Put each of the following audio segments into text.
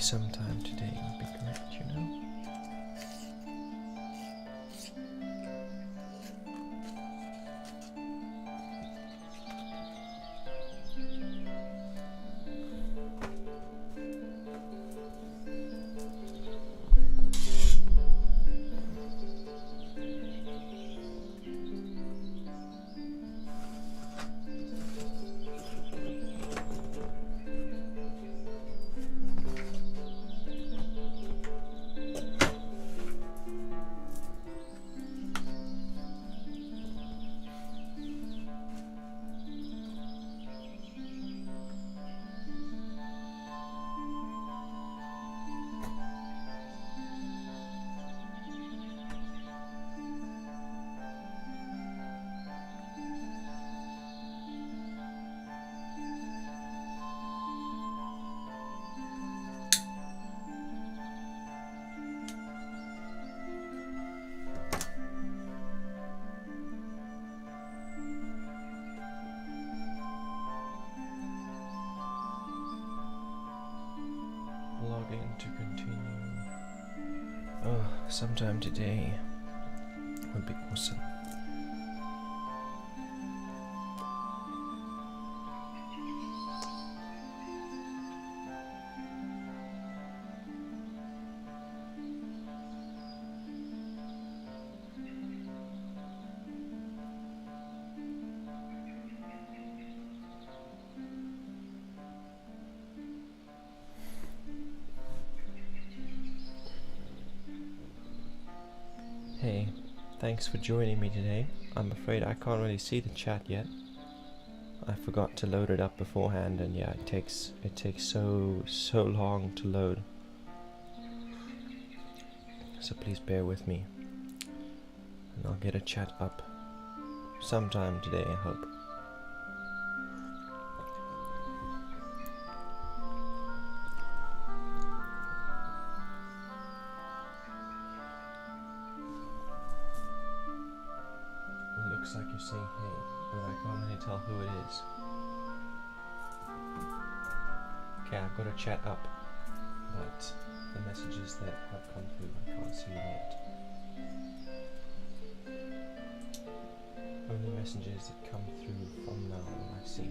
sometime today would be great, you know? Login to continue. Oh, sometime today would be awesome. Hey, thanks for joining me today. I'm afraid I can't really see the chat yet. I forgot to load it up beforehand, and yeah, it takes so long to load. So please bear with me, and I'll get a chat up sometime today, I hope. Looks like you're saying hey, but I can't really tell who it is. Okay, I've got a chat up, but the messages that have come through, I can't see them yet. Only messages that come through from now on I see.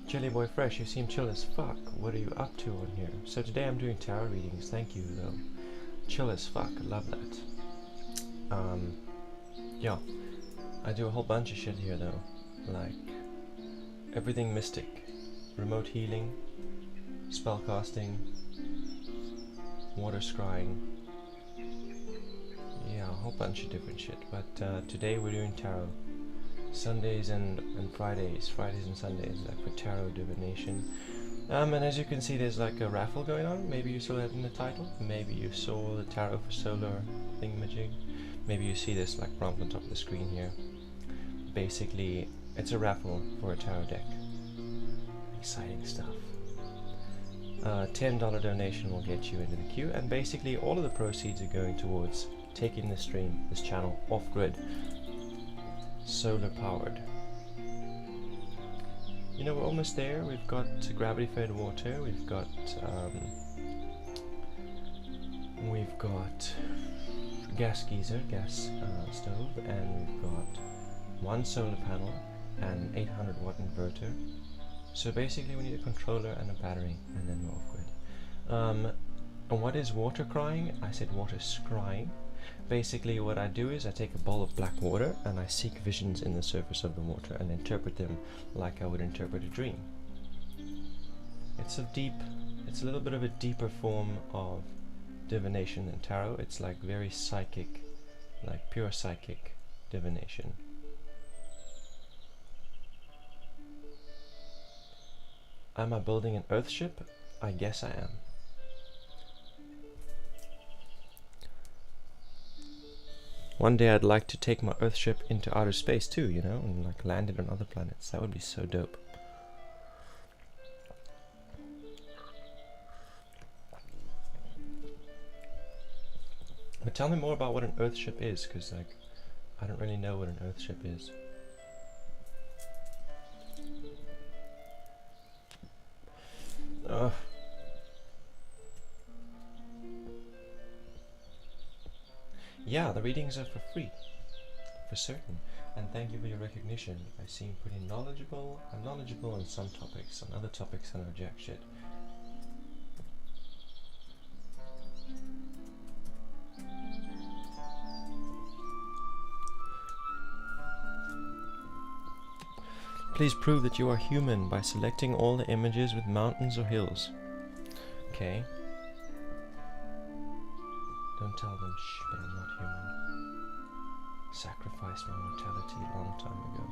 Jelly Boy Fresh, you seem chill as fuck. What are you up to on here? So today I'm doing tarot readings. Thank you though. Chill as fuck. Love that. Yeah, I do a whole bunch of shit here though, like everything mystic, remote healing, spellcasting, water scrying. Yeah, a whole bunch of different shit. But today we're doing tarot. Sundays and Fridays and Sundays, like for tarot divination. And as you can see, there's like a raffle going on. Maybe you saw that in the title. Maybe you saw the tarot for solar thingamajig. Maybe you see this like prompt on top of the screen here. Basically, it's a raffle for a tarot deck. Exciting stuff. $10 donation will get you into the queue, and basically all of the proceeds are going towards taking this stream, this channel, off grid. Solar powered. You know, we're almost there. We've got gravity fed water, we've got gas geyser, gas stove, and we've got one solar panel and an 800 watt inverter. So basically we need a controller and a battery, and then we're off grid. And what is water crying? I said water scrying. Basically what I do is I take a bowl of black water and I seek visions in the surface of the water and interpret them like I would interpret a dream. It's a little bit of a deeper form of divination than tarot. It's like very psychic, like pure psychic divination. Am I building an Earthship? I guess I am. One day I'd like to take my Earthship into outer space too, you know, and like land it on other planets. That would be so dope. But tell me more about what an Earthship is, because like I don't really know what an Earthship is. Ugh. Yeah, the readings are for free, for certain. And thank you for your recognition. I seem pretty knowledgeable. I'm knowledgeable on some topics. On other topics, I know jack shit. Please prove that you are human by selecting all the images with mountains or hills. Okay. Don't tell them, shh, but I'm not human. Sacrificed my mortality a long time ago.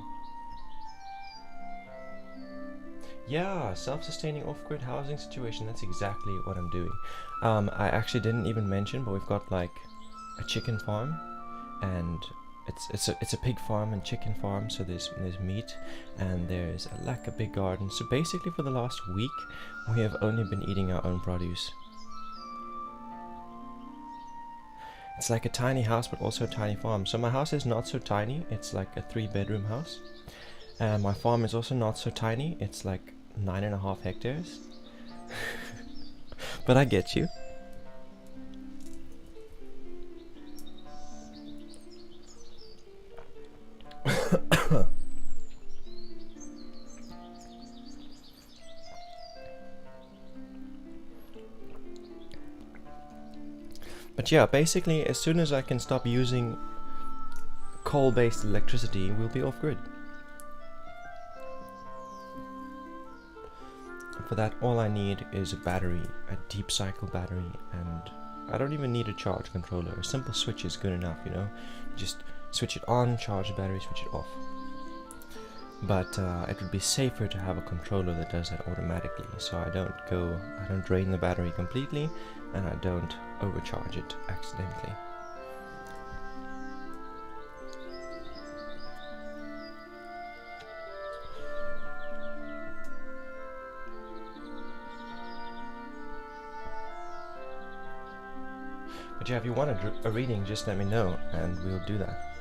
Yeah, self-sustaining off-grid housing situation, that's exactly what I'm doing. I actually didn't even mention, but we've got like a chicken farm, and it's a pig farm and chicken farm, so there's meat, and there's a big garden. So basically for the last week, we have only been eating our own produce. It's like a tiny house, but also a tiny farm. So my house is not so tiny, it's like a 3-bedroom house. And my farm is also not so tiny, it's like 9.5 hectares. But I get you. But yeah, basically as soon as I can stop using coal-based electricity, we'll be off-grid. For that, all I need is a battery, a deep cycle battery, and I don't even need a charge controller. A simple switch is good enough, you know? Just switch it on, charge the battery, switch it off. But it would be safer to have a controller that does that automatically, so I don't drain the battery completely, and I don't overcharge it accidentally. But yeah, if you want a reading, just let me know, and we'll do that.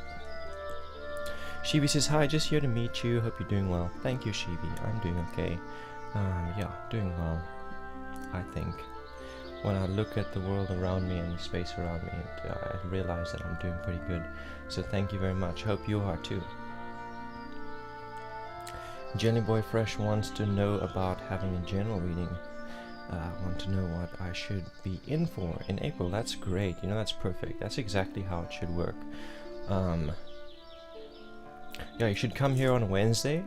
Shivi says, hi, just here to meet you, hope you're doing well. Thank you, Shivi, I'm doing okay. Yeah, doing well, I think. When I look at the world around me and the space around me, I realize that I'm doing pretty good. So thank you very much, hope you are too. Jenny Boy Fresh wants to know about having a general reading. Want to know what I should be in for in April. That's great, you know, that's perfect. That's exactly how it should work. Yeah, you should come here on a Wednesday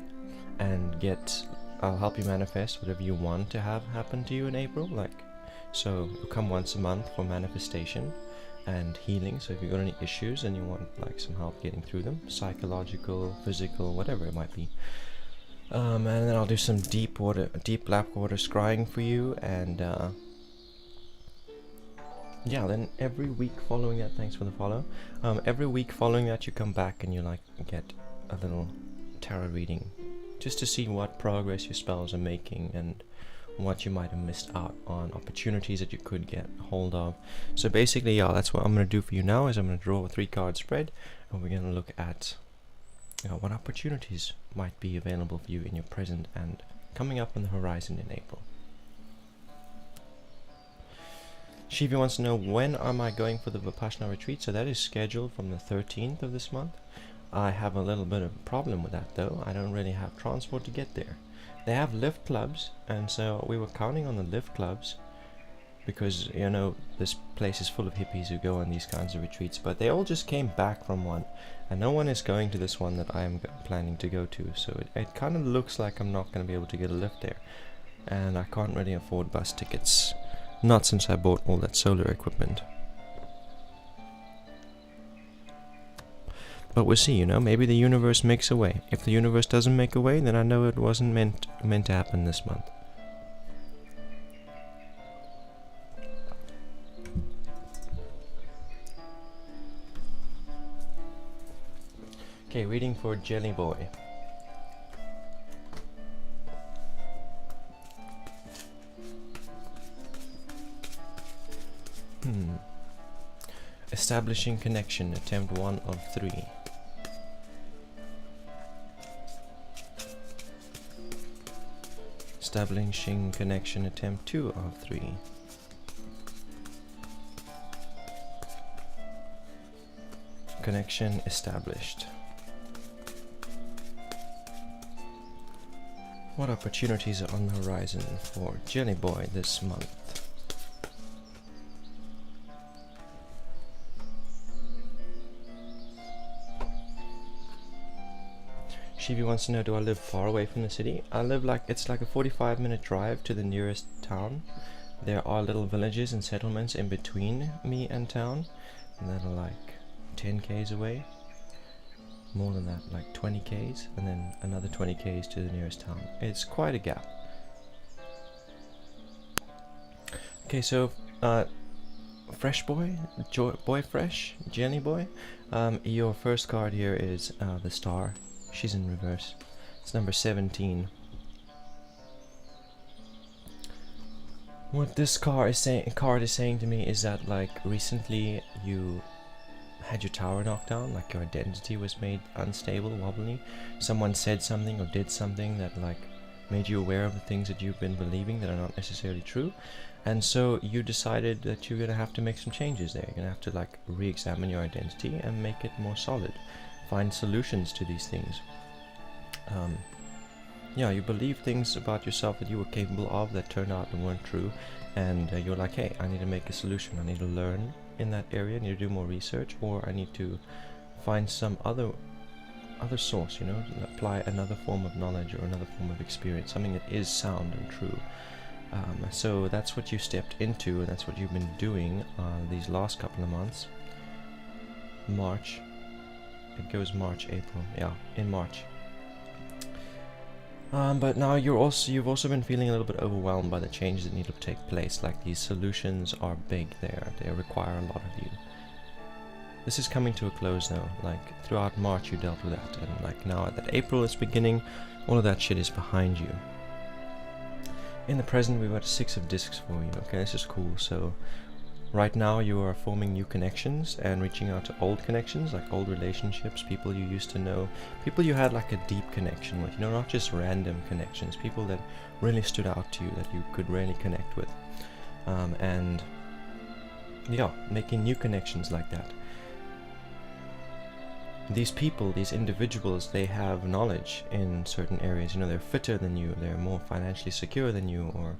and I'll help you manifest whatever you want to have happen to you in April. Like, so you come once a month for manifestation and healing. So if you've got any issues and you want like some help getting through them, psychological, physical, whatever it might be. And then I'll do some deep black water scrying for you, and yeah, then every week following that, thanks for the follow, every week following that you come back and you like get a little tarot reading, just to see what progress your spells are making and what you might have missed out on, opportunities that you could get hold of. So basically, yeah, that's what I'm going to do for you now, is I'm going to draw a 3-card spread, and we're going to look at what opportunities might be available for you in your present and coming up on the horizon in April. Shivi wants to know, when am I going for the Vipassana retreat? So that is scheduled from the 13th of this month. I have a little bit of a problem with that though. I don't really have transport to get there. They have lift clubs, and so we were counting on the lift clubs because, you know, this place is full of hippies who go on these kinds of retreats, but they all just came back from one, and no one is going to this one that I am planning to go to, so it kind of looks like I'm not going to be able to get a lift there, and I can't really afford bus tickets, not since I bought all that solar equipment. But we'll see, you know, maybe the universe makes a way. If the universe doesn't make a way, then I know it wasn't meant to happen this month. Okay, reading for Jelly Boy. Establishing connection, attempt 1 of 3. Establishing connection, attempt 2 of 3. Connection established. What opportunities are on the horizon for Jelly Boy this month? Shivi wants to know, do I live far away from the city? I live it's like a 45-minute drive to the nearest town. There are little villages and settlements in between me and town that are like 10 k's away. More than that, like 20 k's, and then another 20 k's to the nearest town. It's quite a gap. Okay, so Fresh Boy, Boy Fresh, Jelly Boy, your first card here is the Star. She's in reverse. It's number 17. What this card is saying to me is that, like, recently you had your tower knocked down, like your identity was made unstable, wobbly. Someone said something or did something that, like, made you aware of the things that you've been believing that are not necessarily true, and so you decided that you're gonna have to make some changes there. You're gonna have to, like, re-examine your identity and make it more solid. Find solutions to these things. Yeah, you believe things about yourself that you were capable of that turned out and weren't true, and you're like, hey, I need to make a solution. I need to learn in that area. I need to do more research, or I need to find some other source, you know, apply another form of knowledge or another form of experience, something that is sound and true. So that's what you stepped into, and that's what you've been doing these last couple of months. March. It goes March, April. Yeah, in March. But now you've also been feeling a little bit overwhelmed by the changes that need to take place. Like, these solutions are big there. They require a lot of you. This is coming to a close now. Like, throughout March you dealt with that, and like now that April is beginning, all of that shit is behind you. In the present we've got 6 of discs for you. Okay, this is cool. So right now you are forming new connections and reaching out to old connections, like old relationships, people you used to know, people you had like a deep connection with, you know, not just random connections, people that really stood out to you, that you could really connect with. And yeah, making new connections like that. These people, these individuals, they have knowledge in certain areas, you know, they're fitter than you, they're more financially secure than you, or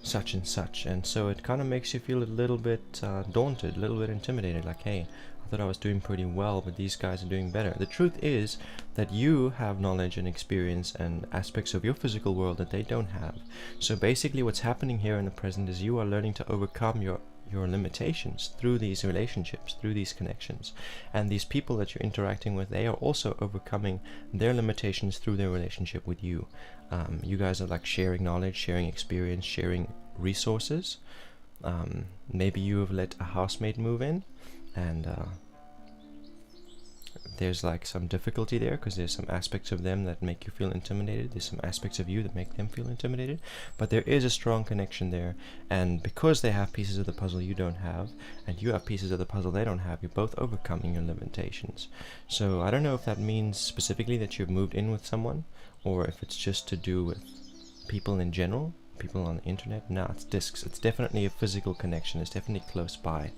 such and such, and so it kind of makes you feel a little bit daunted, a little bit intimidated, like, hey, I thought I was doing pretty well, but these guys are doing better. The truth is that you have knowledge and experience and aspects of your physical world that they don't have. So basically what's happening here in the present is you are learning to overcome your limitations through these relationships, through these connections, and these people that you're interacting with, they are also overcoming their limitations through their relationship with you. You guys are like sharing knowledge, sharing experience, sharing resources. Maybe you have let a housemate move in, and there's like some difficulty there because there's some aspects of them that make you feel intimidated. There's some aspects of you that make them feel intimidated, but there is a strong connection there, and because they have pieces of the puzzle you don't have, and you have pieces of the puzzle they don't have, you're both overcoming your limitations. So I don't know if that means specifically that you've moved in with someone, or if it's just to do with people in general, people on the internet. No, it's discs. It's definitely a physical connection. It's definitely close by.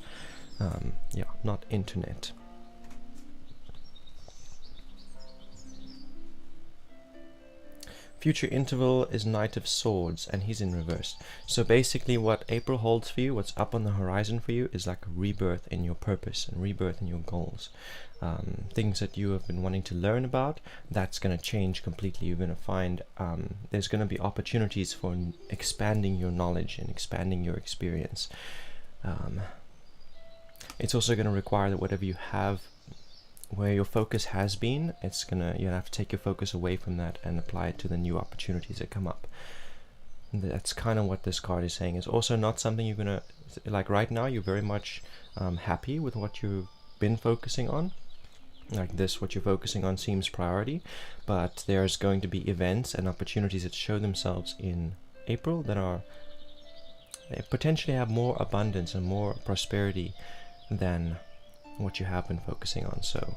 Yeah, not internet. Future interval is Knight of Swords, and he's in reverse. So basically what April holds for you, what's up on the horizon for you, is like a rebirth in your purpose and rebirth in your goals. Things that you have been wanting to learn about, that's going to change completely. You're going to find there's going to be opportunities for expanding your knowledge and expanding your experience. It's also going to require that whatever you have, where your focus has been, you have to take your focus away from that and apply it to the new opportunities that come up. That's kind of what this card is saying. It's also not something you're gonna, like right now you're very much happy with what you've been focusing on. Like this, what you're focusing on seems priority, but there's going to be events and opportunities that show themselves in April that are potentially have more abundance and more prosperity than what you have been focusing on. So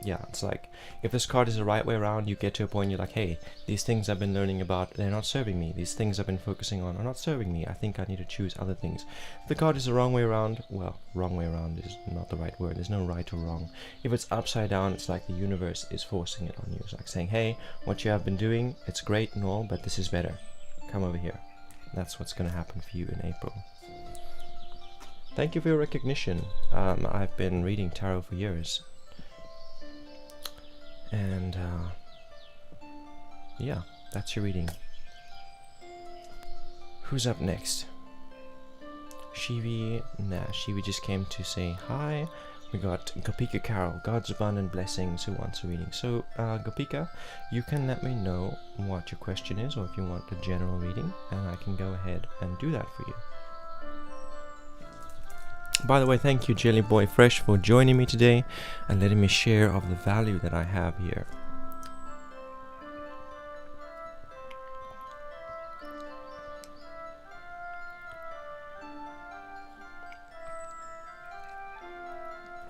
yeah, it's like if this card is the right way around, you get to a point you're like, hey, these things I've been learning about, they're not serving me. These things I've been focusing on are not serving me. I think I need to choose other things. If the card is the wrong way around, well, wrong way around is not the right word. There's no right or wrong. If it's upside down, it's like the universe is forcing it on you. It's like saying, hey, what you have been doing, it's great and all, but this is better. Come over here. That's what's going to happen for you in April. Thank you for your recognition. I've been reading tarot for years. And yeah, that's your reading. Who's up next? Shivi? Nah, Shivi just came to say hi. We got Gopika Carol, God's abundant blessings, who wants a reading. So Gopika, you can let me know what your question is, or if you want a general reading, and I can go ahead and do that for you. By the way, thank you Jelly Boy Fresh for joining me today and letting me share of the value that I have here.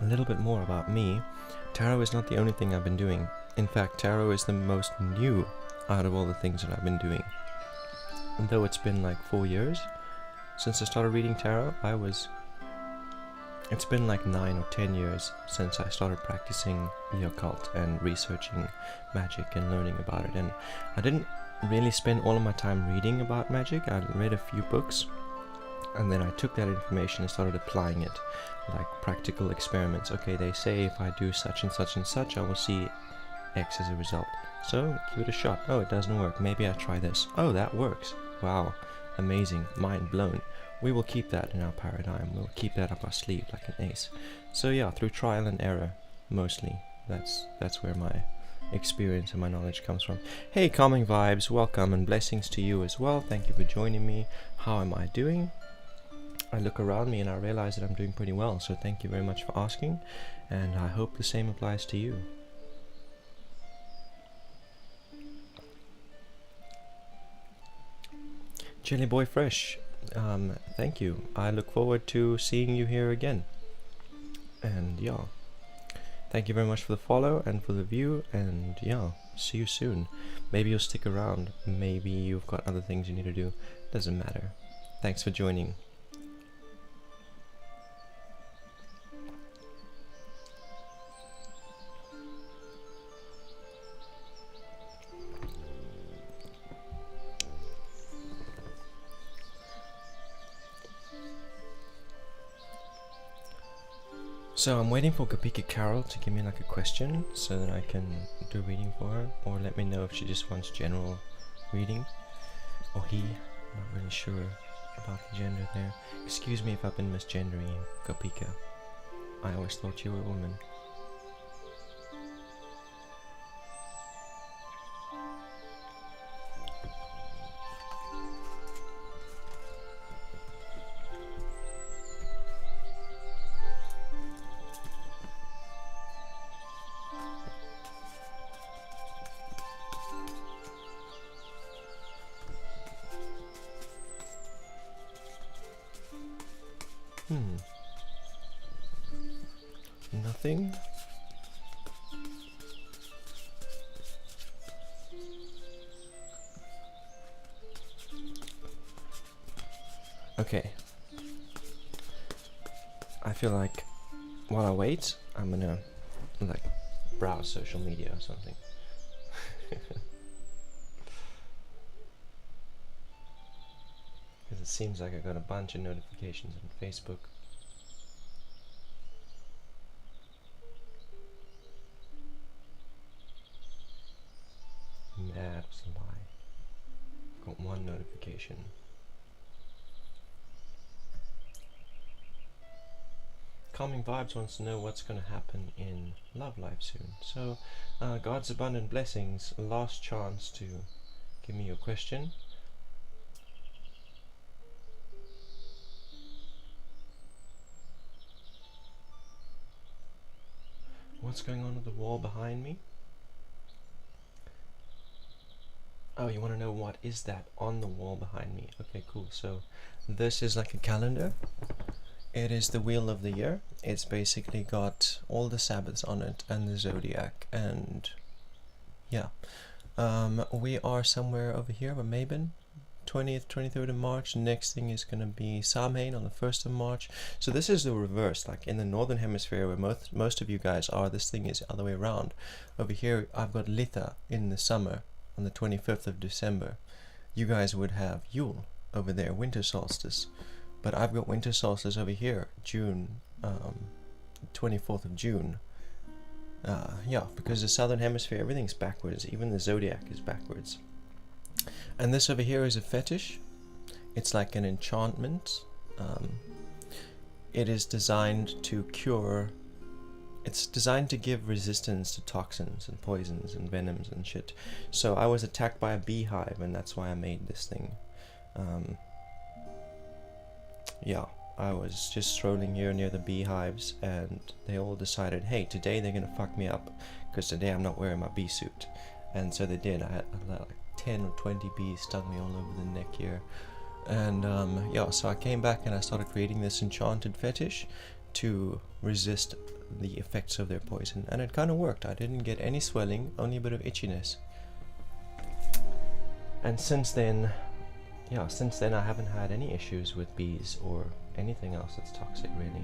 A little bit more about me. Tarot is not the only thing I've been doing. In fact, tarot is the most new out of all the things that I've been doing. And though it's been like 4 years since I started reading tarot, it's been like 9 or 10 years since I started practicing the occult and researching magic and learning about it. And I didn't really spend all of my time reading about magic. I read a few books, and then I took that information and started applying it, like practical experiments. Okay, they say if I do such and such and such, I will see X as a result. So give it a shot. Oh, it doesn't work. Maybe I try this. Oh, that works. Wow, amazing, mind blown. We will keep that in our paradigm. We'll keep that up our sleeve like an ace. So yeah, through trial and error, mostly. That's where my experience and my knowledge comes from. Hey, calming vibes, welcome and blessings to you as well. Thank you for joining me. How am I doing? I look around me and I realize that I'm doing pretty well. So thank you very much for asking, and I hope the same applies to you. Jelly Boy Fresh. Thank you. I look forward to seeing you here again. And yeah, thank you very much for the follow and for the view, and yeah, see you soon. Maybe you'll stick around, maybe you've got other things you need to do. Doesn't matter. Thanks for joining. So I'm waiting for Gopika Carol to give me like a question so that I can do a reading for her, or let me know if she just wants general reading, or he, not really sure about the gender there. Excuse me if I've been misgendering you, Gopika. I always thought you were a woman. Nothing? Okay. I feel like while I wait, I'm gonna like browse social media or something. Because it seems like I got a bunch of notifications on Facebook. That was a lie. Got one notification. Calming Vibes wants to know what's going to happen in love life soon. So, God's abundant blessings, last chance to give me your question. What's going on with the wall behind me? Oh, you want to know what is that on the wall behind me? Okay, cool. So this is like a calendar. It is the wheel of the year. It's basically got all the Sabbaths on it and the zodiac, and yeah. We are somewhere over here with Mabon, 20th, 23rd of March. Next thing is going to be Samhain on the 1st of March. So this is the reverse, like in the northern hemisphere where most of you guys are, this thing is the other way around. Over here I've got Litha in the summer on the 25th of December. You guys would have Yule over there, winter solstice. But I've got winter solstice over here, June, 24th of June. Yeah, because the southern hemisphere, everything's backwards. Even the zodiac is backwards. And this over here is a fetish. It's like an enchantment. It is designed to cure. It's designed to give resistance to toxins and poisons and venoms and shit. So I was attacked by a beehive, and that's why I made this thing. Yeah, I was just strolling here near the beehives, and they all decided, hey, today they're gonna fuck me up, because today I'm not wearing my bee suit. And so they did. I had like 10 or 20 bees stung me all over the neck here. And yeah, so I came back and I started creating this enchanted fetish to resist the effects of their poison, and it kind of worked. I didn't get any swelling, only a bit of itchiness. And since then, yeah, I haven't had any issues with bees or anything else that's toxic, really.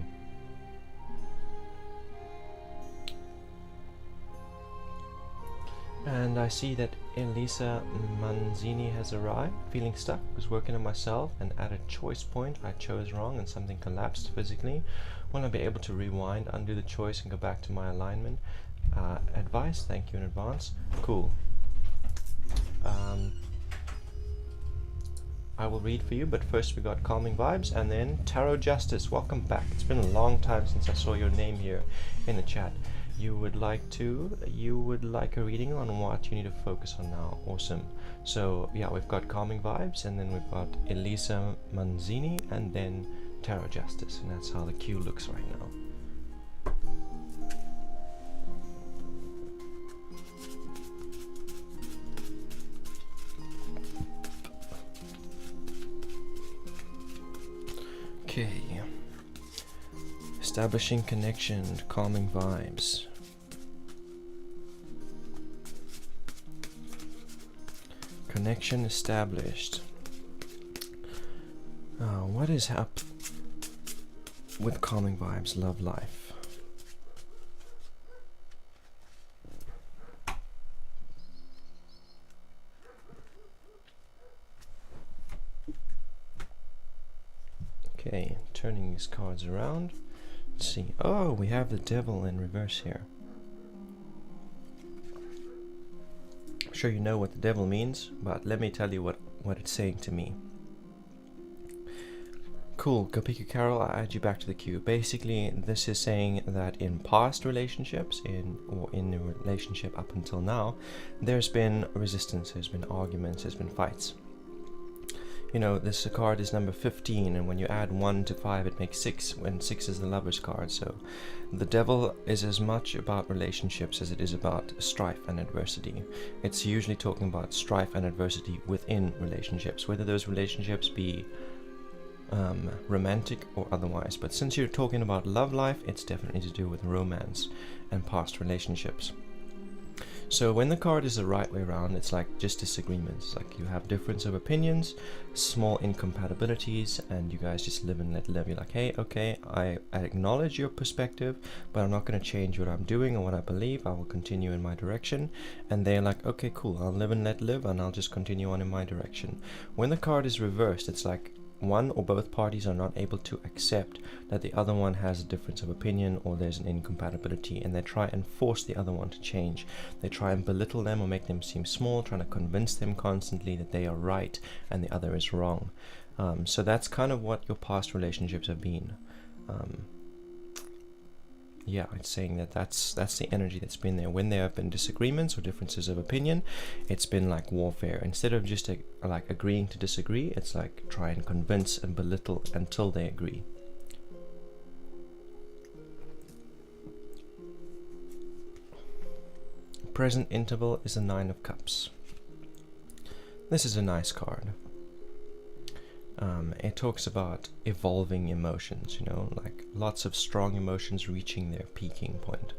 And I see that Elisa Manzini has arrived. Feeling stuck, was working on myself, and at a choice point I chose wrong and something collapsed physically. Will I be able to rewind, undo the choice, and go back to my alignment? Advice, thank you in advance. Cool. I will read for you, but first we got Calming Vibes, and then Tarot Justice. Welcome back. It's been a long time since I saw your name here in the chat. You would like a reading on what you need to focus on now. Awesome. So yeah, we've got Calming Vibes, and then we've got Elisa Manzini, and then Tarot Justice, and that's how the queue looks right now. Okay. Establishing connection, calming vibes. Connection established. What is up with calming vibes, love life? Okay, turning these cards around. Let's see. Oh, we have the devil in reverse here. I'm sure you know what the devil means, but let me tell you what it's saying to me. Cool, Kapiku Carol, I add you back to the queue. Basically, this is saying that in past relationships, in a relationship up until now, there's been resistance, there's been arguments, there's been fights. You know, this card is number 15, and when you add 1 to 5, it makes 6, when 6 is the lover's card. So the devil is as much about relationships as it is about strife and adversity. It's usually talking about strife and adversity within relationships, whether those relationships be romantic or otherwise. But since you're talking about love life, it's definitely to do with romance and past relationships. So when the card is the right way around, it's like just disagreements. Like you have difference of opinions, small incompatibilities, and you guys just live and let live. You're like, hey, okay, I acknowledge your perspective, but I'm not going to change what I'm doing or what I believe. I will continue in my direction. And they're like, okay, cool, I'll live and let live, and I'll just continue on in my direction. When the card is reversed, it's like one or both parties are not able to accept that the other one has a difference of opinion or there's an incompatibility, and they try and force the other one to change. They try and belittle them or make them seem small, trying to convince them constantly that they are right and the other is wrong. So that's kind of what your past relationships have been. Yeah, it's saying that that's the energy that's been there. When there have been disagreements or differences of opinion, it's been like warfare. Instead of just like agreeing to disagree, it's like try and convince and belittle until they agree. Present interval is a 9 of Cups. This is a nice card. It talks about evolving emotions, like lots of strong emotions reaching their peaking point.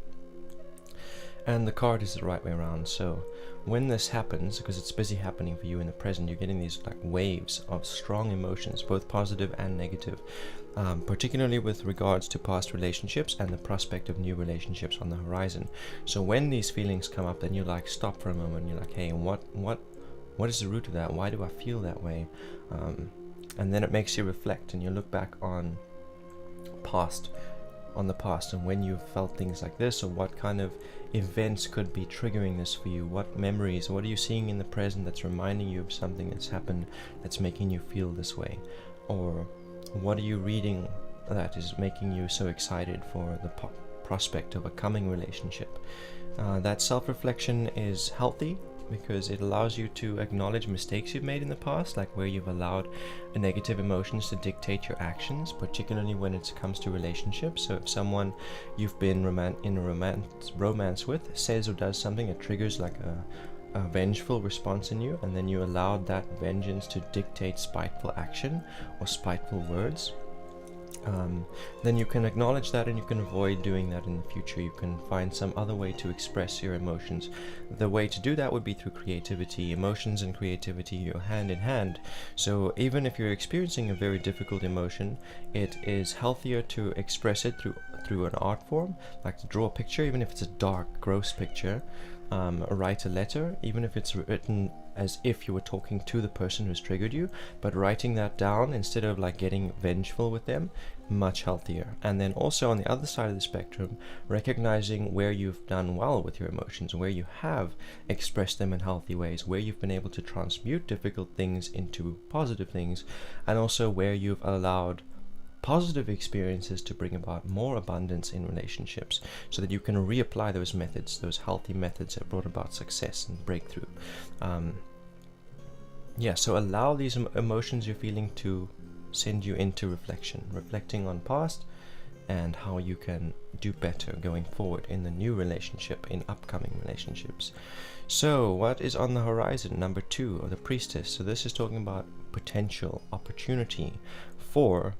And the card is the right way around. So when this happens, because it's busy happening for you in the present, you're getting these like waves of strong emotions, both positive and negative, particularly with regards to past relationships and the prospect of new relationships on the horizon. So when these feelings come up, then you like stop for a moment. You're like, hey, what is the root of that? Why do I feel that way? And then it makes you reflect, and you look back on the past and when you've felt things like this, or what kind of events could be triggering this for you, what memories, what are you seeing in the present that's reminding you of something that's happened that's making you feel this way, or what are you reading that is making you so excited for the prospect of a coming relationship. That self-reflection is healthy because it allows you to acknowledge mistakes you've made in the past, like where you've allowed negative emotions to dictate your actions, particularly when it comes to relationships. So if someone you've been in a romance with says or does something that triggers like a vengeful response in you, and then you allowed that vengeance to dictate spiteful action or spiteful words, then you can acknowledge that and you can avoid doing that in the future. You can find some other way to express your emotions. The way to do that would be through creativity. Emotions and creativity go hand in hand. So even if you're experiencing a very difficult emotion, it is healthier to express it through an art form, like to draw a picture, even if it's a dark, gross picture. Write a letter, even if it's written as if you were talking to the person who's triggered you, but writing that down instead of like getting vengeful with them, much healthier. And then also on the other side of the spectrum, recognizing where you've done well with your emotions, where you have expressed them in healthy ways, where you've been able to transmute difficult things into positive things, and also where you've allowed positive experiences to bring about more abundance in relationships, so that you can reapply those methods, those healthy methods that brought about success and breakthrough. So allow these emotions you're feeling to send you into reflecting on past and how you can do better going forward in the new relationship, in upcoming relationships. So what is on the horizon? Number 2, or the priestess. So this is talking about potential opportunity for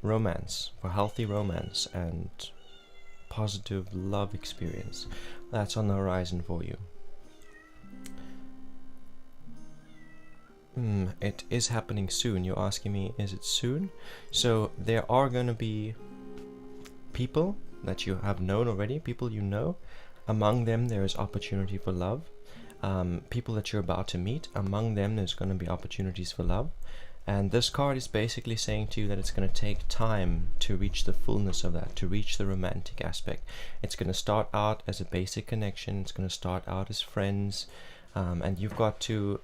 romance, for healthy romance and positive love experience. That's on the horizon for you. It is happening soon. You're asking me, is it soon? So there are going to be people that you have known already, people you know. Among them there is opportunity for love. People that you're about to meet, among them there's going to be opportunities for love. And this card is basically saying to you that it's going to take time to reach the fullness of that, to reach the romantic aspect. It's going to start out as a basic connection. It's going to start out as friends. And you've got to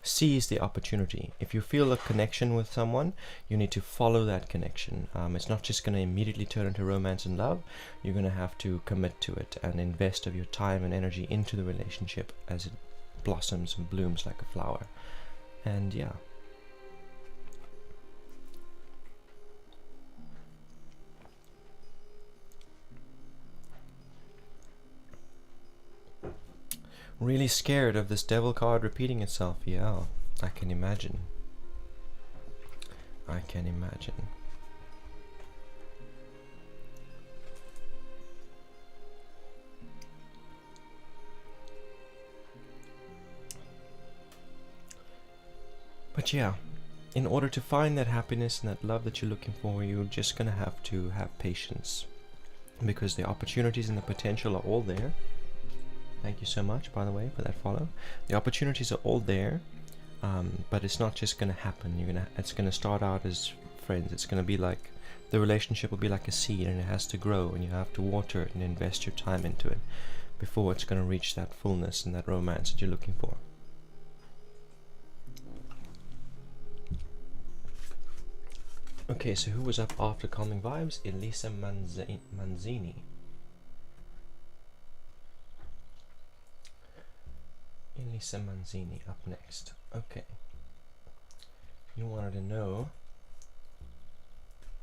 seize the opportunity. If you feel a connection with someone, you need to follow that connection. It's not just going to immediately turn into romance and love. You're going to have to commit to it and invest of your time and energy into the relationship as it blossoms and blooms like a flower. And yeah. Really scared of this devil card repeating itself. Yeah, I can imagine. I can imagine. But yeah, in order to find that happiness and that love that you're looking for, you're just gonna have to have patience, because the opportunities and the potential are all there. Thank you so much, by the way, for that follow. The opportunities are all there, but it's not just going to happen. It's going to start out as friends. It's going to be like, the relationship will be like a seed, and it has to grow, and you have to water it and invest your time into it before it's going to reach that fullness and that romance that you're looking for. Okay, so who was up after Calming Vibes? Elisa Manzini. Elisa Manzini up next. Okay. You wanted to know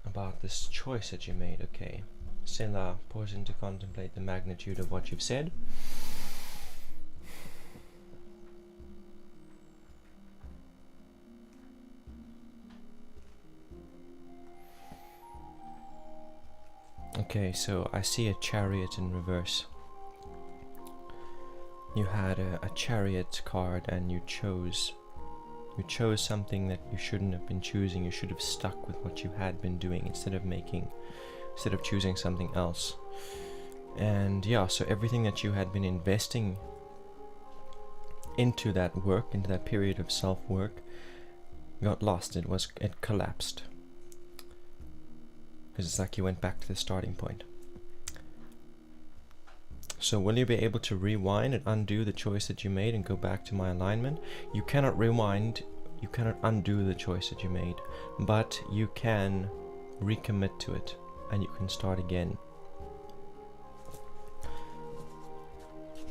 about this choice that you made. Okay. Sela, pausing to contemplate the magnitude of what you've said. Okay, so I see a chariot in reverse. You had a chariot card and you chose something that you shouldn't have been choosing. You should have stuck with what you had been doing instead of choosing something else. And yeah, so everything that you had been investing into that work, into that period of self-work, got lost. It collapsed. Because it's like you went back to the starting point. So will you be able to rewind and undo the choice that you made and go back to my alignment? You cannot rewind, you cannot undo the choice that you made, but you can recommit to it and you can start again.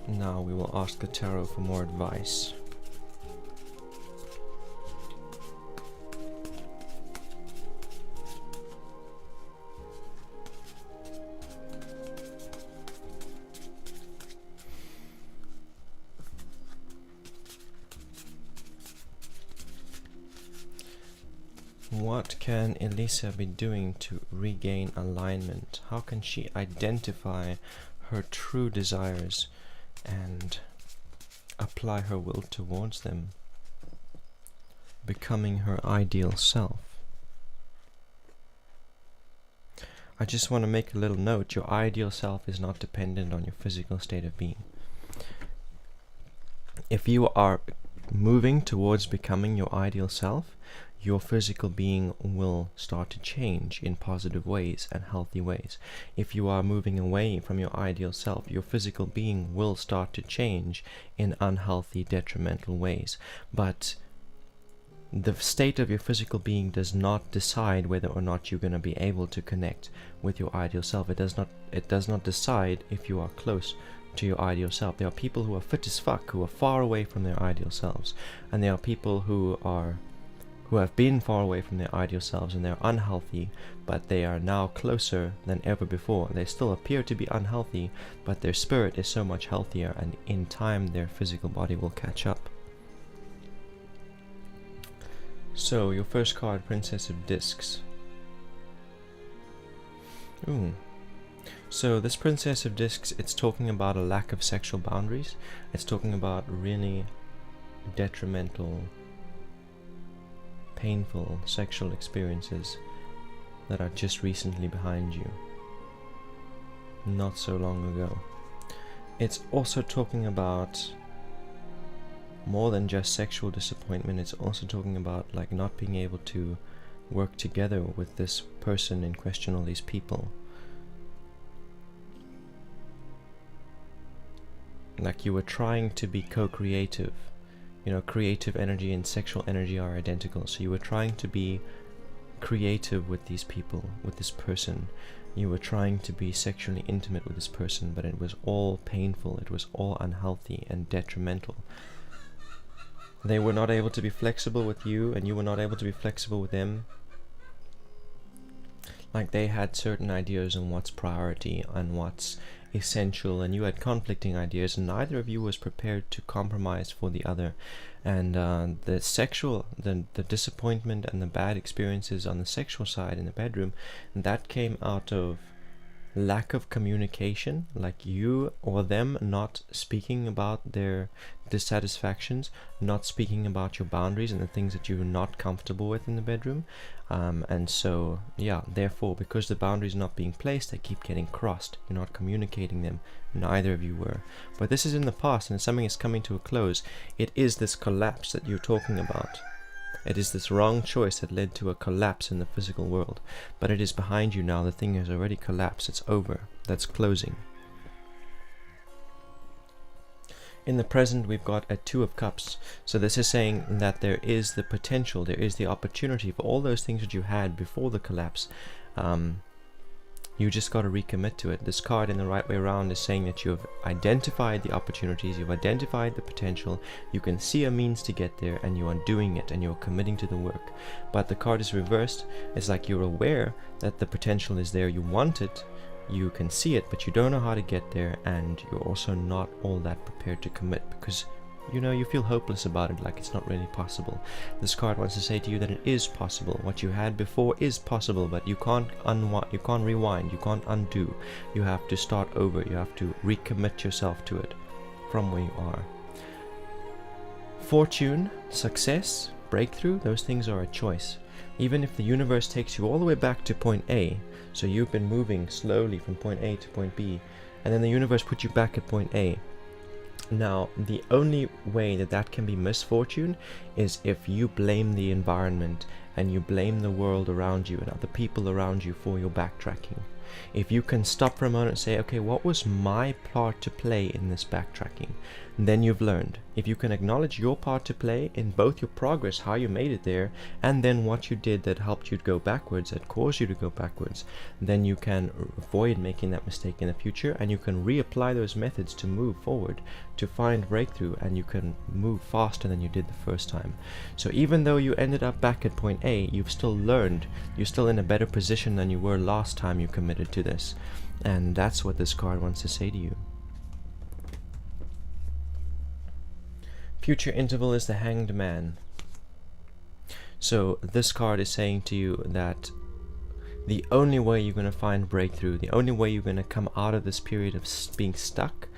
Now we will ask the tarot for more advice. What can Elisa be doing to regain alignment? How can she identify her true desires and apply her will towards them, becoming her ideal self? I just want to make a little note. Your ideal self is not dependent on your physical state of being. If you are moving towards becoming your ideal self, your physical being will start to change in positive ways and healthy ways. If you are moving away from your ideal self, your physical being will start to change in unhealthy, detrimental ways. But the state of your physical being does not decide whether or not you're going to be able to connect with your ideal self. It does not decide if you are close to your ideal self. There are people who are fit as fuck, who are far away from their ideal selves, and there are people who have been far away from their ideal selves and they're unhealthy, but they are now closer than ever before. They still appear to be unhealthy, but their spirit is so much healthier, and in time their physical body will catch up. So, your first card, Princess of Discs. Ooh. So this Princess of Discs, it's talking about a lack of sexual boundaries. It's talking about really detrimental, painful sexual experiences that are just recently behind you, not so long ago. It's also talking about more than just sexual disappointment. It's also talking about like not being able to work together with this person in question, all these people. Like you were trying to be co-creative. You know, creative energy and sexual energy are identical. So you were trying to be creative with these people, with this person. You were trying to be sexually intimate with this person, but it was all painful. It was all unhealthy and detrimental. They were not able to be flexible with you, and you were not able to be flexible with them. Like they had certain ideas on what's priority and what's essential, and you had conflicting ideas, and neither of you was prepared to compromise for the other. And the disappointment and the bad experiences on the sexual side in the bedroom, that came out of lack of communication, like you or them not speaking about their dissatisfactions, not speaking about your boundaries and the things that you're not comfortable with in the bedroom. And so, yeah, therefore, because the boundaries are not being placed, they keep getting crossed. You're not communicating them. Neither of you were. But this is in the past, and something is coming to a close. It is this collapse that you're talking about. It is this wrong choice that led to a collapse in the physical world. But it is behind you now. The thing has already collapsed. It's over. That's closing. In the present, we've got a Two of Cups. So this is saying that there is the potential, there is the opportunity for all those things that you had before the collapse. You just got to recommit to it. This card in the right way around is saying that you've identified the opportunities, you've identified the potential, you can see a means to get there, and you are doing it, and you're committing to the work. But the card is reversed. It's like you're aware that the potential is there, you want it, you can see it, but you don't know how to get there, and you're also not all that prepared to commit because You know, you feel hopeless about it, like it's not really possible. This card wants to say to you that it is possible. What you had before is possible, but you can't you can't rewind, you can't undo. You have to start over. You have to recommit yourself to it from where you are. Fortune, success, breakthrough, those things are a choice. Even if the universe takes you all the way back to point A, so you've been moving slowly from point A to point B, and then the universe puts you back at point A. Now, the only way that that can be misfortune is if you blame the environment and you blame the world around you and other people around you for your backtracking. If you can stop for a moment and say, okay, what was my part to play in this backtracking? Then you've learned. If you can acknowledge your part to play in both your progress, how you made it there, and then what you did that helped you to go backwards, that caused you to go backwards, then you can avoid making that mistake in the future, and you can reapply those methods to move forward, to find breakthrough, and you can move faster than you did the first time. So even though you ended up back at point A, you've still learned. You're still in a better position than you were last time you committed to this. And that's what this card wants to say to you. Future interval is the Hanged Man. So this card is saying to you that the only way you're going to find breakthrough, the only way you're going to come out of this period of being stuck,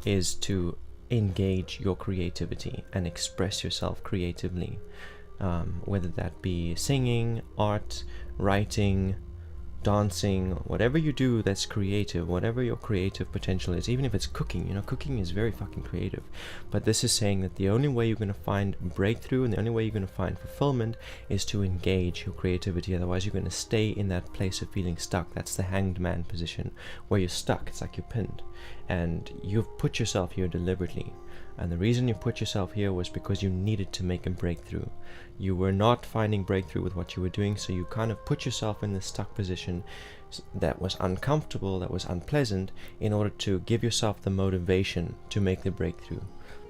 is to engage your creativity and express yourself creatively. Whether that be singing, art, writing, dancing, whatever you do that's creative, whatever your creative potential is, even if it's cooking, you know, cooking is very fucking creative. But this is saying that the only way you're going to find breakthrough and the only way you're going to find fulfillment is to engage your creativity. Otherwise you're going to stay in that place of feeling stuck. That's the Hanged Man position, where you're stuck. It's like you're pinned, and you've put yourself here deliberately. And the reason you put yourself here was because you needed to make a breakthrough. You were not finding breakthrough with what you were doing, so you kind of put yourself in this stuck position that was uncomfortable, that was unpleasant, in order to give yourself the motivation to make the breakthrough.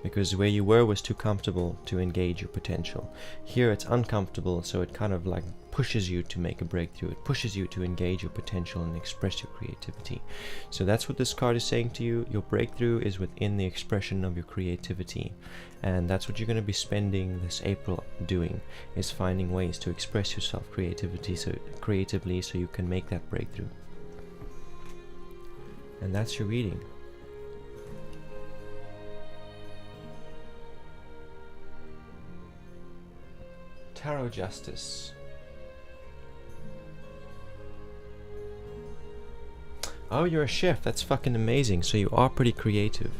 Because where you were was too comfortable to engage your potential. Here it's uncomfortable, so it kind of like pushes you to make a breakthrough. It pushes you to engage your potential and express your creativity. So that's what this card is saying to you. Your breakthrough is within the expression of your creativity. And that's what you're going to be spending this April doing, is finding ways to express yourself creatively so you can make that breakthrough. And that's your reading. Tarot Justice. Oh, you're a chef. That's fucking amazing. So you are pretty creative.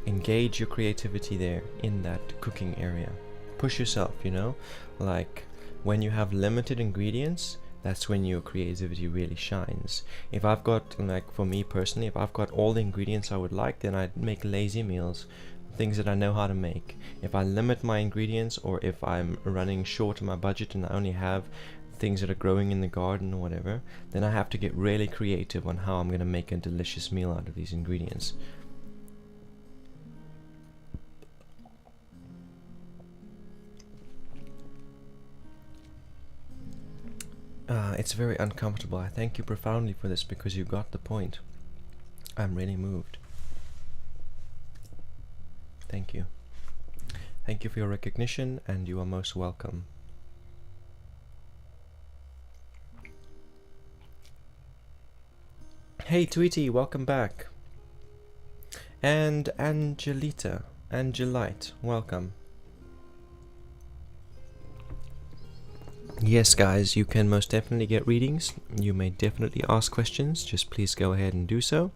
Engage your creativity there in that cooking area. Push yourself, you know? Like, when you have limited ingredients, that's when your creativity really shines. If I've got, like for me personally, if I've got all the ingredients I would like, then I'd make lazy meals. Things that I know how to make. If I limit my ingredients, or if I'm running short on my budget and I only have things that are growing in the garden or whatever, then I have to get really creative on how I'm going to make a delicious meal out of these ingredients. It's very uncomfortable. I thank you profoundly for this, because you got the point. I'm really moved. Thank you. Thank you for your recognition, and you are most welcome. Hey Tweety, welcome back. And Angelite, welcome. Yes guys, you can most definitely get readings. You may definitely ask questions. Just please go ahead and do so,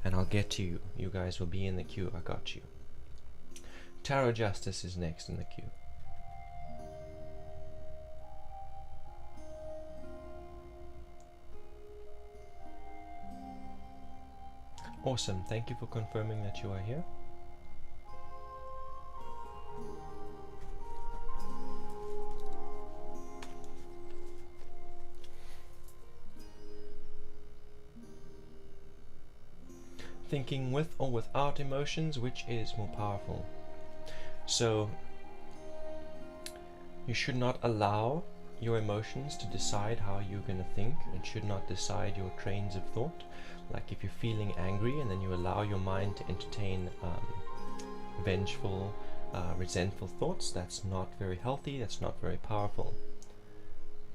and I'll get to you. You guys will be in the queue. I got you. Tarot Justice is next in the queue. Awesome. Thank you for confirming that you are here. Thinking with or without emotions, which is more powerful? So, you should not allow your emotions to decide how you're going to think. It should not decide your trains of thought. Like if you're feeling angry and then you allow your mind to entertain vengeful resentful thoughts. That's not very healthy, that's not very powerful.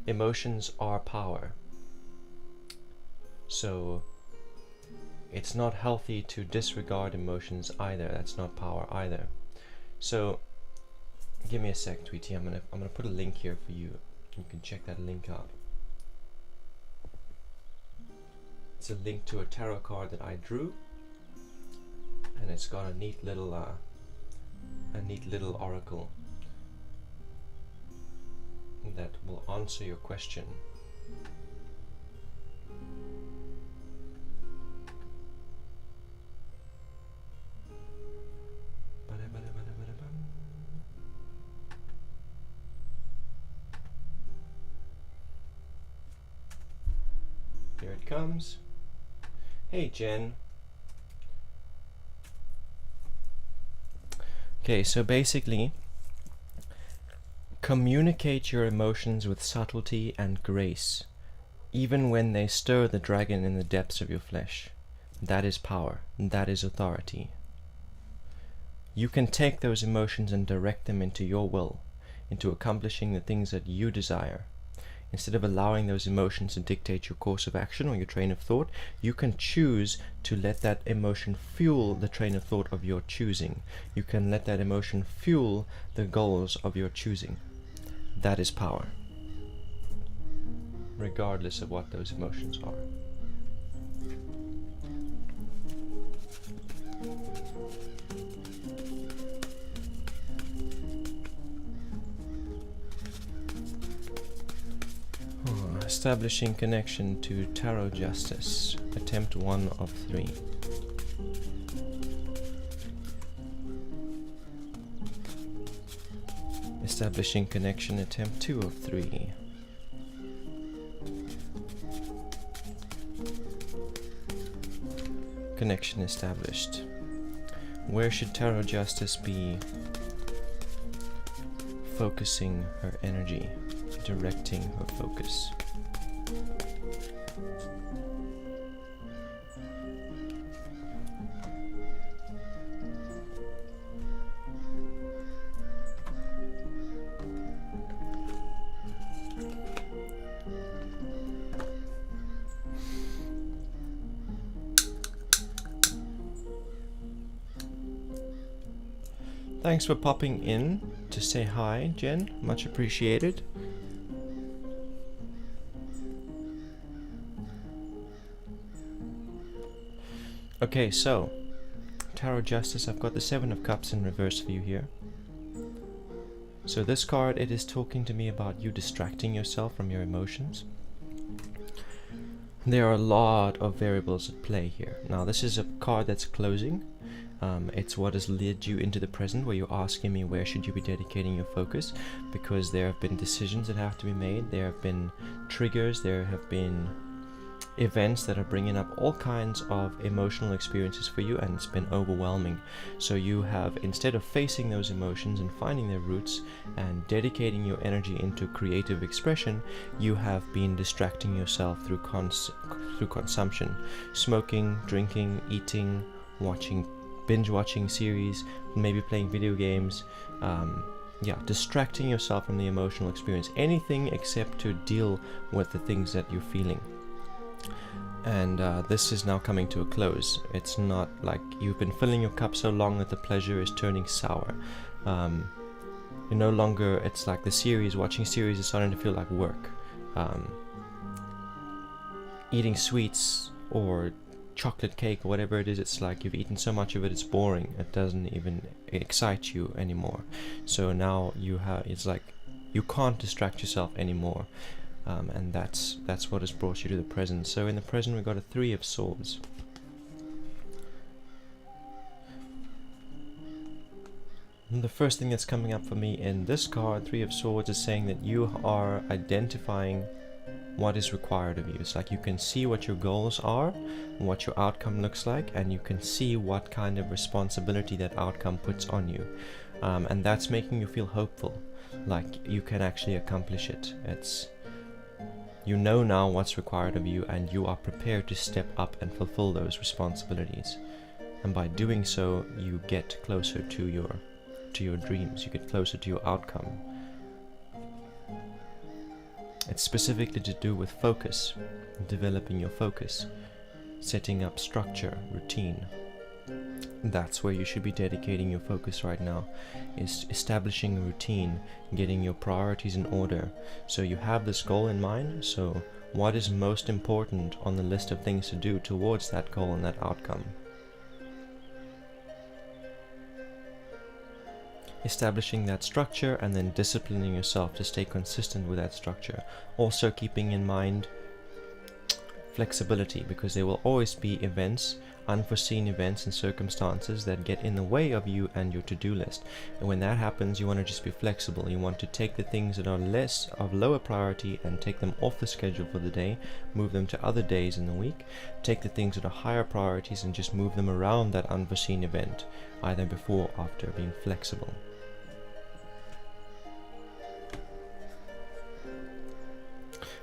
Emotions are power. So it's not healthy to disregard emotions either. That's not power either. So give me a sec, Tweety. I'm gonna put a link here for you. You can check that link out. It's a link to a tarot card that I drew, and it's got a neat little oracle that will answer your question. Here it comes. Hey Jen. Okay, so basically, communicate your emotions with subtlety and grace, even when they stir the dragon in the depths of your flesh. That is power. That is authority. You can take those emotions and direct them into your will, into accomplishing the things that you desire. Instead of allowing those emotions to dictate your course of action or your train of thought, you can choose to let that emotion fuel the train of thought of your choosing. You can let that emotion fuel the goals of your choosing. That is power, regardless of what those emotions are. Establishing connection to Tarot Justice, attempt 1 of 3. Establishing connection, attempt 2 of 3. Connection established. Where should Tarot Justice be focusing her energy, directing her focus? Thanks for popping in to say hi, Jen. Much appreciated. Okay, so Tarot Justice, I've got the 7 of Cups in reverse for you here. So this card, it is talking to me about you distracting yourself from your emotions. There are a lot of variables at play here. Now this is a card that's closing. It's what has led you into the present, where you're asking me where should you be dedicating your focus, because there have been decisions that have to be made, there have been triggers, there have been events that are bringing up all kinds of emotional experiences for you, and it's been overwhelming. So you have, instead of facing those emotions and finding their roots and dedicating your energy into creative expression, you have been distracting yourself through consumption, smoking, drinking, eating, binge watching series, maybe playing video games, distracting yourself from the emotional experience, anything except to deal with the things that you're feeling. And this is now coming to a close. It's not like you've been filling your cup so long that the pleasure is turning sour. You're no longer, it's like watching series is starting to feel like work. Eating sweets or chocolate cake or whatever it is, it's like you've eaten so much of it, it's boring. It doesn't even excite you anymore. So now it's like you can't distract yourself anymore. And that's what has brought you to the present. So in the present we got a 3 of Swords. And the first thing that's coming up for me in this card, 3 of Swords, is saying that you are identifying what is required of you. It's like you can see what your goals are, what your outcome looks like, and you can see what kind of responsibility that outcome puts on you. And that's making you feel hopeful, like you can actually accomplish it. You know now what's required of you, and you are prepared to step up and fulfill those responsibilities. And by doing so, you get closer to your to your dreams, you get closer to your outcome. It's specifically to do with focus, developing your focus, setting up structure, routine. That's where you should be dedicating your focus right now, is establishing a routine, getting your priorities in order. So you have this goal in mind, so what is most important on the list of things to do towards that goal and that outcome? Establishing that structure and then disciplining yourself to stay consistent with that structure. Also keeping in mind flexibility, because there will always be events, unforeseen events and circumstances that get in the way of you and your to-do list. And when that happens, you want to just be flexible. You want to take the things that are less of lower priority and take them off the schedule for the day, move them to other days in the week. Take the things that are higher priorities and just move them around that unforeseen event, either before or after, being flexible.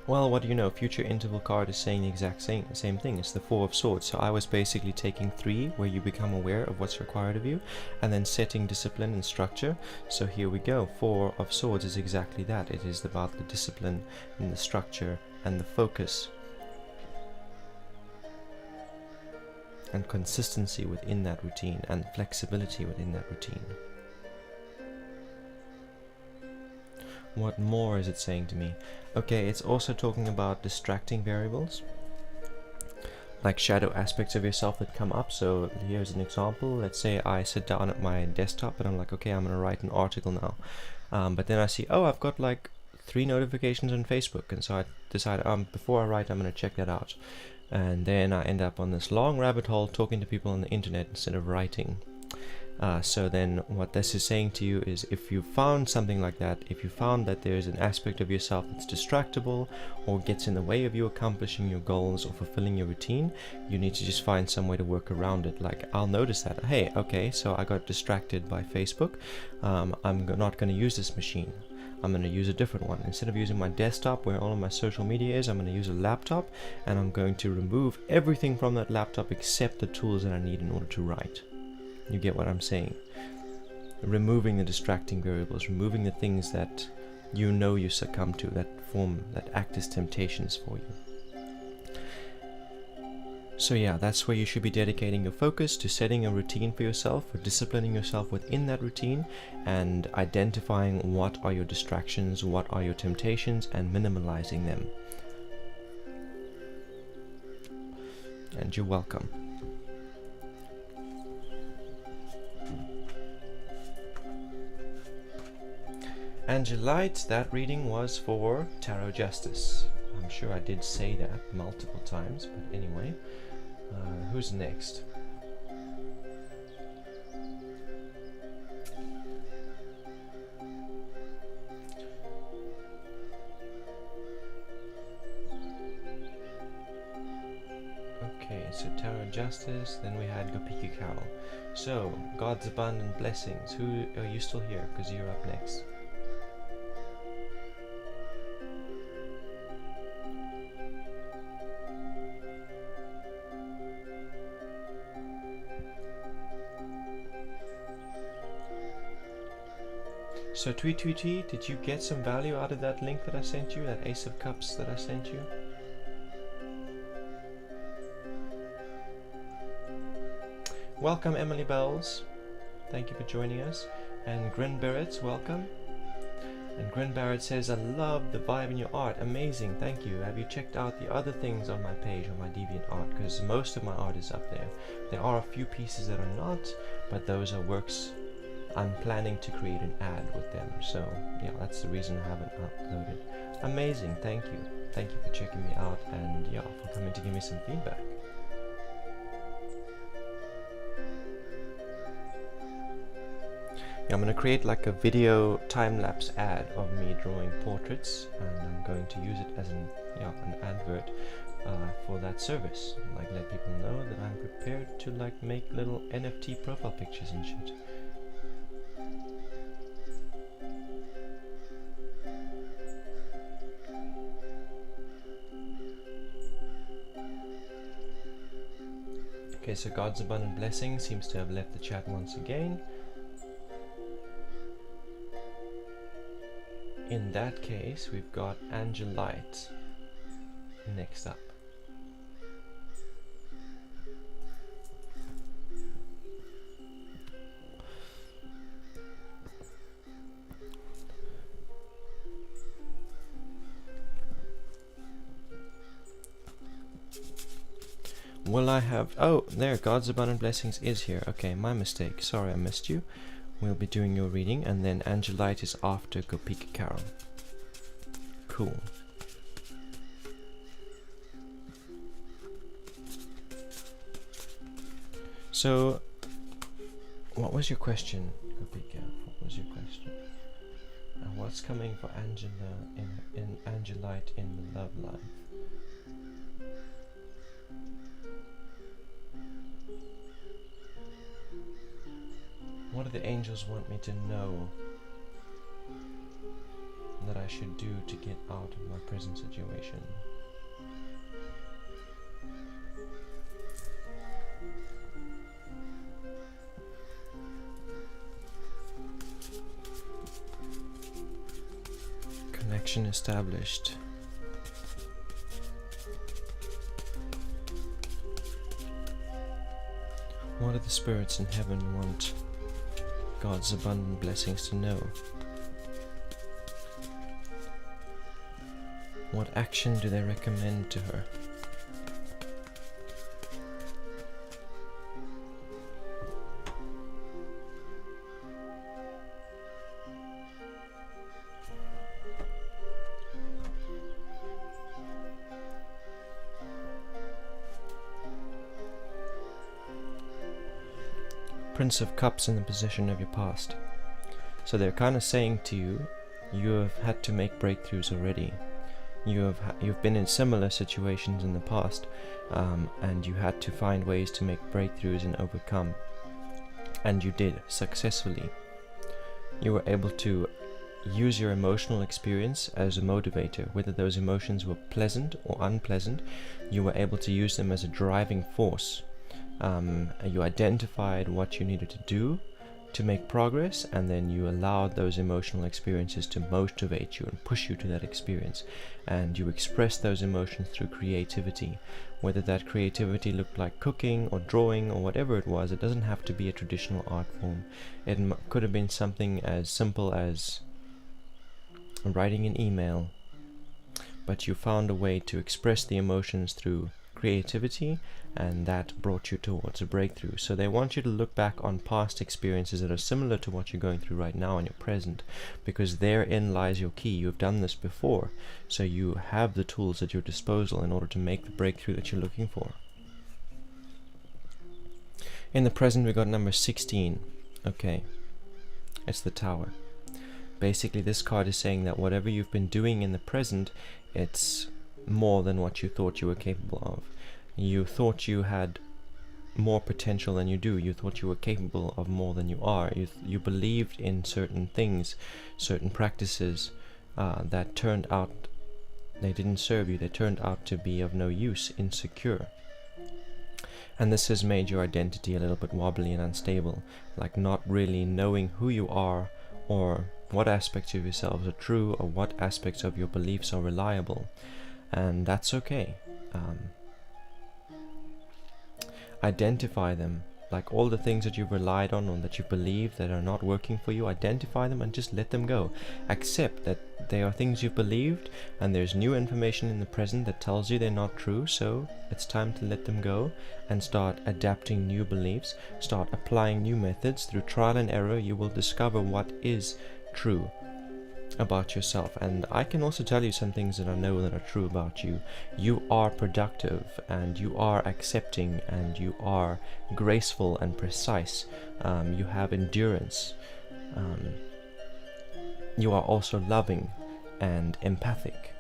Well, what do you know? Future interval card is saying the exact same thing. It's the Four of Swords. So I was basically taking 3, where you become aware of what's required of you, and then setting discipline and structure. So here we go. 4 of Swords is exactly that. It is about the discipline and the structure and the focus and consistency within that routine and flexibility within that routine. What more is it saying to me? Okay, it's also talking about distracting variables, like shadow aspects of yourself that come up. So here's an example. Let's say I sit down at my desktop and I'm like, okay, I'm going to write an article now. But then I see, oh, I've got like 3 notifications on Facebook. And so I decide, before I write, I'm going to check that out. And then I end up on this long rabbit hole talking to people on the internet instead of writing. So then what this is saying to you is, if you found something like that, if you found that there's an aspect of yourself that's distractible or gets in the way of you accomplishing your goals or fulfilling your routine, you need to just find some way to work around it. Like, I'll notice that, hey, okay, so I got distracted by Facebook. I'm not going to use this machine. I'm going to use a different one. Instead of using my desktop where all of my social media is, I'm going to use a laptop, and I'm going to remove everything from that laptop except the tools that I need in order to write. You get what I'm saying? Removing the distracting variables, removing the things that you know you succumb to, that act as temptations for you. So yeah, that's where you should be dedicating your focus, to setting a routine for yourself, for disciplining yourself within that routine, and identifying what are your distractions, what are your temptations, and minimalizing them. And you're welcome. Angelite, that reading was for Tarot Justice. I'm sure I did say that multiple times, but anyway. Who's next? Okay, so Tarot Justice, then we had Gopiki Carol. So, God's abundant blessings. Who are you still here? Because you're up next. So Tweet, did you get some value out of that link that I sent you, that Ace of Cups that I sent you? Welcome, Emily Bells. Thank you for joining us. And Grin Barrett, welcome. And Grin Barrett says, I love the vibe in your art. Amazing, thank you. Have you checked out the other things on my page, on my DeviantArt? Because most of my art is up there. There are a few pieces that are not, but those are works I'm planning to create an ad with them. So yeah, that's the reason I haven't uploaded. Amazing, thank you. Thank you for checking me out, and yeah, for coming to give me some feedback. Yeah, I'm going to create like a video time-lapse ad of me drawing portraits, and I'm going to use it as an advert for that service. Like, let people know that I'm prepared to like make little NFT profile pictures and shit. Okay, so God's abundant blessing seems to have left the chat once again. in that case, we've got Angelite next up. Will I have... Oh, there, God's Abundant Blessings is here. Okay, my mistake. Sorry, I missed you. We'll be doing your reading, and then Angelite is after Gopika Carol. Cool. So, what was your question, Gopika? What was your question? And what's coming for Angela in Angelite in the love life? What do the angels want me to know that I should do to get out of my present situation? Connection established. What do the spirits in heaven want God's abundant blessings to know? What action do they recommend to her? Prince of Cups in the position of your past. So they're kind of saying to you, you have had to make breakthroughs already. You've been in similar situations in the past, and you had to find ways to make breakthroughs and overcome. And you did, successfully. You were able to use your emotional experience as a motivator. Whether those emotions were pleasant or unpleasant, you were able to use them as a driving force. You identified what you needed to do to make progress, and then you allowed those emotional experiences to motivate you and push you to that experience, and you expressed those emotions through creativity. Whether that creativity looked like cooking or drawing or whatever it was, it doesn't have to be a traditional art form. It could have been something as simple as writing an email, but you found a way to express the emotions through creativity, and that brought you towards a breakthrough. So they want you to look back on past experiences that are similar to what you're going through right now in your present, because therein lies your key. You've done this before, so you have the tools at your disposal in order to make the breakthrough that you're looking for. In the present, we got number 16. Okay, it's the Tower. Basically, this card is saying that whatever you've been doing in the present, it's more than what you thought you were capable of. You thought you had more potential than you do. You thought you were capable of more than you are. You believed in certain things, certain practices that turned out, they didn't serve you. They turned out to be of no use, insecure. And this has made your identity a little bit wobbly and unstable, like not really knowing who you are, or what aspects of yourselves are true, or what aspects of your beliefs are reliable. And that's okay. Identify them, like all the things that you've relied on or that you believe that are not working for you. Identify them and just let them go. Accept that they are things you've believed, and there's new information in the present that tells you they're not true, so it's time to let them go and start adapting new beliefs, start applying new methods. Through trial and error, you will discover what is true about yourself. And I can also tell you some things that I know that are true about you. You are productive, and you are accepting, and you are graceful and precise. You have endurance. You are also loving and empathic.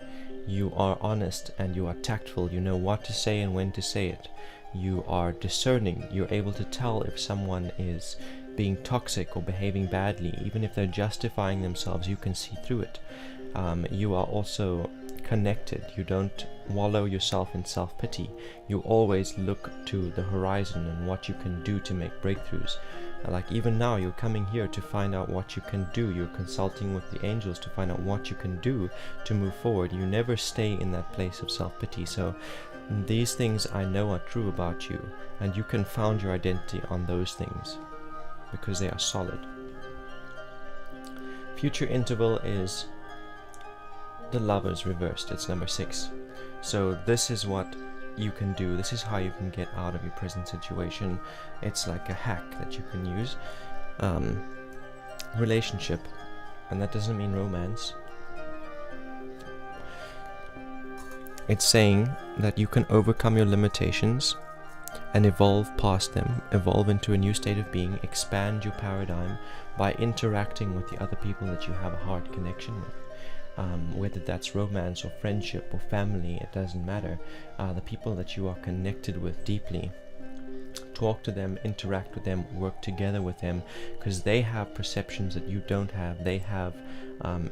You are honest and you are tactful. You know what to say and when to say it. You are discerning. You're able to tell if someone is being toxic or behaving badly. Even if they're justifying themselves, you can see through it. You are also connected. You don't wallow yourself in self-pity. You always look to the horizon and what you can do to make breakthroughs. Like even now, you're coming here to find out what you can do. You're consulting with the angels to find out what you can do to move forward. You never stay in that place of self-pity. So these things I know are true about you, and you can found your identity on those things because they are solid. Future interval is the Lovers reversed. It's number 6. So this is what you can do. This is how you can get out of your present situation. It's like a hack that you can use. Relationship, and that doesn't mean romance. It's saying that you can overcome your limitations and evolve past them, evolve into a new state of being, expand your paradigm by interacting with the other people that you have a heart connection with. Whether that's romance or friendship or family, it doesn't matter. The people that you are connected with deeply, talk to them, interact with them, work together with them, because they have perceptions that you don't have. They have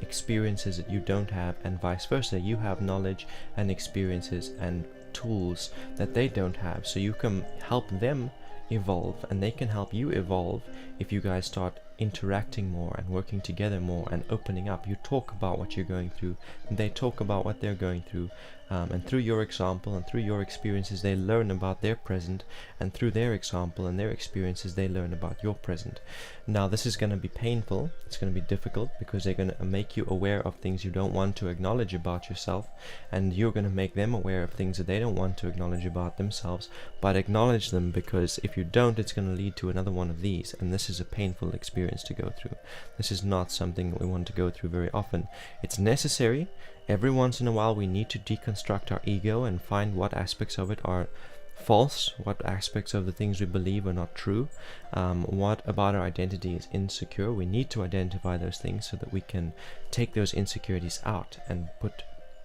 experiences that you don't have, and vice versa. You have knowledge and experiences and tools that they don't have, so you can help them evolve, and they can help you evolve if you guys start interacting more and working together more and opening up. You talk about what you're going through, and they talk about what they're going through, and through your example and through your experiences they learn about their present, and through their example and their experiences they learn about your present. Now this is going to be painful, it's going to be difficult, because they're going to make you aware of things you don't want to acknowledge about yourself, and you're going to make them aware of things that they don't want to acknowledge about themselves. But acknowledge them, because if you don't, it's going to lead to another one of these, and this is a painful experience to go through. This is not something that we want to go through very often. It's necessary. Every once in a while we need to deconstruct our ego and find what aspects of it are false, what aspects of the things we believe are not true, what about our identity is insecure. We need to identify those things so that we can take those insecurities out and put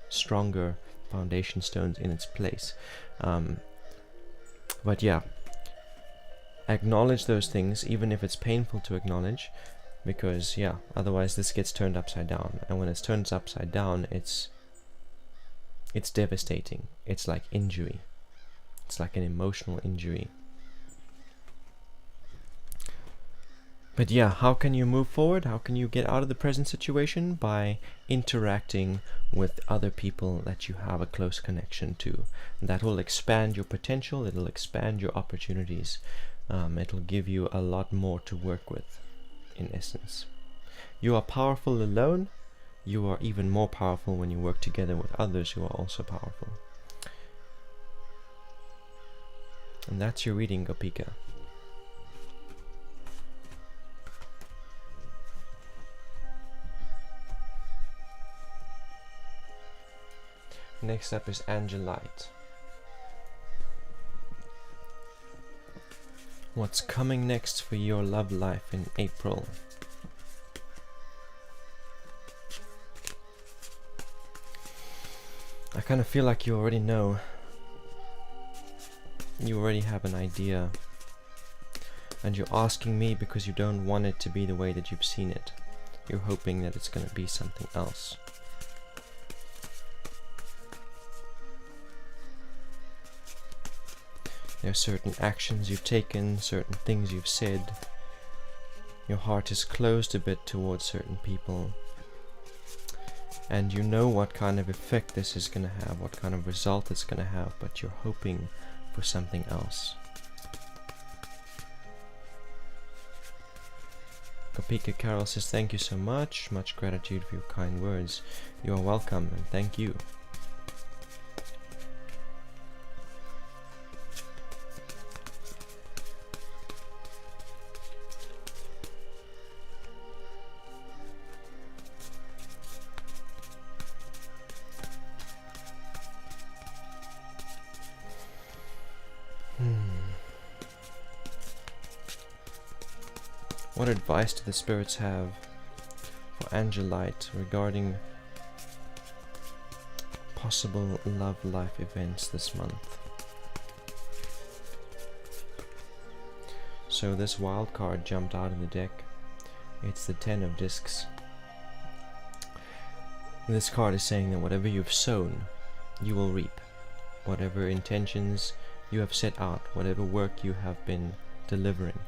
stronger foundation stones in its place. But yeah, acknowledge those things, even if it's painful to acknowledge, because yeah, otherwise this gets turned upside down, and when it's turned upside down, it's devastating. It's like injury. It's like an emotional injury. But yeah, how can you move forward? How can you get out of the present situation? By interacting with other people that you have a close connection to. That will expand your potential, it'll expand your opportunities. It'll give you a lot more to work with, in essence. You are powerful alone. You are even more powerful when you work together with others who are also powerful. And that's your reading, Gopika. Next up is Angelite. What's coming next for your love life in April? I kind of feel like you already know. You already have an idea. And you're asking me because you don't want it to be the way that you've seen it. You're hoping that it's going to be something else. There are certain actions you've taken, certain things you've said. Your heart is closed a bit towards certain people. And you know what kind of effect this is going to have, what kind of result it's going to have, but you're hoping for something else. Gopika Carol says, thank you so much. Much gratitude for your kind words. You are welcome, and thank you. What advice do the spirits have for Angelite regarding possible love life events this month? So this wild card jumped out of the deck. It's the 10 of discs. This card is saying that whatever you've sown, you will reap. Whatever intentions you have set out, whatever work you have been delivering,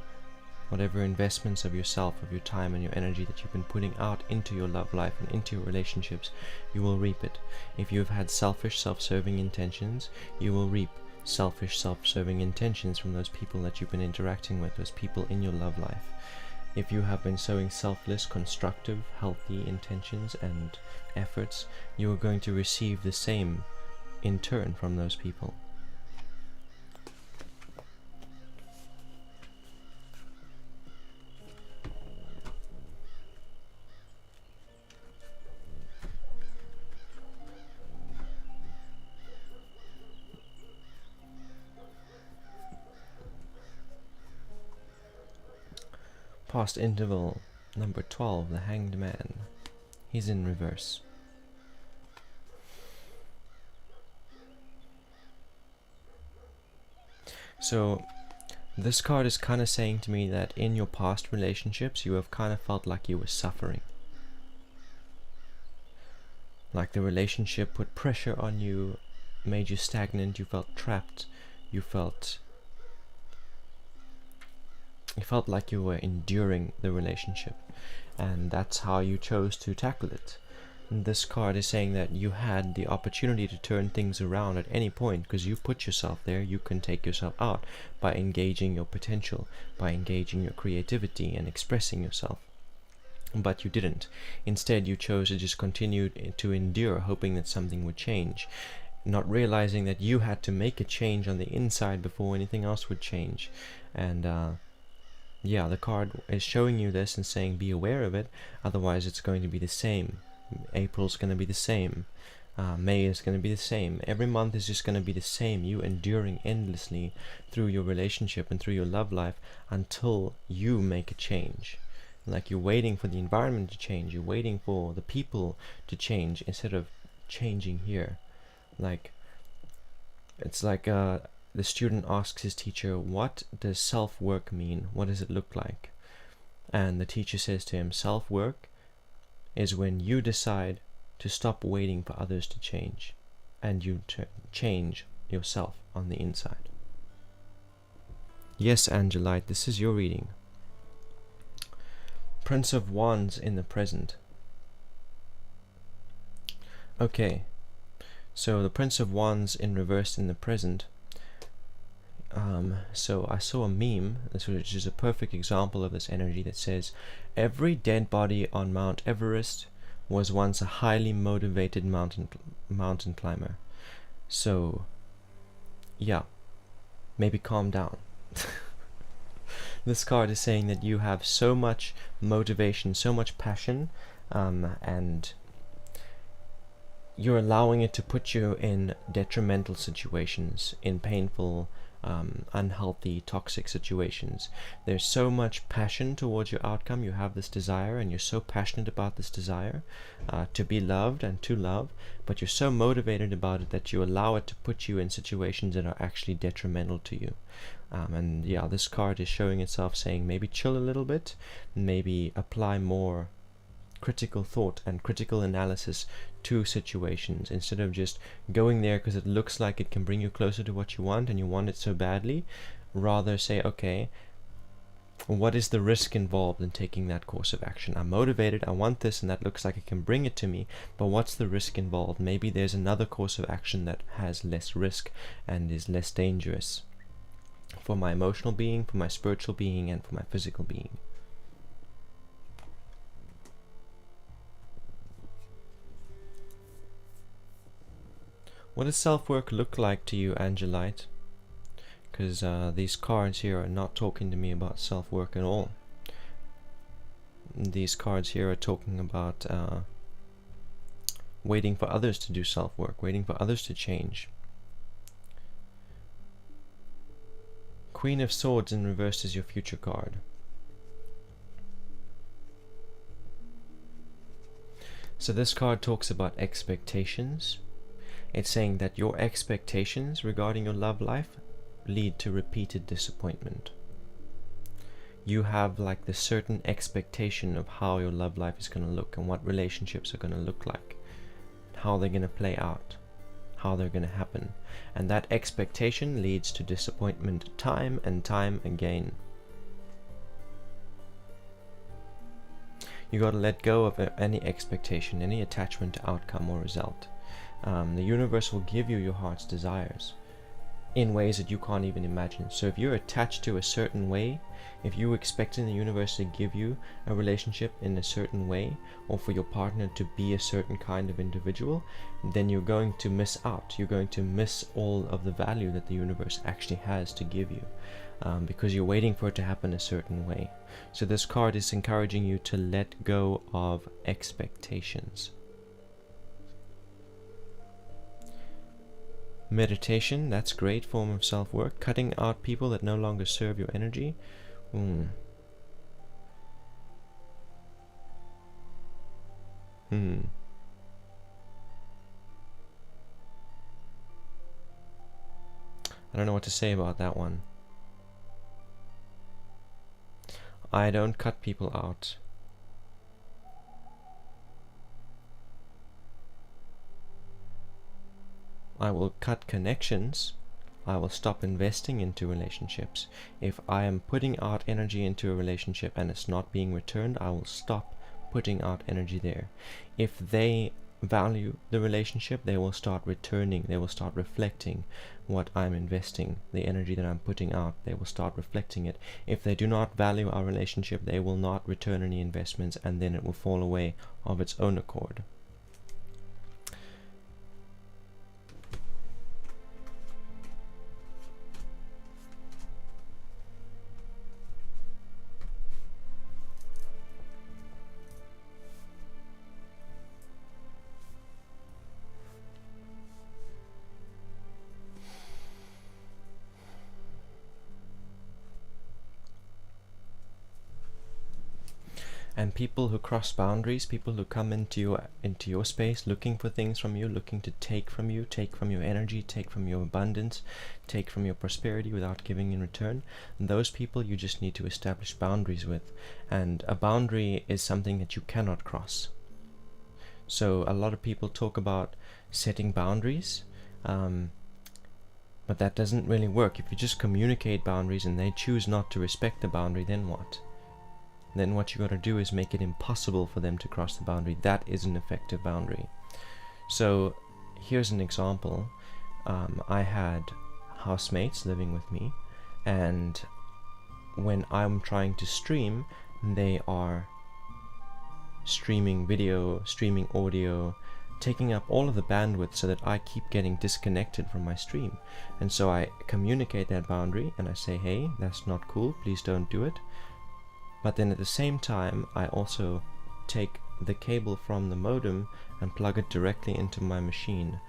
whatever investments of yourself, of your time and your energy that you've been putting out into your love life and into your relationships, you will reap it. If you've had selfish, self-serving intentions, you will reap selfish, self-serving intentions from those people that you've been interacting with, those people in your love life. If you have been sowing selfless, constructive, healthy intentions and efforts, you are going to receive the same in turn from those people. Past interval number 12, the Hanged Man. He's in reverse. So this card is kind of saying to me that in your past relationships you have kind of felt like you were suffering. Like the relationship put pressure on you, made you stagnant, you felt trapped, you felt like you were enduring the relationship, and that's how you chose to tackle it. And this card is saying that you had the opportunity to turn things around at any point, because you put yourself there. You can take yourself out by engaging your potential, by engaging your creativity and expressing yourself. But you didn't. Instead, you chose to just continue to endure, hoping that something would change, not realizing that you had to make a change on the inside before anything else would change. And yeah, the card is showing you this and saying be aware of it, otherwise it's going to be the same. April's going to be the same. May is going to be the same. Every month is just going to be the same. You enduring endlessly through your relationship and through your love life until you make a change. Like you're waiting for the environment to change. You're waiting for the people to change instead of changing here. Like, it's like the student asks his teacher, what does self-work mean? What does it look like? And the teacher says to him, self-work is when you decide to stop waiting for others to change, and you change yourself on the inside. Yes, Angelite, this is your reading. Prince of Wands in the present. Okay, so the Prince of Wands in reverse in the present. So I saw a meme, which is a perfect example of this energy, that says, every dead body on Mount Everest was once a highly motivated mountain climber. So, yeah, maybe calm down. This card is saying that you have so much motivation, so much passion, and you're allowing it to put you in detrimental situations, in painful, unhealthy, toxic situations. There's so much passion towards your outcome. You have this desire, and you're so passionate about this desire to be loved and to love, but you're so motivated about it that you allow it to put you in situations that are actually detrimental to you. And yeah, this card is showing itself saying maybe chill a little bit, maybe apply more critical thought and critical analysis to situations, instead of just going there because it looks like it can bring you closer to what you want and you want it so badly. Rather say, okay, what is the risk involved in taking that course of action? I'm motivated, I want this, and that looks like it can bring it to me, but what's the risk involved? Maybe there's another course of action that has less risk and is less dangerous for my emotional being, for my spiritual being, and for my physical being. What does self-work look like to you, Angelite? Because these cards here are not talking to me about self-work at all. These cards here are talking about waiting for others to do self-work, waiting for others to change. Queen of Swords in reverse is your future card. So this card talks about expectations. It's saying that your expectations regarding your love life lead to repeated disappointment. You have like this certain expectation of how your love life is going to look and what relationships are going to look like, how they're going to play out, how they're going to happen. And that expectation leads to disappointment time and time again. You got to let go of any expectation, any attachment to outcome or result. The universe will give you your heart's desires in ways that you can't even imagine. So if you're attached to a certain way, if you're expecting the universe to give you a relationship in a certain way, or for your partner to be a certain kind of individual, then you're going to miss out. You're going to miss all of the value that the universe actually has to give you, because you're waiting for it to happen a certain way. So this card is encouraging you to let go of expectations. Meditation, that's great form of self-work. Cutting out people that no longer serve your energy. I don't know what to say about that one. I don't cut people out. I will cut connections. I will stop investing into relationships. If I am putting out energy into a relationship and it's not being returned, I will stop putting out energy there. If they value the relationship, they will start returning. They will start reflecting what I'm investing, the energy that I'm putting out. They will start reflecting it. If they do not value our relationship, they will not return any investments, and then it will fall away of its own accord. And people who cross boundaries, people who come into your space looking for things from you, looking to take from you, take from your energy, take from your abundance, take from your prosperity without giving in return, those people you just need to establish boundaries with. And a boundary is something that you cannot cross. So a lot of people talk about setting boundaries, but that doesn't really work. If you just communicate boundaries and they choose not to respect the boundary, then what? Then what you got to do is make it impossible for them to cross the boundary. That is an effective boundary. So here's an example. I had housemates living with me, and when I'm trying to stream, they are streaming video, streaming audio, taking up all of the bandwidth so that I keep getting disconnected from my stream. And so I communicate that boundary and I say, hey, that's not cool, please don't do it. But then at the same time, I also take the cable from the modem and plug it directly into my machine.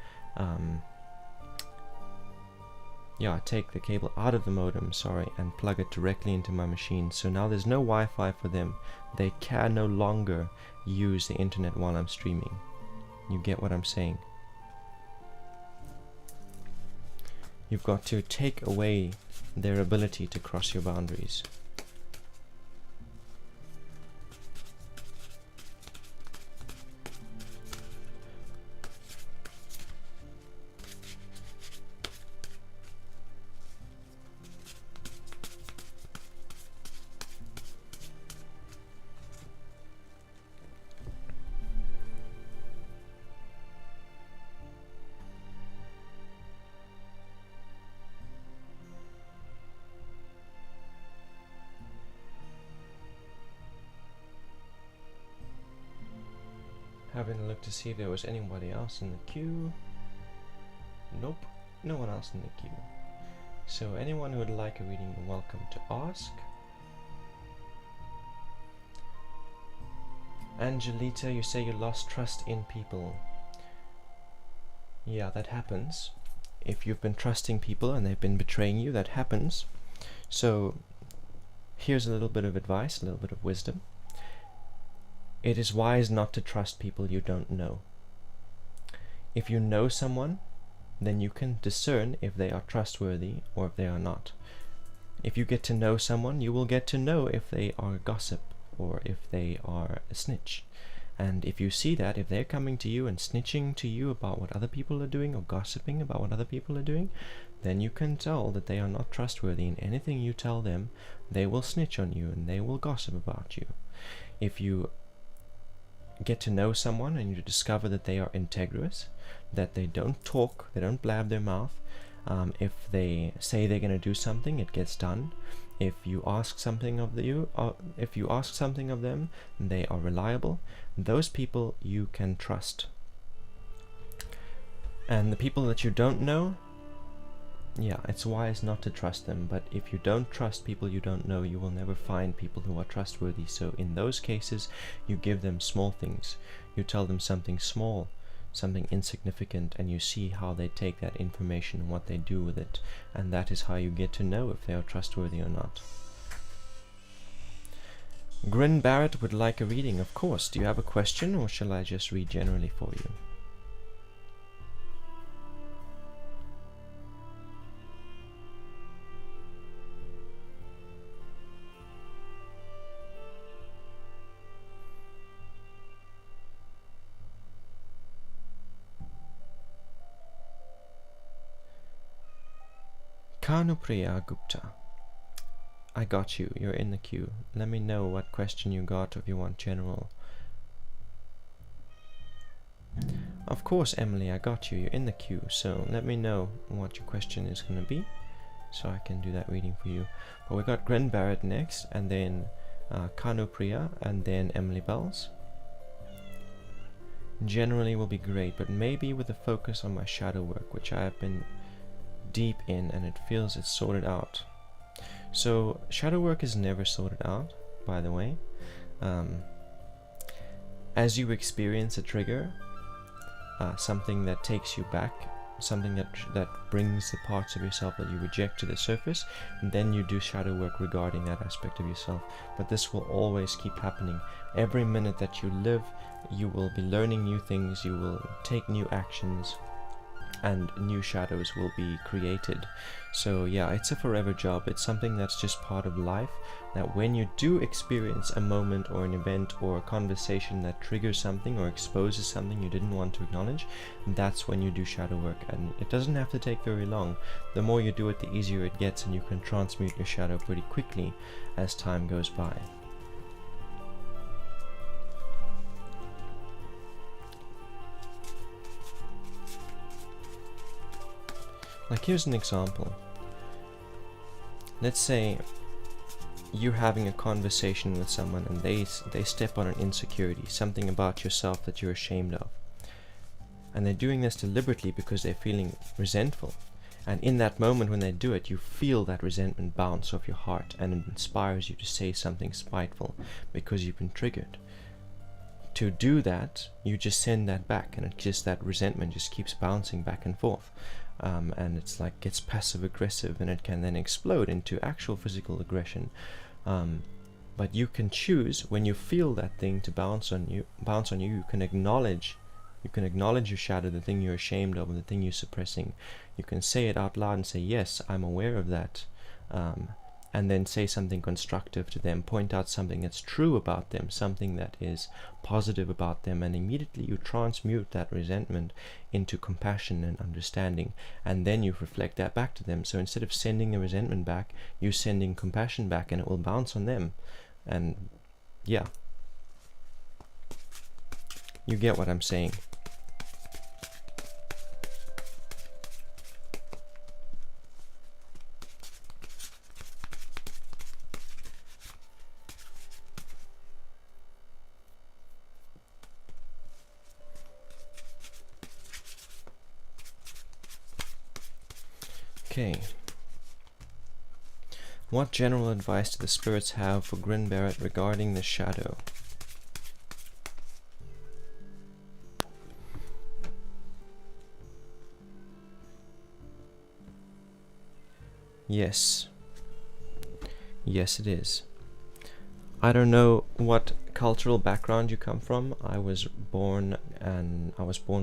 I take the cable out of the modem, and plug it directly into my machine. So now there's no Wi-Fi for them. They can no longer use the internet while I'm streaming. You get what I'm saying? You've got to take away their ability to cross your boundaries. Having a look to see if there was anybody else in the queue. Nope, no one else in the queue. So anyone who would like a reading, you're welcome to ask. Angelita, you say you lost trust in people. Yeah, that happens. If you've been trusting people and they've been betraying you, that happens. So here's a little bit of advice, a little bit of wisdom. It is wise not to trust people you don't know. If you know someone, then you can discern if they are trustworthy or if they are not. If you get to know someone, you will get to know if they are a gossip or if they are a snitch. And if you see that, if they're coming to you and snitching to you about what other people are doing or gossiping about what other people are doing, then you can tell that they are not trustworthy, and anything you tell them, they will snitch on you and they will gossip about you. If you get to know someone and you discover that they are integrous, that they don't talk, they don't blab their mouth. If they say they're going to do something, it gets done. If you ask something of them, they are reliable. Those people you can trust. And the people that you don't know, yeah, it's wise not to trust them. But if you don't trust people you don't know, you will never find people who are trustworthy. So in those cases, you give them small things. You tell them something small, something insignificant, and you see how they take that information and what they do with it. And that is how you get to know if they are trustworthy or not. Grin Barrett would like a reading, of course. Do you have a question, or shall I just read generally for you? Kanupriya Gupta, I got you. You're in the queue. Let me know what question you got, if you want general. Of course, Emily, I got you. You're in the queue. So let me know what your question is going to be, so I can do that reading for you. But we got Gren Barrett next, and then Kanupriya, and then Emily Bells. Generally will be great, but maybe with a focus on my shadow work, which I have been deep in, and it feels it's sorted out. So shadow work is never sorted out, by the way. As you experience a trigger, something that takes you back, something that brings the parts of yourself that you reject to the surface, and then you do shadow work regarding that aspect of yourself. But this will always keep happening. Every minute that you live, you will be learning new things, you will take new actions, and new shadows will be created. So yeah, it's a forever job. It's something that's just part of life, that when you do experience a moment or an event or a conversation that triggers something or exposes something you didn't want to acknowledge, that's when you do shadow work. And it doesn't have to take very long. The more you do it, the easier it gets, and you can transmute your shadow pretty quickly as time goes by. Like, here's an example. Let's say you're having a conversation with someone and they step on an insecurity, something about yourself that you're ashamed of. And they're doing this deliberately because they're feeling resentful. And in that moment when they do it, you feel that resentment bounce off your heart, and it inspires you to say something spiteful because you've been triggered. To do that, you just send that back, and that resentment just keeps bouncing back and forth. And it's like gets passive aggressive, and it can then explode into actual physical aggression. But you can choose, when you feel that thing to bounce on you, you can acknowledge your shadow, the thing you're ashamed of, and the thing you're suppressing. You can say it out loud and say, yes, I'm aware of that. And then say something constructive to them, point out something that's true about them, something that is positive about them, and immediately you transmute that resentment into compassion and understanding, and then you reflect that back to them. So instead of sending the resentment back, you're sending compassion back, and it will bounce on them. And yeah, you get what I'm saying. Okay. What general advice do the spirits have for Grin Barrett regarding the shadow? Yes. Yes, it is. I don't know what cultural background you come from. I was born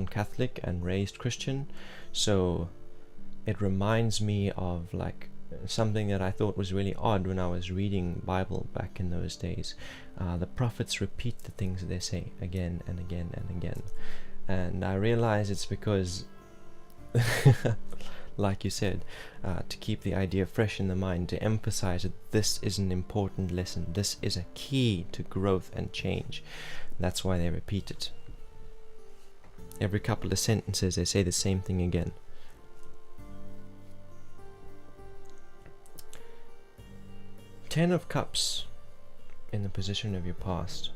Catholic and raised Christian, so it reminds me of like something that I thought was really odd when I was reading Bible back in those days. The prophets repeat the things they say again and again and again, and I realize it's because like you said, to keep the idea fresh in the mind, to emphasize that this is an important lesson, this is a key to growth and change. That's why they repeat it. Every couple of sentences they say the same thing again. Ten of Cups in the position of your past.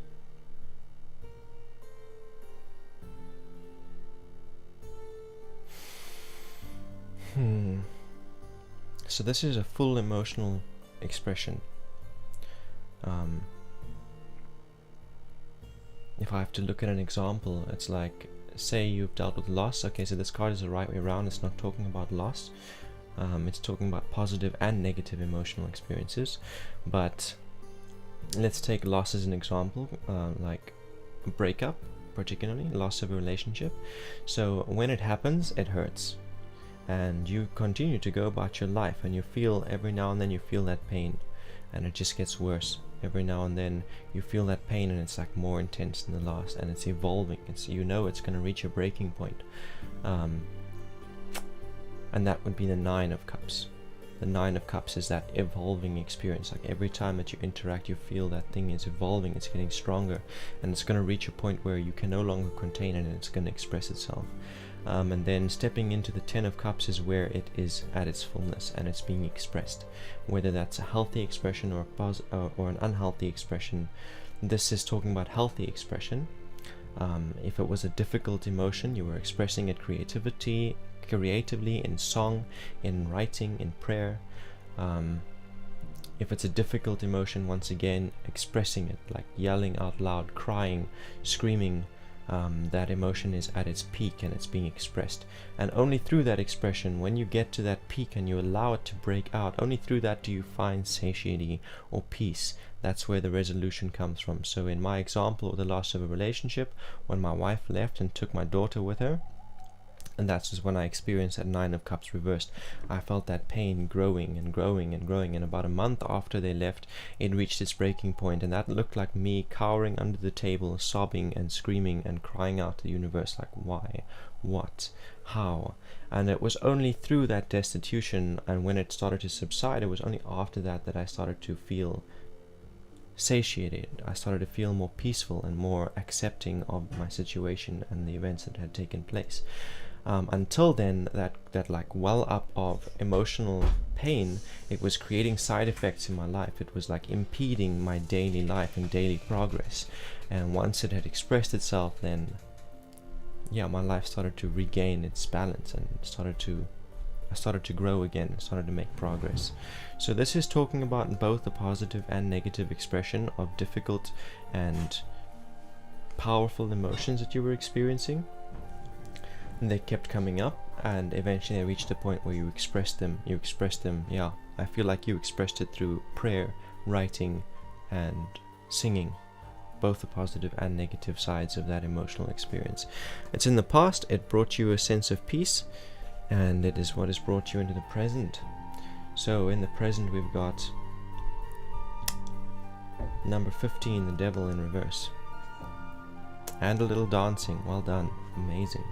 So this is a full emotional expression. If I have to look at an example, it's like, say you've dealt with loss. Okay, so this card is the right way around. It's not talking about loss. It's talking about positive and negative emotional experiences. But let's take loss as an example, like a breakup, particularly loss of a relationship. So when it happens, it hurts, and you continue to go about your life, and you feel every now and then you feel that pain, and it just gets worse. Every now and then you feel that pain, and it's like more intense than the last, and it's evolving. It's, you know, it's going to reach a breaking point, and that would be the Nine of Cups. The Nine of Cups is that evolving experience. Like every time that you interact, you feel that thing is evolving, it's getting stronger, and it's going to reach a point where you can no longer contain it, and it's going to express itself. And then stepping into the Ten of Cups is where it is at its fullness and it's being expressed. Whether that's a healthy expression or an unhealthy expression, this is talking about healthy expression. If it was a difficult emotion, you were expressing it creatively in song, in writing, in prayer. If it's a difficult emotion, once again, expressing it, like yelling out loud, crying, screaming. That emotion is at its peak and it's being expressed, and only through that expression, when you get to that peak and you allow it to break out, only through that do you find satiety or peace. That's where the resolution comes from. So in my example of the loss of a relationship, when my wife left and took my daughter with her, and that's just when I experienced that Nine of Cups reversed. I felt that pain growing and growing and growing, and about a month after they left, it reached its breaking point, and that looked like me cowering under the table, sobbing and screaming and crying out to the universe, like, why, what, how? And it was only through that destitution, and when it started to subside, it was only after that that I started to feel satiated. I started to feel more peaceful and more accepting of my situation and the events that had taken place. Until then, that like well up of emotional pain, it was creating side effects in my life. It was like impeding my daily life and daily progress. And once it had expressed itself, then yeah, my life started to regain its balance, and I started to grow again, started to make progress. So this is talking about both the positive and negative expression of difficult and powerful emotions that you were experiencing. And they kept coming up, and eventually they reached a point where you expressed them. Yeah, I feel like you expressed it through prayer, writing, and singing. Both the positive and negative sides of that emotional experience. It's in the past, it brought you a sense of peace, and it is what has brought you into the present. So in the present we've got number 15, the Devil in reverse. And a little dancing. Well done. Amazing.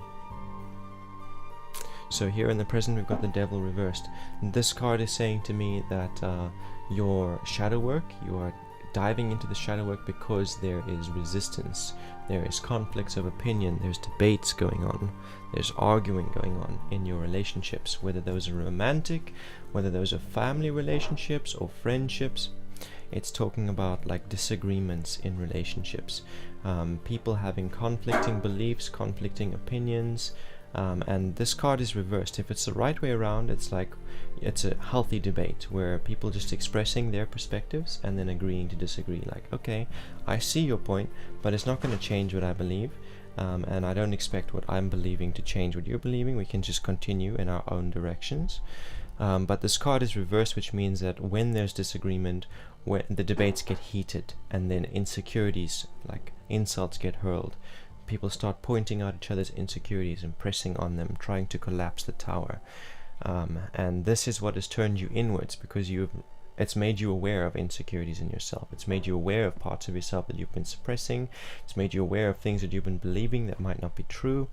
So here in the present we've got the Devil reversed. This card is saying to me that your shadow work, you are diving into the shadow work because there is resistance, there is conflicts of opinion, there's debates going on, there's arguing going on in your relationships, whether those are romantic, whether those are family relationships or friendships. It's talking about like disagreements in relationships, people having conflicting beliefs, conflicting opinions. And this card is reversed. If it's the right way around, it's like it's a healthy debate where people just expressing their perspectives and then agreeing to disagree. Like, okay, I see your point, but it's not going to change what I believe, and I don't expect what I'm believing to change what you're believing. We can just continue in our own directions. But this card is reversed, which means that when there's disagreement, when the debates get heated, and then insecurities like insults get hurled, people start pointing out each other's insecurities and pressing on them, trying to collapse the tower. And this is what has turned you inwards, because it's made you aware of insecurities in yourself. It's made you aware of parts of yourself that you've been suppressing. It's made you aware of things that you've been believing that might not be true.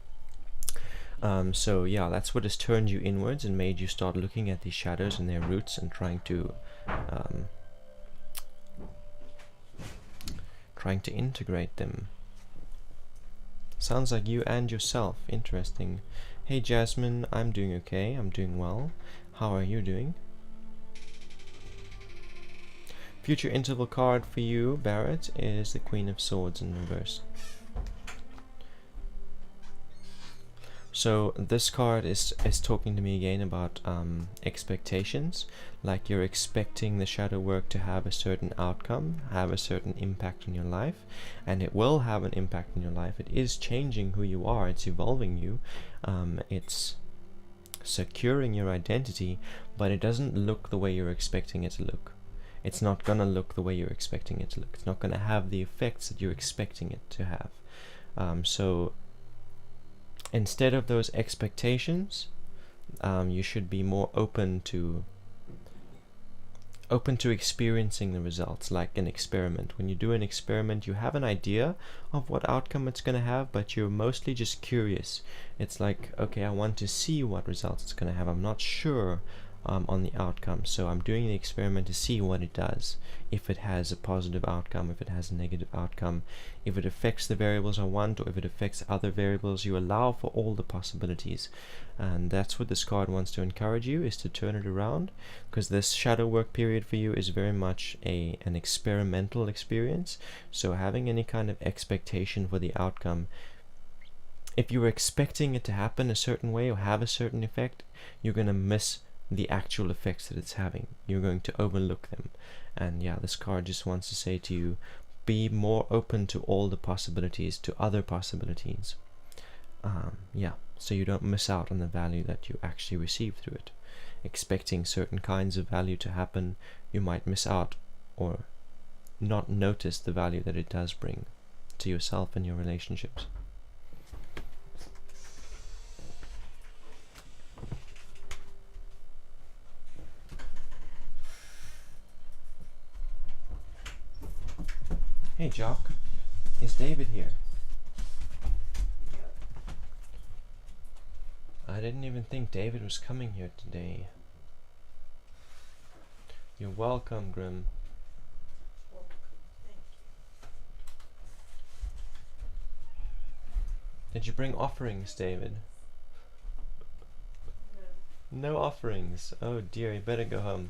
So yeah, that's what has turned you inwards and made you start looking at these shadows and their roots and trying to integrate them Sounds like you and yourself. Interesting. Hey Jasmine, I'm doing okay. I'm doing well. How are you doing? Future interval card for you, Barrett, is the Queen of Swords in reverse. So this card is talking to me again about expectations, like you're expecting the shadow work to have a certain outcome, have a certain impact on your life, and it will have an impact on your life. It is changing who you are, it's evolving you, it's securing your identity, but it doesn't look the way you're expecting it to look. It's not gonna look the way you're expecting it to look. It's not gonna have the effects that you're expecting it to have. So instead of those expectations, you should be more open to experiencing the results, like an experiment. When you do an experiment, you have an idea of what outcome it's going to have, but you're mostly just curious. It's like, okay, I want to see what results it's going to have. I'm not sure on the outcome, so I'm doing the experiment to see what it does. If it has a positive outcome, if it has a negative outcome, if it affects the variables I want, or if it affects other variables. You allow for all the possibilities, and that's what this card wants to encourage you, is to turn it around, because this shadow work period for you is very much an experimental experience. So having any kind of expectation for the outcome, if you're expecting it to happen a certain way or have a certain effect, you're going to miss the actual effects that it's having. You're going to overlook them. And yeah, this card just wants to say to you, be more open to all the possibilities, to other possibilities. Yeah, so you don't miss out on the value that you actually receive through it. Expecting certain kinds of value to happen, you might miss out or not notice the value that it does bring to yourself and your relationships. Hey Jock, is David here? I didn't even think David was coming here today. You're welcome, Grim. Did you bring offerings, David? No offerings. Oh dear, you better go home.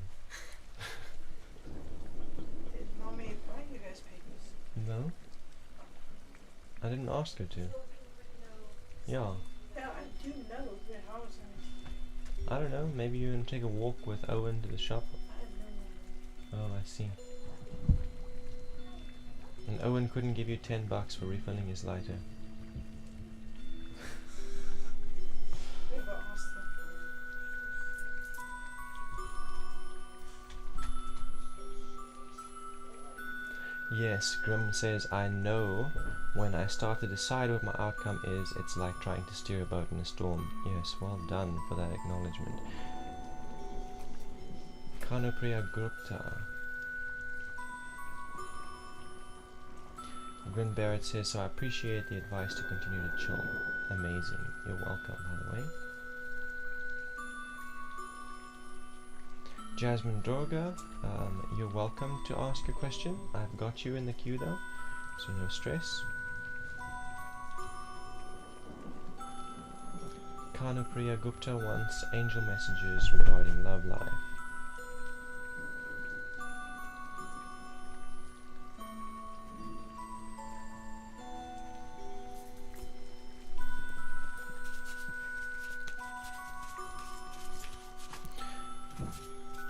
Did Mommy buy you guys papers? No? I didn't ask her to. Yeah. Yeah, I do know your house. I don't know, maybe you can take a walk with Owen to the shop. I have no money. Oh, I see. And Owen couldn't give you $10 for refilling his lighter. Never asked them. Yes, Grim says, I know when I start to decide what my outcome is, it's like trying to steer a boat in a storm. Yes, well done for that acknowledgement. Kanopriya Gupta. Grim Barrett says, so I appreciate the advice to continue to chill. Amazing. You're welcome, by the way. Jasmine Droga, you're welcome to ask a question. I've got you in the queue though, so no stress. Kanopriya Gupta wants angel messages regarding love life.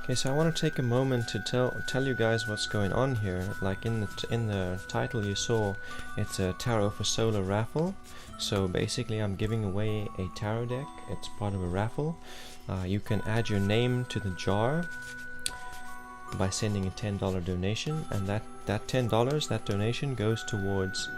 Okay, so I want to take a moment to tell you guys what's going on here. Like in the title you saw, it's a tarot for solar raffle. So basically I'm giving away a tarot deck. It's part of a raffle. You can add your name to the jar by sending a $10 donation, and that $10, that donation, goes towards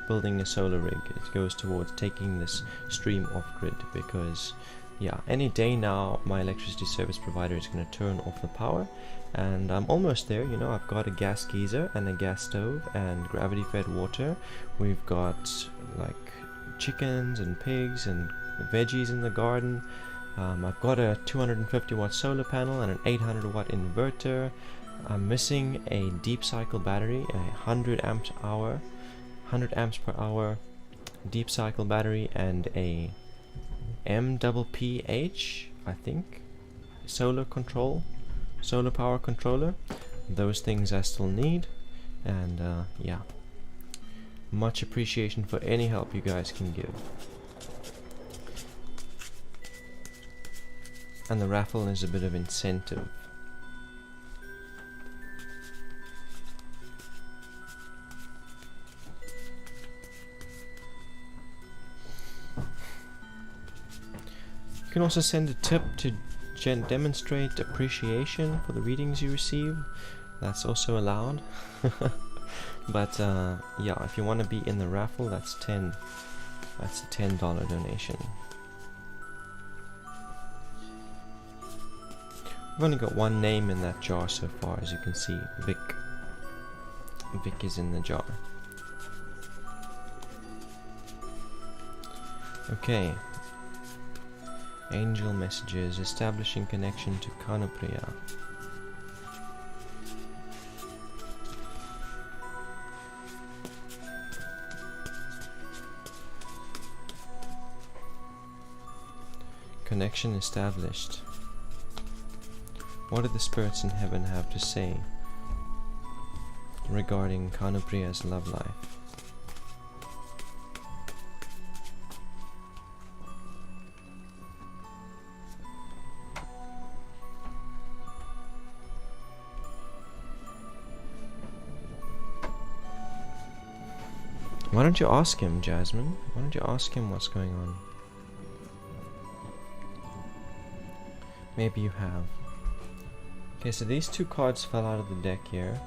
building a solar rig. It goes towards taking this stream off grid, because yeah, any day now my electricity service provider is going to turn off the power, and I'm almost there. You know, I've got a gas geyser and a gas stove and gravity fed water. We've got like chickens and pigs and veggies in the garden. I've got a 250 watt solar panel and an 800 watt inverter. I'm missing a deep cycle battery, a 100 amps per hour deep cycle battery, and a MPPH, I think, solar power controller. Those things I still need, and yeah, much appreciation for any help you guys can give. And the raffle is a bit of incentive. You can also send a tip to demonstrate appreciation for the readings you receive. That's also allowed. But yeah, if you want to be in the raffle, that's a $10 donation. We've only got one name in that jar so far, as you can see. Vic. Vic is in the jar. Okay. Angel messages, establishing connection to Kanupriya. Connection established. What do the spirits in heaven have to say regarding Kanupriya's love life? Why don't you ask him, Jasmine? Why don't you ask him what's going on? Maybe you have. Okay, so these two cards fell out of the deck here.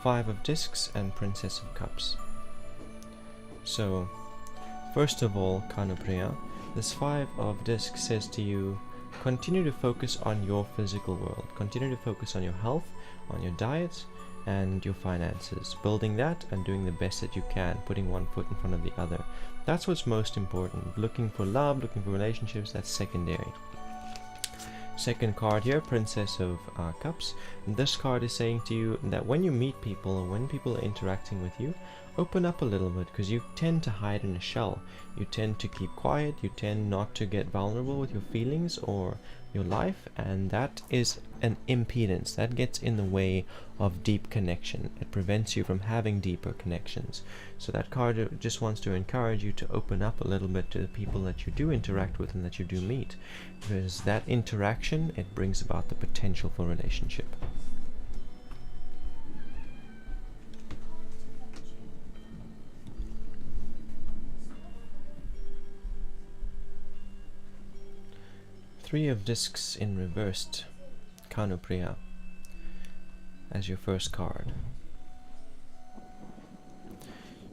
5 of Discs and Princess of Cups. So, first of all, Kanupriya, this 5 of Discs says to you, continue to focus on your physical world. Continue to focus on your health, on your diet, and your finances. Building that and doing the best that you can, putting one foot in front of the other. That's what's most important. Looking for love, looking for relationships, that's secondary. Second card here, Princess of Cups. And this card is saying to you that when you meet people or when people are interacting with you, open up a little bit, because you tend to hide in a shell. You tend to keep quiet, you tend not to get vulnerable with your feelings or your life, and that is an impedance. That gets in the way of deep connection. It prevents you from having deeper connections. So that card just wants to encourage you to open up a little bit to the people that you do interact with and that you do meet, because that interaction, it brings about the potential for relationship. Three of Discs in reversed, Kanupriya, as your first card.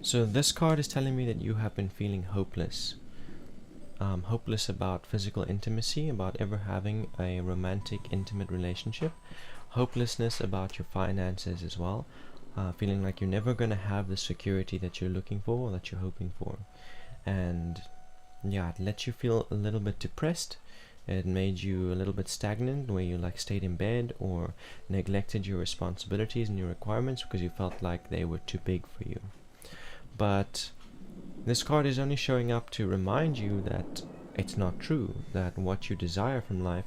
So this card is telling me that you have been feeling hopeless. Hopeless about physical intimacy, about ever having a romantic, intimate relationship. Hopelessness about your finances as well. Feeling like you're never going to have the security that you're looking for or that you're hoping for. And yeah, it lets you feel a little bit depressed. It made you a little bit stagnant, where you like stayed in bed or neglected your responsibilities and your requirements because you felt like they were too big for you. But this card is only showing up to remind you that it's not true, that what you desire from life,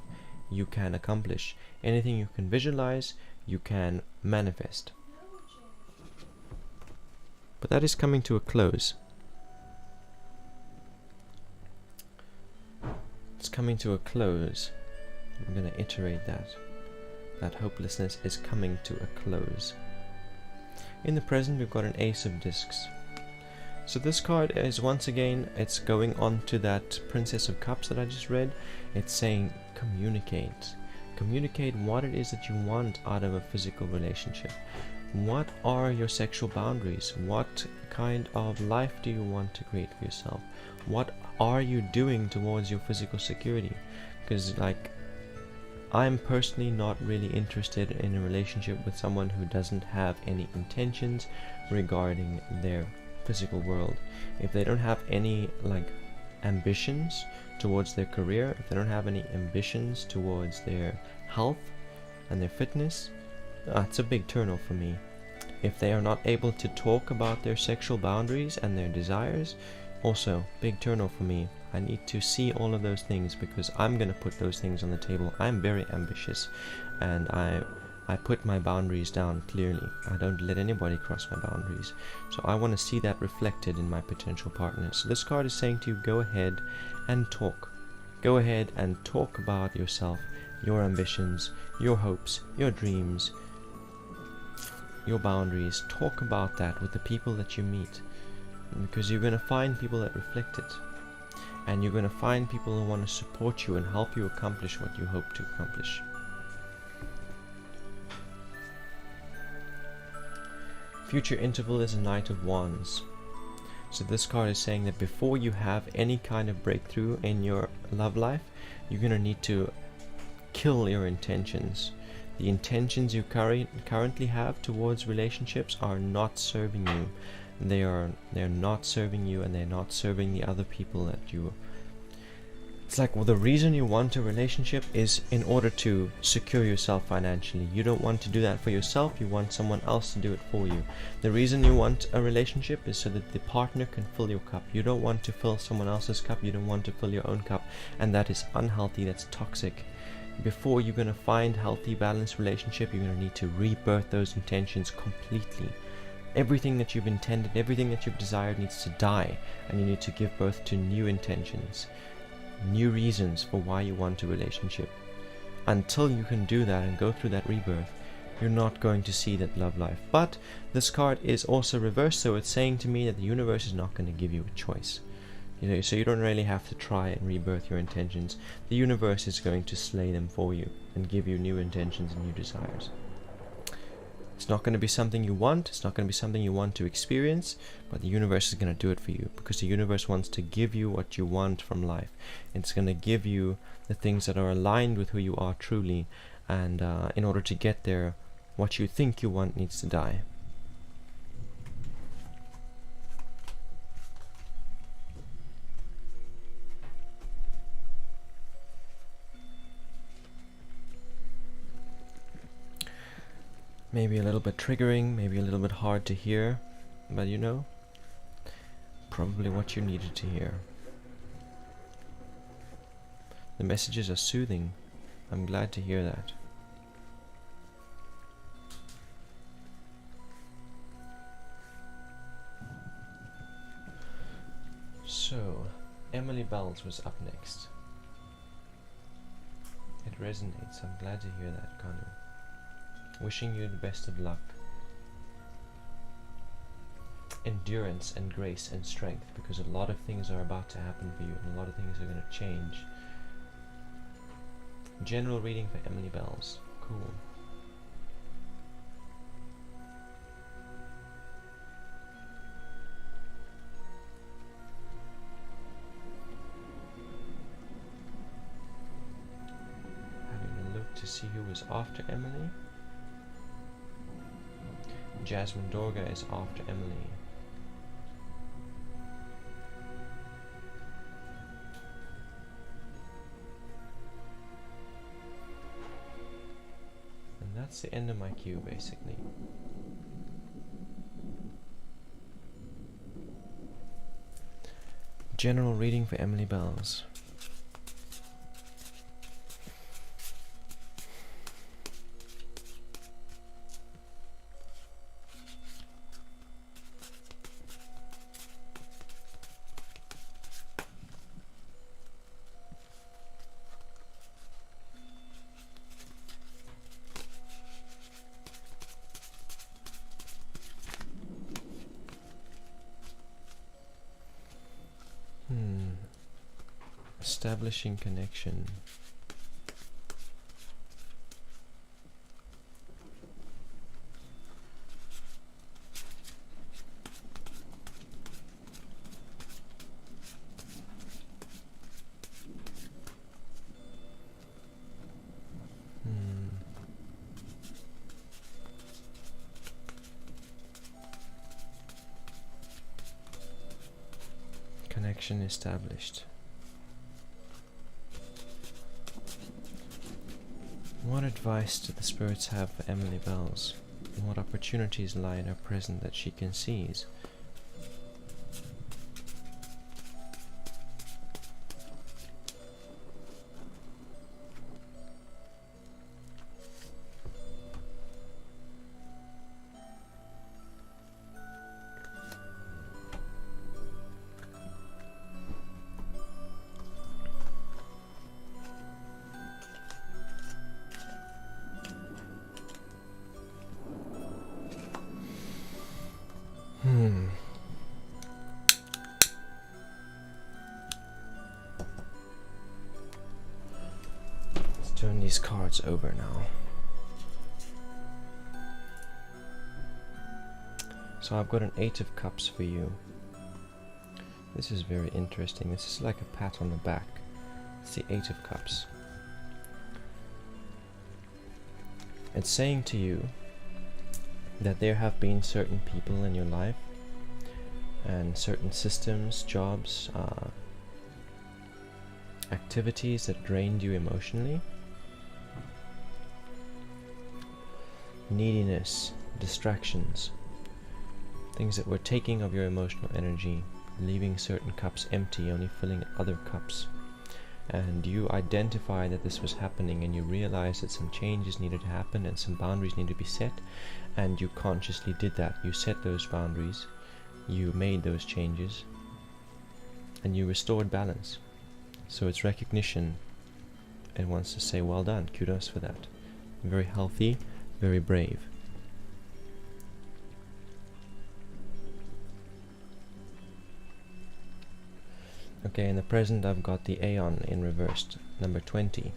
you can accomplish. Anything you can visualize, you can manifest. But that is coming to a close. It's coming to a close. I'm going to iterate that. That hopelessness is coming to a close. In the present, we've got an Ace of Discs. So this card is, once again, it's going on to that Princess of Cups that I just read. It's saying communicate. Communicate what it is that you want out of a physical relationship. What are your sexual boundaries? What kind of life do you want to create for yourself? What are you doing towards your physical security? Because, like, I'm personally not really interested in a relationship with someone who doesn't have any intentions regarding their physical world. If they don't have any, like, ambitions towards their career, if they don't have any ambitions towards their health and their fitness, it's a big turn off for me. If they are not able to talk about their sexual boundaries and their desires, also big turn off for me. I need to see all of those things because I'm going to put those things on the table. I'm very ambitious, and I put my boundaries down clearly. I don't let anybody cross my boundaries. So I want to see that reflected in my potential partner. So this card is saying to you, go ahead and talk. Go ahead and talk about yourself, your ambitions, your hopes, your dreams, your boundaries. Talk about that with the people that you meet, because you're going to find people that reflect it. And you're going to find people who want to support you and help you accomplish what you hope to accomplish. Future interval is a Knight of Wands. So this card is saying that before you have any kind of breakthrough in your love life, you're going to need to kill your intentions. The intentions you currently have towards relationships are not serving you. They're not serving you, and they're not serving the other people that you... It's like, well, the reason you want a relationship is in order to secure yourself financially. You don't want to do that for yourself, you want someone else to do it for you. The reason you want a relationship is so that the partner can fill your cup. You don't want to fill someone else's cup, you don't want to fill your own cup, and that is unhealthy, that's toxic. Before you're going to find healthy, balanced relationship, you're going to need to rebirth those intentions completely. Everything that you've intended, everything that you've desired needs to die, and you need to give birth to new intentions, new reasons for why you want a relationship. Until you can do that and go through that rebirth, you're not going to see that love life. But this card is also reversed, so it's saying to me that the universe is not going to give you a choice. You know, so you don't really have to try and rebirth your intentions. The universe is going to slay them for you and give you new intentions and new desires. It's not going to be something you want, it's not going to be something you want to experience, but the universe is going to do it for you, because the universe wants to give you what you want from life. It's going to give you the things that are aligned with who you are truly, and in order to get there, what you think you want needs to die. Maybe a little bit triggering, maybe a little bit hard to hear, but you know, probably what you needed to hear. The messages are soothing. I'm glad to hear that. So, Emily Bells was up next. It resonates. I'm glad to hear that, Connor. Wishing you the best of luck, endurance and grace and strength, because a lot of things are about to happen for you and a lot of things are going to change. General reading for Emily Bells. Cool. Having a look to see who was after Emily. Jasmine Dorga is after Emily. And that's the end of my queue, basically. General reading for Emily Bells. Establishing connection. Connection established. What advice do the spirits have for Emily Bells? what opportunities lie in her present that she can seize. Let's turn these cards over now. So I've got an 8 of Cups for you. This is very interesting. This is like a pat on the back. It's the 8 of Cups. It's saying to you that there have been certain people in your life and certain systems, jobs, activities that drained you emotionally. Neediness, distractions, things that were taking of your emotional energy, leaving certain cups empty, only filling other cups. And you identify that this was happening, and you realize that some changes needed to happen and some boundaries needed to be set, and you consciously did that. You set those boundaries, you made those changes, and you restored balance. So it's recognition, and wants to say well done, kudos for that. Very healthy, very brave. Okay, in the present I've got the Aeon in reversed, number 20.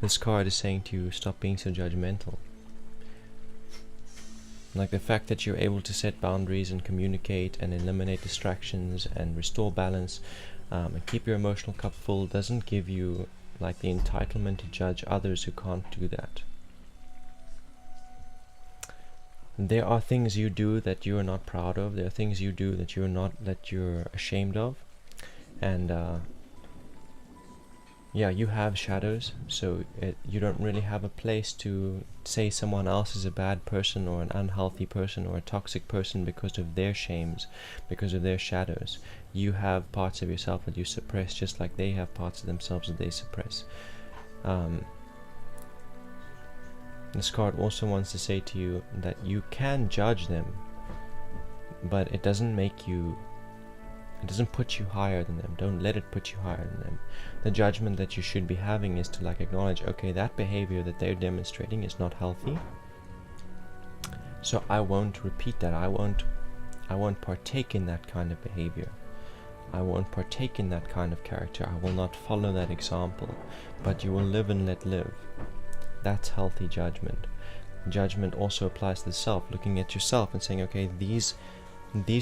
This card is saying to you, stop being so judgmental. Like the fact that you're able to set boundaries and communicate and eliminate distractions and restore balance and keep your emotional cup full doesn't give you like the entitlement to judge others who can't do that. There are things you do that you are not proud of. There are things you do that you're ashamed of, and yeah, you have shadows. So you don't really have a place to say someone else is a bad person or an unhealthy person or a toxic person because of their shames, because of their shadows. You have parts of yourself that you suppress, just like they have parts of themselves that they suppress. This card also wants to say to you that you can judge them, but it doesn't put you higher than them. Don't let it put you higher than them. The judgment that you should be having is to like acknowledge, okay, that behavior that they're demonstrating is not healthy, so I won't repeat that. I won't partake in that kind of behavior. I won't partake in that kind of character. I will not follow that example, but you will live and let live. That's healthy judgment. Judgment also applies to the self, looking at yourself and saying, okay, these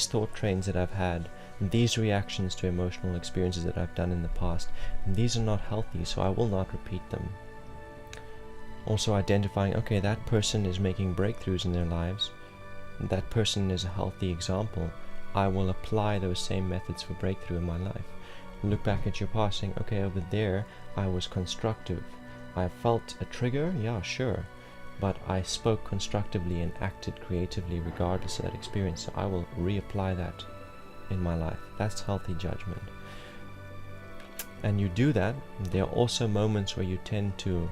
thought trains that I've had, these reactions to emotional experiences that I've done in the past, these are not healthy, so I will not repeat them. Also identifying, okay, that person is making breakthroughs in their lives, that person is a healthy example, I will apply those same methods for breakthrough in my life. Look back at your past saying, okay, over there I was constructive. I felt a trigger, yeah, sure, but I spoke constructively and acted creatively regardless of that experience, so I will reapply that in my life. That's healthy judgment. And you do that, there are also moments where you tend to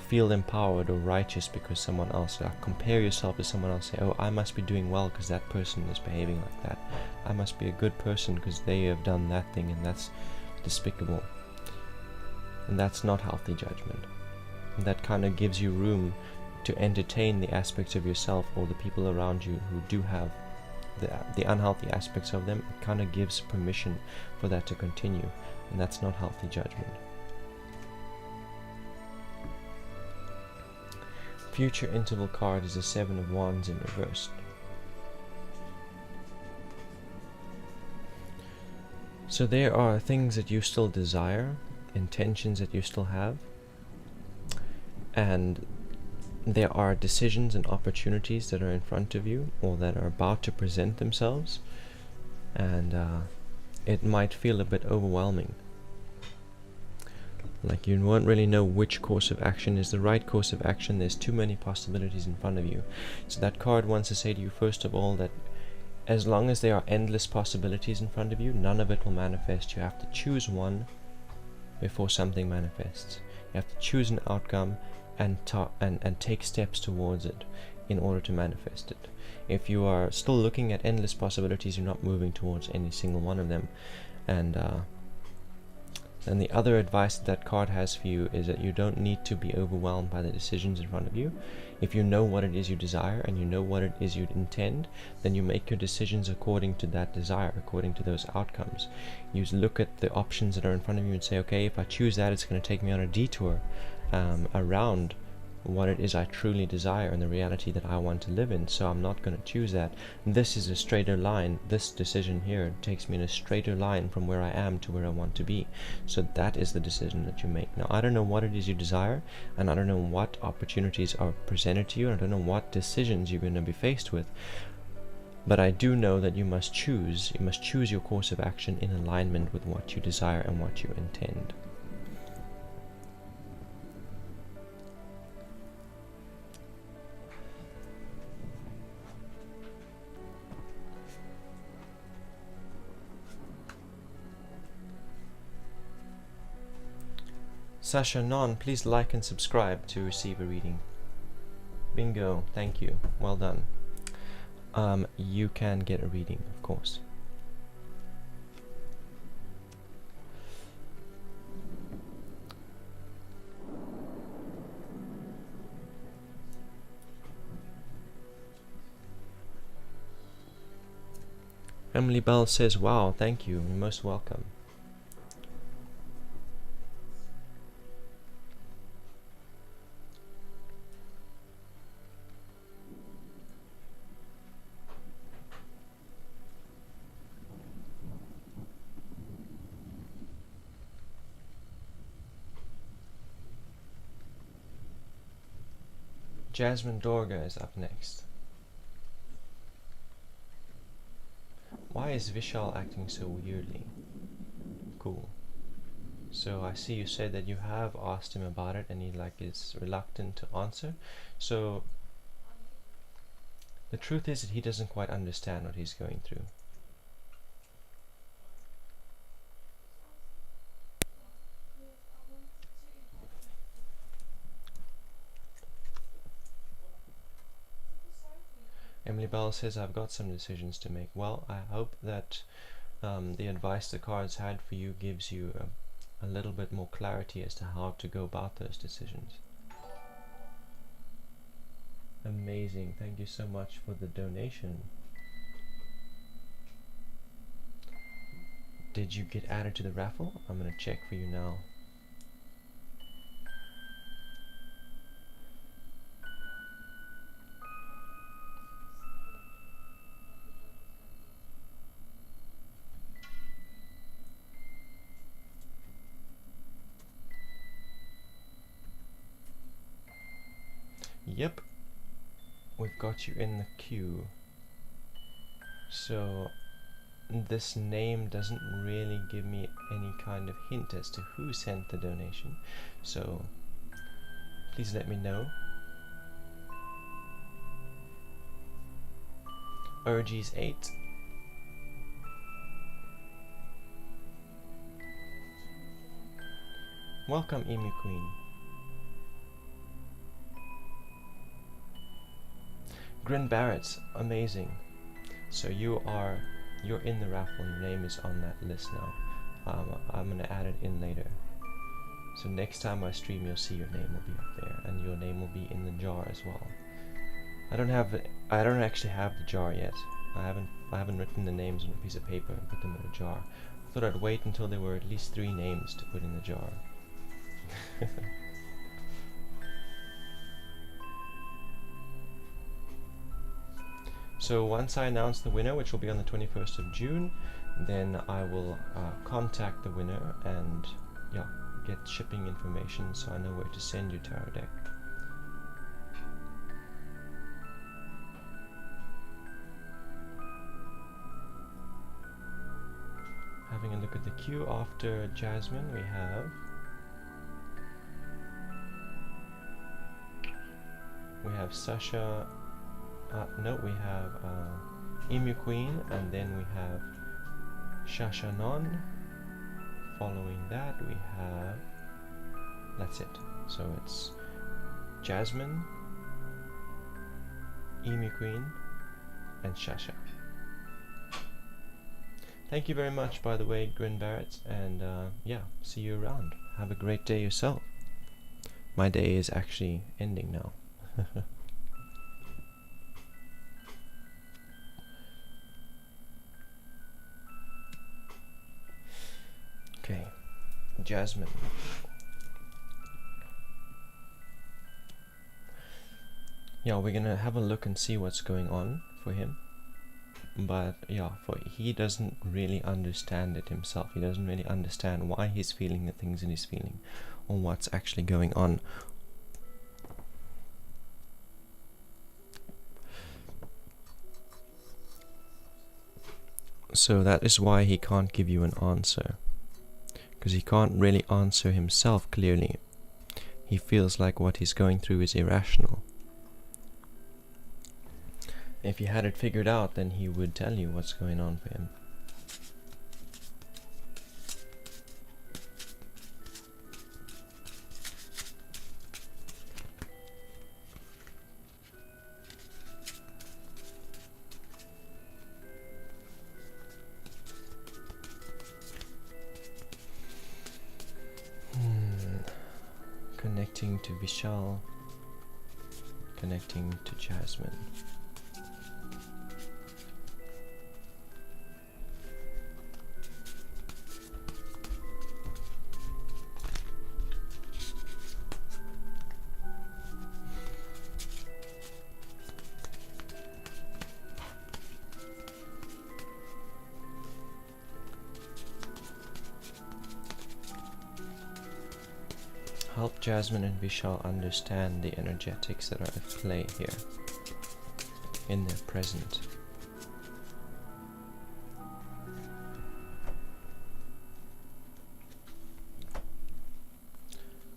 feel empowered or righteous because someone else, compare yourself to someone else, say, oh, I must be doing well because that person is behaving like that. I must be a good person because they have done that thing, and that's despicable. And that's not healthy judgment. And that kind of gives you room to entertain the aspects of yourself or the people around you who do have the unhealthy aspects of them. It kind of gives permission for that to continue, and that's not healthy judgment. Future interval card is a 7 of Wands in reverse. So there are things that you still desire, intentions that you still have, and there are decisions and opportunities that are in front of you or that are about to present themselves, and it might feel a bit overwhelming. Like you won't really know which course of action is the right course of action. There's too many possibilities in front of you. So that card wants to say to you, first of all, that as long as there are endless possibilities in front of you, none of it will manifest. You have to choose one before something manifests. You have to choose an outcome and take steps towards it in order to manifest it. If you are still looking at endless possibilities, you're not moving towards any single one of them. And the other advice that card has for you is that you don't need to be overwhelmed by the decisions in front of you. If you know what it is you desire and you know what it is you intend, then you make your decisions according to that desire, according to those outcomes. You look at the options that are in front of you and say, okay, if I choose that, it's going to take me on a detour around what it is I truly desire and the reality that I want to live in, so I'm not going to choose that. This is a straighter line. This decision here takes me in a straighter line from where I am to where I want to be. So that is the decision that you make. Now, I don't know what it is you desire, and I don't know what opportunities are presented to you, and I don't know what decisions you're going to be faced with, but I do know that you must choose your course of action in alignment with what you desire and what you intend. Sasha Non, please like and subscribe to receive a reading. Bingo, thank you. Well done. You can get a reading, of course. Emily Bell says, wow, thank you. You're most welcome. Jasmine Dorga is up next. Why is Vishal acting so weirdly? Cool. So I see you said that you have asked him about it and he is reluctant to answer. So the truth is that he doesn't quite understand what he's going through. Emily Bell says, I've got some decisions to make. Well, I hope that the advice the cards had for you gives you a little bit more clarity as to how to go about those decisions. Amazing. Thank you so much for the donation. Did you get added to the raffle? I'm going to check for you now. Yep, we've got you in the queue. So this name doesn't really give me any kind of hint as to who sent the donation, so please let me know. Urges 8. Welcome, Emu Queen. Grin Barrett's amazing. So you're in the raffle. Your name is on that list now. I'm gonna add it in later. So next time I stream, you'll see your name will be up there, and your name will be in the jar as well. I don't actually have the jar yet. I haven't written the names on a piece of paper and put them in a jar. I thought I'd wait until there were at least 3 names to put in the jar. So once I announce the winner, which will be on the 21st of June, then I will contact the winner and get shipping information so I know where to send your tarot deck. Having a look at the queue, after Jasmine we have have Sasha. No, we have Emu Queen, and then we have Shashanon. Following that, we have. That's it. So it's Jasmine, Emu Queen, and Shasha. Thank you very much, by the way, Grin Barrett, and yeah, see you around. Have a great day yourself. My day is actually ending now. Okay, Jasmine. Yeah, we're gonna have a look and see what's going on for him. But yeah, he doesn't really understand it himself. He doesn't really understand why he's feeling the things that he's feeling, or what's actually going on. So that is why he can't give you an answer, because he can't really answer himself clearly. He feels like what he's going through is irrational. If he had it figured out, then he would tell you what's going on for him. Connecting to Vishal, connecting to Jasmine. Help Jasmine and Vishal understand the energetics that are at play here in their present.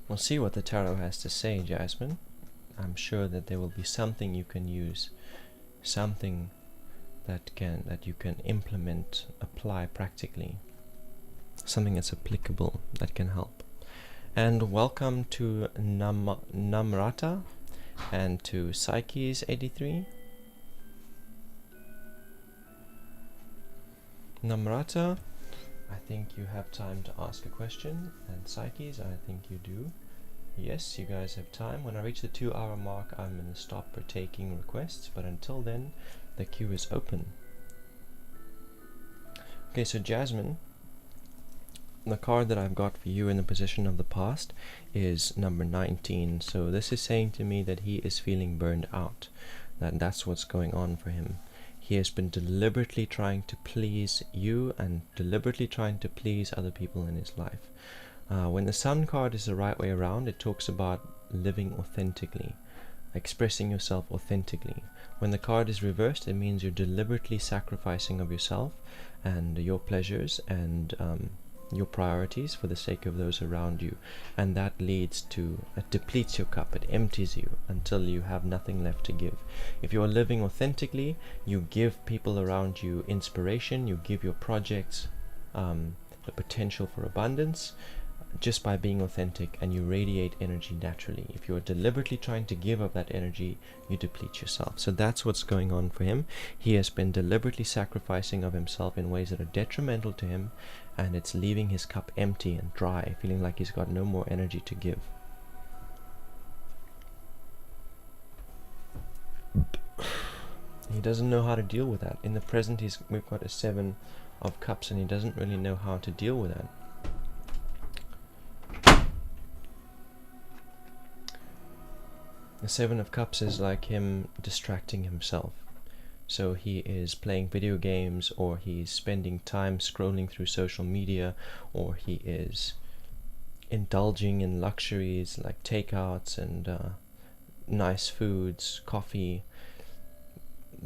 We'll see what the tarot has to say, Jasmine. I'm sure that there will be something you can use, something that you can implement, apply practically, something that's applicable that can help. And welcome to Namrata and to Psyche's 83. Namrata, I think you have time to ask a question, and Psyche's, I think you do. Yes, you guys have time. When I reach the 2-hour mark, I'm going to stop for taking requests, but until then, the queue is open. Okay, so Jasmine, the card that I've got for you in the position of the past is number 19. So this is saying to me that he is feeling burned out. That's what's going on for him. He has been deliberately trying to please you and deliberately trying to please other people in his life. When the Sun card is the right way around, it talks about living authentically, expressing yourself authentically. When the card is reversed, it means you're deliberately sacrificing of yourself and your pleasures and your priorities for the sake of those around you, and that leads to, it depletes your cup, it empties you until you have nothing left to give. If you are living authentically, you give people around you inspiration, you give your projects the potential for abundance just by being authentic, and you radiate energy naturally. If you're deliberately trying to give up that energy, you deplete yourself. So that's what's going on for him. He has been deliberately sacrificing of himself in ways that are detrimental to him, and it's leaving his cup empty and dry, feeling like he's got no more energy to give. He doesn't know how to deal with that. In the present, we've got a 7 of Cups, and he doesn't really know how to deal with that. The 7 of Cups is like him distracting himself. So he is playing video games, or he's spending time scrolling through social media, or he is indulging in luxuries like takeouts and nice foods, coffee,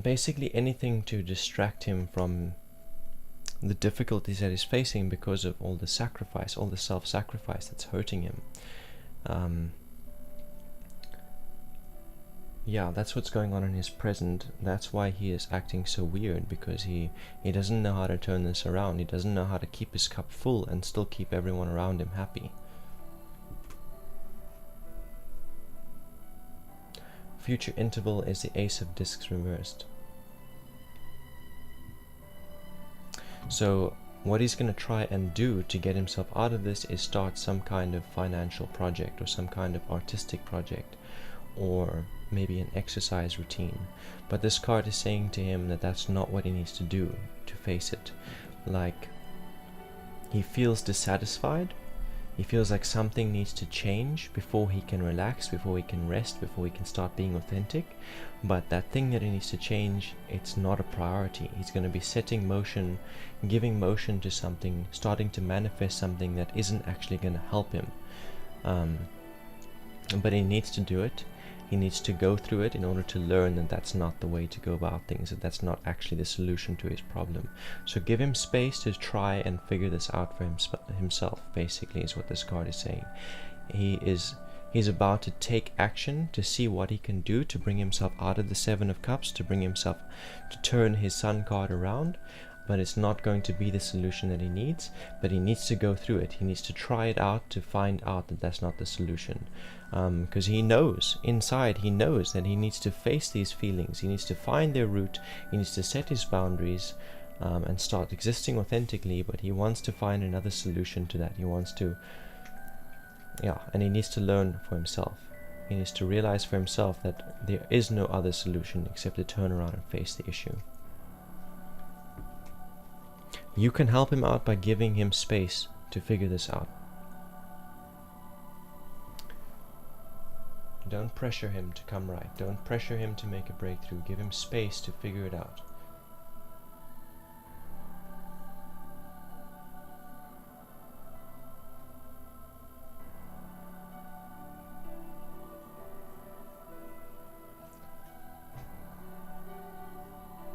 basically anything to distract him from the difficulties that he's facing because of all the sacrifice, all the self-sacrifice that's hurting him. yeah, that's what's going on in his present. That's why he is acting so weird, because he doesn't know how to turn this around. He doesn't know how to keep his cup full and still keep everyone around him happy. Future interval is the Ace of Discs reversed. So what he's going to try and do to get himself out of this is start some kind of financial project or some kind of artistic project, or maybe an exercise routine. But this card is saying to him that that's not what he needs to do to face it. Like, he feels dissatisfied. He feels like something needs to change before he can relax, before he can rest, before he can start being authentic. But that thing that he needs to change, it's not a priority. He's going to be setting motion, giving motion to something, starting to manifest something that isn't actually going to help him. But he needs to do it. He needs to go through it in order to learn that that's not the way to go about things, that that's not actually the solution to his problem. So give him space to try and figure this out for himself, basically, is what this card is saying. He's about to take action to see what he can do to bring himself out of the Seven of Cups, to bring himself to turn his Sun card around. But it's not going to be the solution that he needs, but he needs to go through it. He needs to try it out to find out that that's not the solution. Because he knows, inside he knows that he needs to face these feelings. He needs to find their root. He needs to set his boundaries and start existing authentically, but he wants to find another solution to that. He wants to, and he needs to learn for himself. He needs to realize for himself that there is no other solution except to turn around and face the issue. You can help him out by giving him space to figure this out. Don't pressure him to come right. Don't pressure him to make a breakthrough. Give him space to figure it out.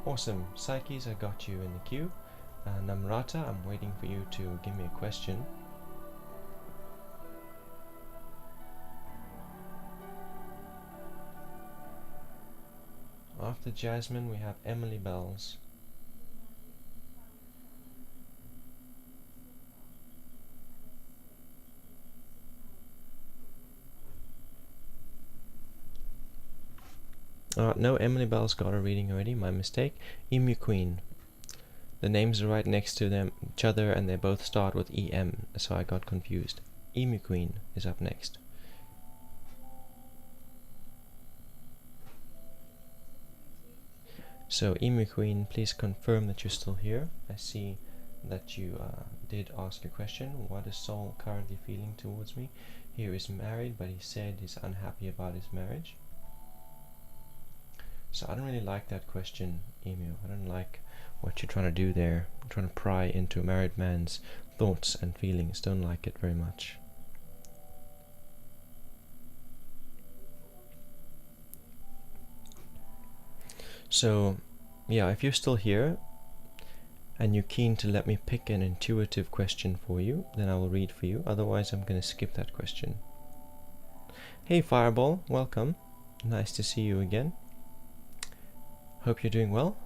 Awesome. Psyches, I got you in the queue. Namrata, I'm waiting for you to give me a question. After Jasmine, we have Emily Bells. No, Emily Bell's got a reading already, my mistake. Emu Queen. The names are right next to each other, and they both start with EM, so I got confused. Emu Queen is up next. So, Emu Queen, please confirm that you're still here. I see that you did ask a question. What is Soul currently feeling towards me? He is married, but he said he's unhappy about his marriage. So I don't really like that question, Emu. I don't like what you're trying to do there. I'm trying to pry into a married man's thoughts and feelings. Don't like it very much. So, if you're still here and you're keen to let me pick an intuitive question for you, then I will read for you. Otherwise, I'm going to skip that question. Hey Fireball, welcome. Nice to see you again. Hope you're doing well.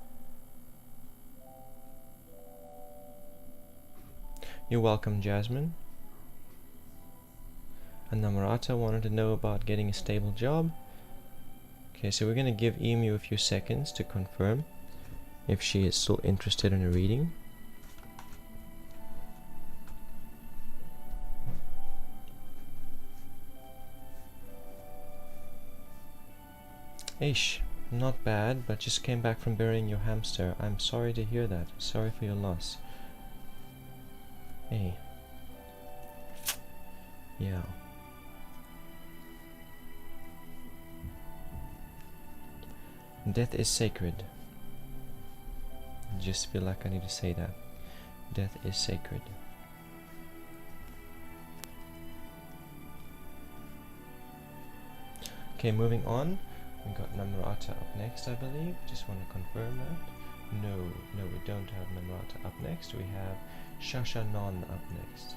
You're welcome, Jasmine. And Namrata wanted to know about getting a stable job. Okay, so we're going to give Emu a few seconds to confirm if she is still interested in a reading. Ish, not bad, but just came back from burying your hamster. I'm sorry to hear that. Sorry for your loss. Hey. Yeah. Death is sacred. I just feel like I need to say that. Death is sacred. Okay, moving on. We got Namrata up next, I believe. Just want to confirm that. No, we don't have Namrata up next. We have Shashanon up next.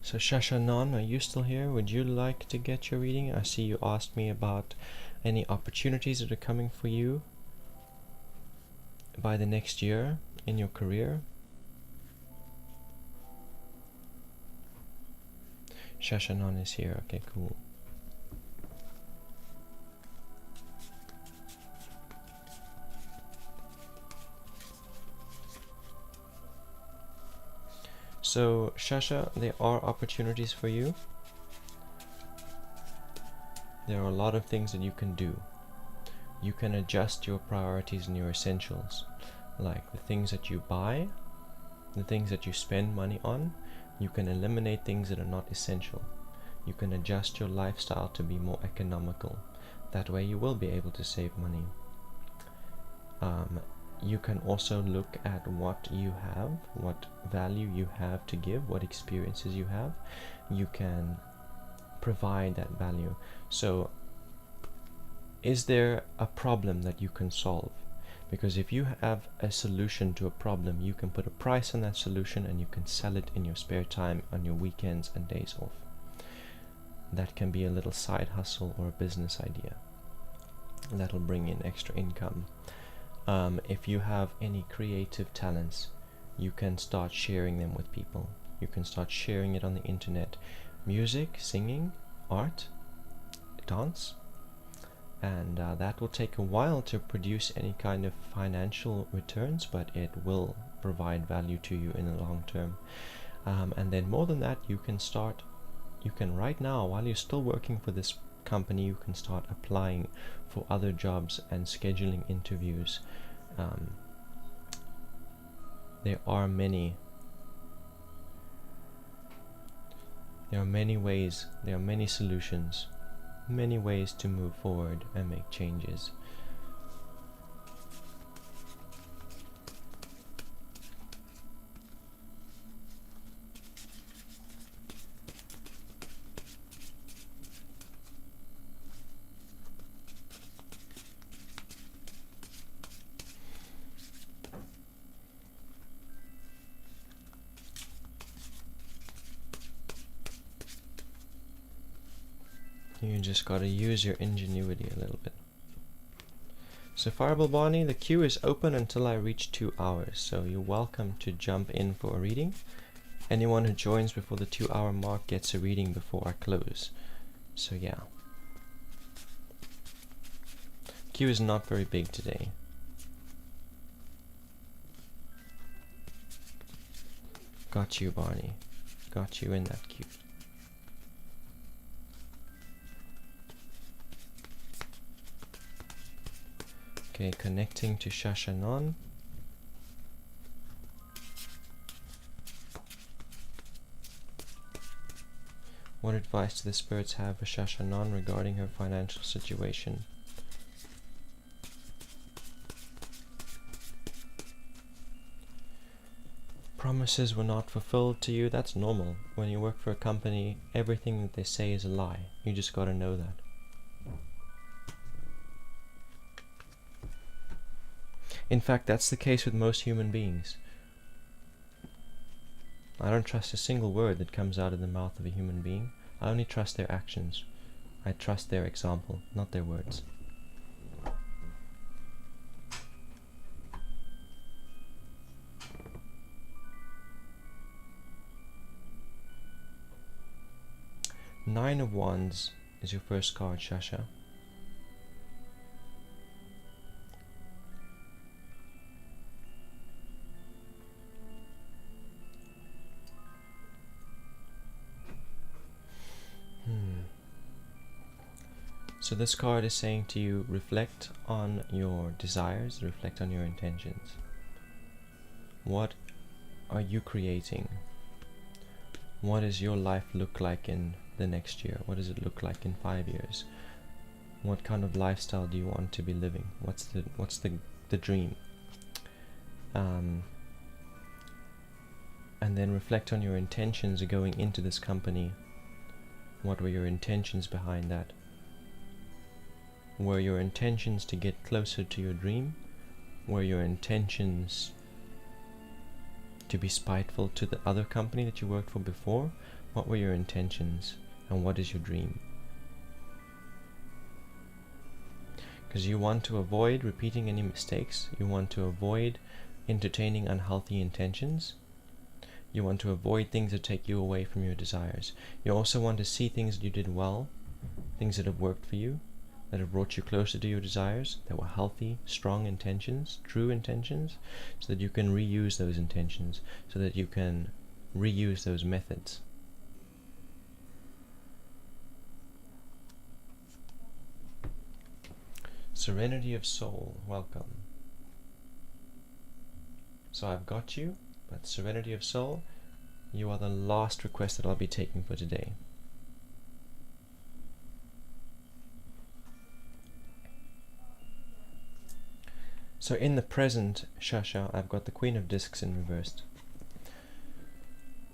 So Shashanan, are you still here? Would you like to get your reading? I see you asked me about any opportunities that are coming for you by the next year in your career. Shashanan is here. Okay, cool. So, Shasha, there are opportunities for you. There are a lot of things that you can do. You can adjust your priorities and your essentials, like the things that you buy, the things that you spend money on. You can eliminate things that are not essential. You can adjust your lifestyle to be more economical. That way you will be able to save money. You can also look at what you have, what value you have to give, what experiences you have. You can provide that value. So, is there a problem that you can solve? Because if you have a solution to a problem, you can put a price on that solution and you can sell it in your spare time, on your weekends and days off. That can be a little side hustle or a business idea. That'll bring in extra income. If you have any creative talents, you can start sharing them with people. You can start sharing it on the internet. Music, singing, art, dance. And that will take a while to produce any kind of financial returns, but it will provide value to you in the long term. And then more than that, you can right now, while you're still working for this company, you can start applying for other jobs and scheduling interviews. There are many ways, there are many solutions, many ways to move forward and make changes. You just gotta use your ingenuity a little bit. So Fireball Bonnie, the queue is open until I reach 2 hours, so you're welcome to jump in for a reading. Anyone who joins before the 2 hour mark gets a reading before I close. So yeah. Queue is not very big today. Got you, Barney. Got you in that queue. Okay, connecting to Shashanan. What advice do the spirits have for Shashanan regarding her financial situation? Promises were not fulfilled to you. That's normal. When you work for a company, everything that they say is a lie. You just gotta know that. In fact, that's the case with most human beings. I don't trust a single word that comes out of the mouth of a human being. I only trust their actions. I trust their example, not their words. Nine of Wands is your first card, Shasha. So this card is saying to you, reflect on your desires, reflect on your intentions. What are you creating? What does your life look like in the next year? What does it look like in 5 years? What kind of lifestyle do you want to be living? What's the dream? And then reflect on your intentions going into this company. What were your intentions behind that? Were your intentions to get closer to your dream? Were your intentions to be spiteful to the other company that you worked for before? What were your intentions? And what is your dream? Because you want to avoid repeating any mistakes. You want to avoid entertaining unhealthy intentions. You want to avoid things that take you away from your desires. You also want to see things that you did well, things that have worked for you, that have brought you closer to your desires, that were healthy, strong intentions, true intentions, so that you can reuse those intentions, so that you can reuse those methods. Serenity of soul, welcome. So I've got you, but serenity of soul, you are the last request that I'll be taking for today. So in the present, Shasha, I've got the Queen of Discs in reversed.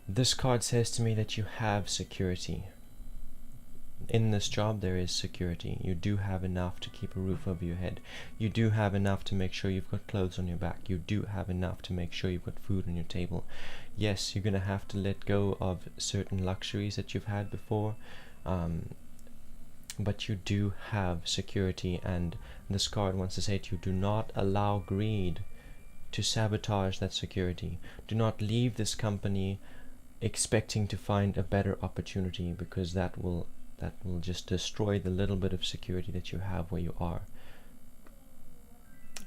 This card says to me that you have security. In this job there is security. You do have enough to keep a roof over your head. You do have enough to make sure you've got clothes on your back. You do have enough to make sure you've got food on your table. Yes, you're going to have to let go of certain luxuries that you've had before, but you do have security, and this card wants to say to you, do not allow greed to sabotage that security. Do not leave this company expecting to find a better opportunity, because that will just destroy the little bit of security that you have where you are.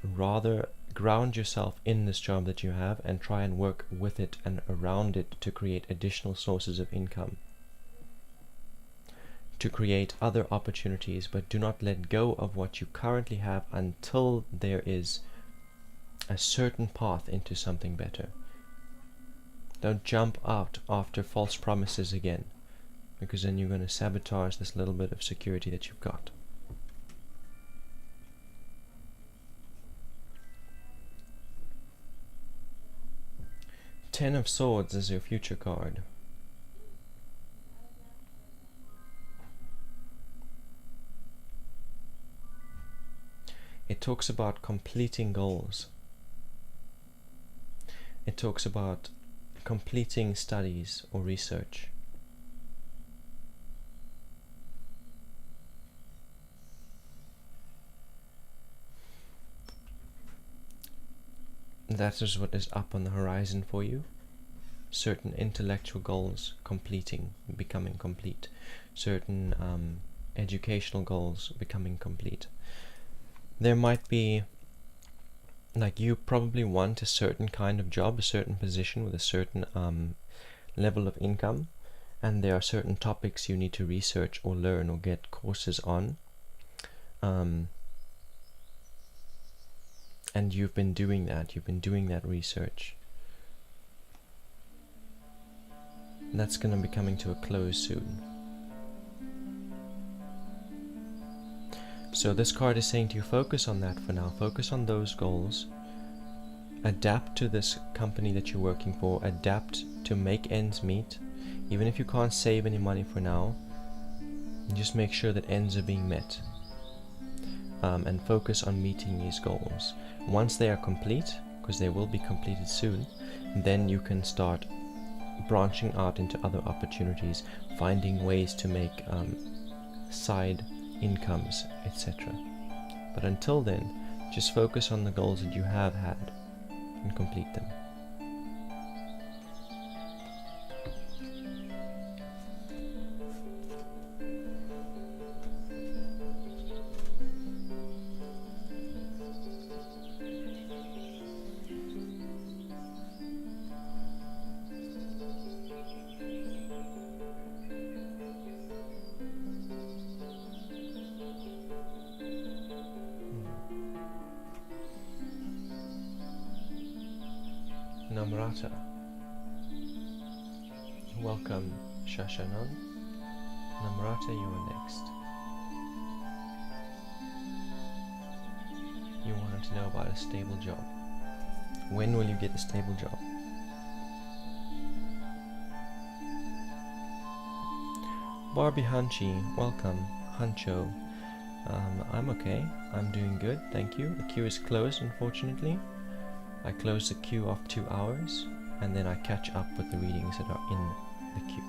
Rather, ground yourself in this job that you have and try and work with it and around it to create additional sources of income, to create other opportunities, but do not let go of what you currently have until there is a certain path into something better. Don't jump out after false promises again, because then you're going to sabotage this little bit of security that you've got. Ten of Swords is your future card. It talks about completing goals. It talks about completing studies or research. That is what is up on the horizon for you. Certain intellectual goals completing, becoming complete. Certain educational goals becoming complete. There might be, like, you probably want a certain kind of job, a certain position with a certain level of income, and there are certain topics you need to research or learn or get courses on. And you've been doing that research. That's going to be coming to a close soon. So this card is saying to you, focus on that for now. Focus on those goals. Adapt to this company that you're working for. Adapt to make ends meet. Even if you can't save any money for now, just make sure that ends are being met. And focus on meeting these goals. Once they are complete, because they will be completed soon, then you can start branching out into other opportunities, finding ways to make side incomes, etc. But until then, just focus on the goals that you have had and complete them. Namrata. Welcome, Shashanan. Namrata, you are next. You wanted to know about a stable job. When will you get a stable job? Barbie Hunchi, welcome. Huncho. I'm okay. I'm doing good, thank you. The queue is closed, unfortunately. I close the queue after 2 hours, and then I catch up with the readings that are in the queue.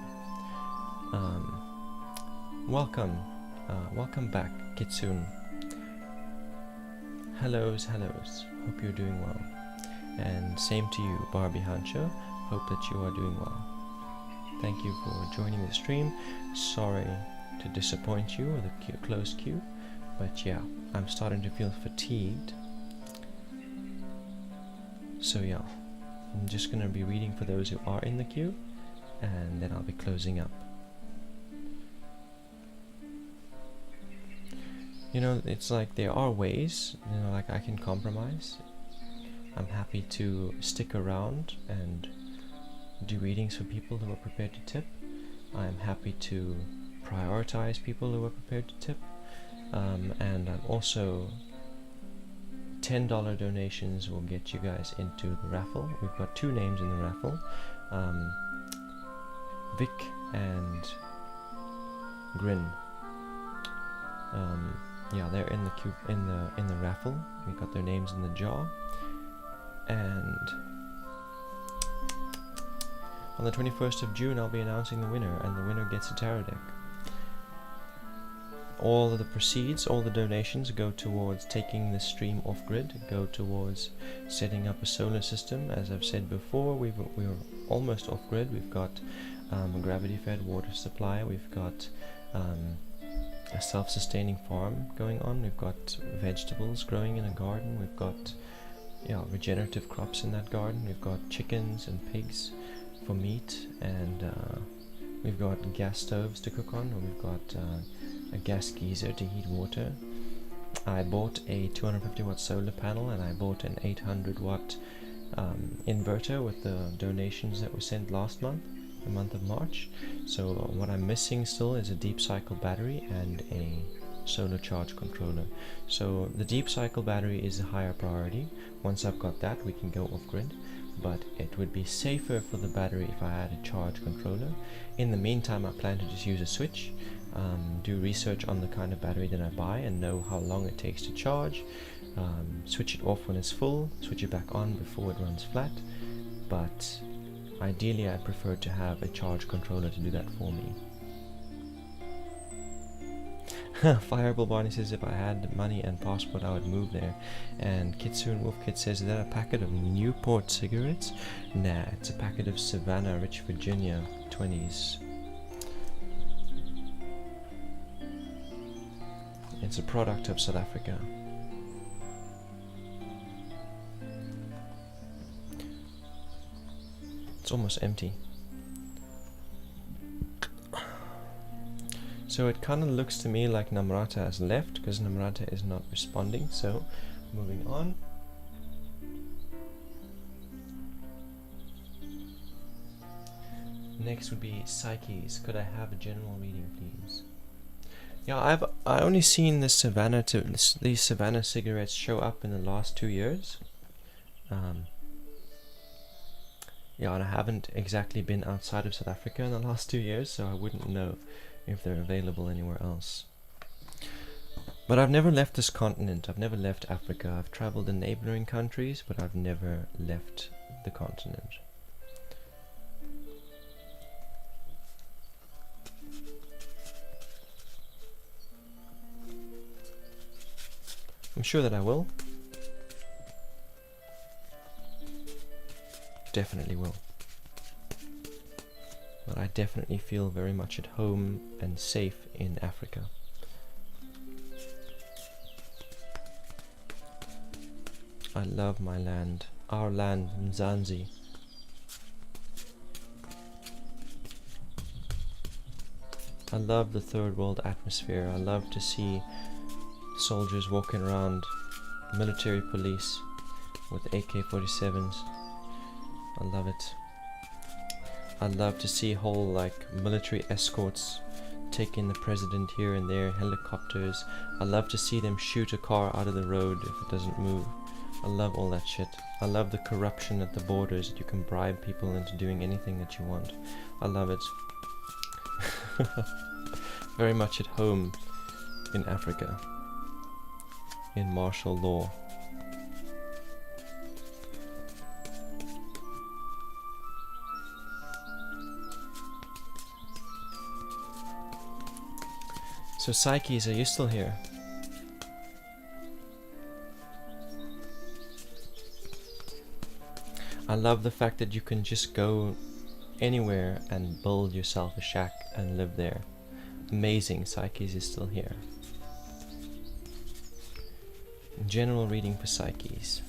Welcome back, Kitsune. Hellos. Hope you're doing well. And same to you, Barbie Hancho. Hope that you are doing well. Thank you for joining the stream. Sorry to disappoint you with a closed queue, but yeah, I'm starting to feel fatigued. So yeah, I'm just gonna be reading for those who are in the queue, and then I'll be closing up. You know, it's like there are ways, you know, like I can compromise. I'm happy to stick around and do readings for people who are prepared to tip. I'm happy to prioritize people who are prepared to tip. And I'm also, $10 donations will get you guys into the raffle. We've got 2 names in the raffle. Vic and Grin. Yeah, they're in the queue, in the raffle. We got their names in the jar, and on the 21st of June I'll be announcing the winner, and the winner gets a tarot deck. All of the proceeds, all the donations go towards taking the stream off grid, go towards setting up a solar system. As I've said before, we're almost off grid. We've got a gravity fed water supply, we've got a self-sustaining farm going on, we've got vegetables growing in a garden, we've got regenerative crops in that garden, we've got chickens and pigs for meat, and we've got gas stoves to cook on, and we've got a gas geyser to heat water. I bought a 250 watt solar panel, and I bought an 800 watt inverter with the donations that were sent last month, the month of March. So what I'm missing still is a deep cycle battery and a solar charge controller. So the deep cycle battery is a higher priority. Once I've got that, we can go off grid, but it would be safer for the battery if I had a charge controller. In the meantime, I plan to just use a switch, do research on the kind of battery that I buy and know how long it takes to charge, switch it off when it's full, switch it back on before it runs flat. But ideally, I'd prefer to have a charge controller to do that for me. Fireball Barney says if I had money and passport I would move there. And Kitsune Wolfkid says, is that a packet of Newport cigarettes? Nah, it's a packet of Savannah, Rich Virginia 20s. It's a product of South Africa. It's almost empty. So it kind of looks to me like Namrata has left, because Namrata is not responding. So moving on. Next would be Psyches. Could I have a general reading, please? Yeah, I only seen these Savannah cigarettes show up in the last 2 years. Yeah, and I haven't exactly been outside of South Africa in the last 2 years, so I wouldn't know if they're available anywhere else. But I've never left this continent. I've never left Africa. I've traveled in neighboring countries, but I've never left the continent. I'm sure that I will. Definitely will. But I definitely feel very much at home and safe in Africa. I love my land, our land, Mzansi. I love the third world atmosphere. I love to see soldiers walking around, military police with AK-47s. I love it. I love to see whole military escorts taking the president here and there, helicopters. I love to see them shoot a car out of the road if it doesn't move. I love all that shit. I love the corruption at the borders, that you can bribe people into doing anything that you want. I love it. Very much at home in Africa, in martial law. So Psyches, are you still here? I love the fact that you can just go anywhere and build yourself a shack and live there. Amazing, Psyches is still here. General reading for Psyches.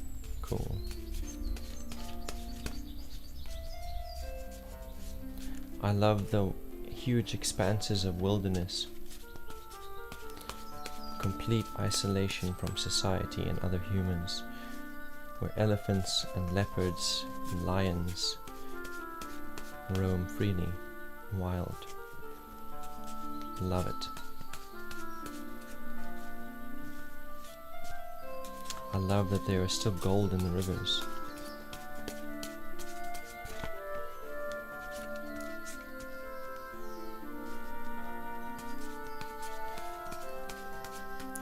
Cool. I love the huge expanses of wilderness. Complete isolation from society and other humans, where elephants and leopards and lions roam freely, wild. Love it. I love that there is still gold in the rivers.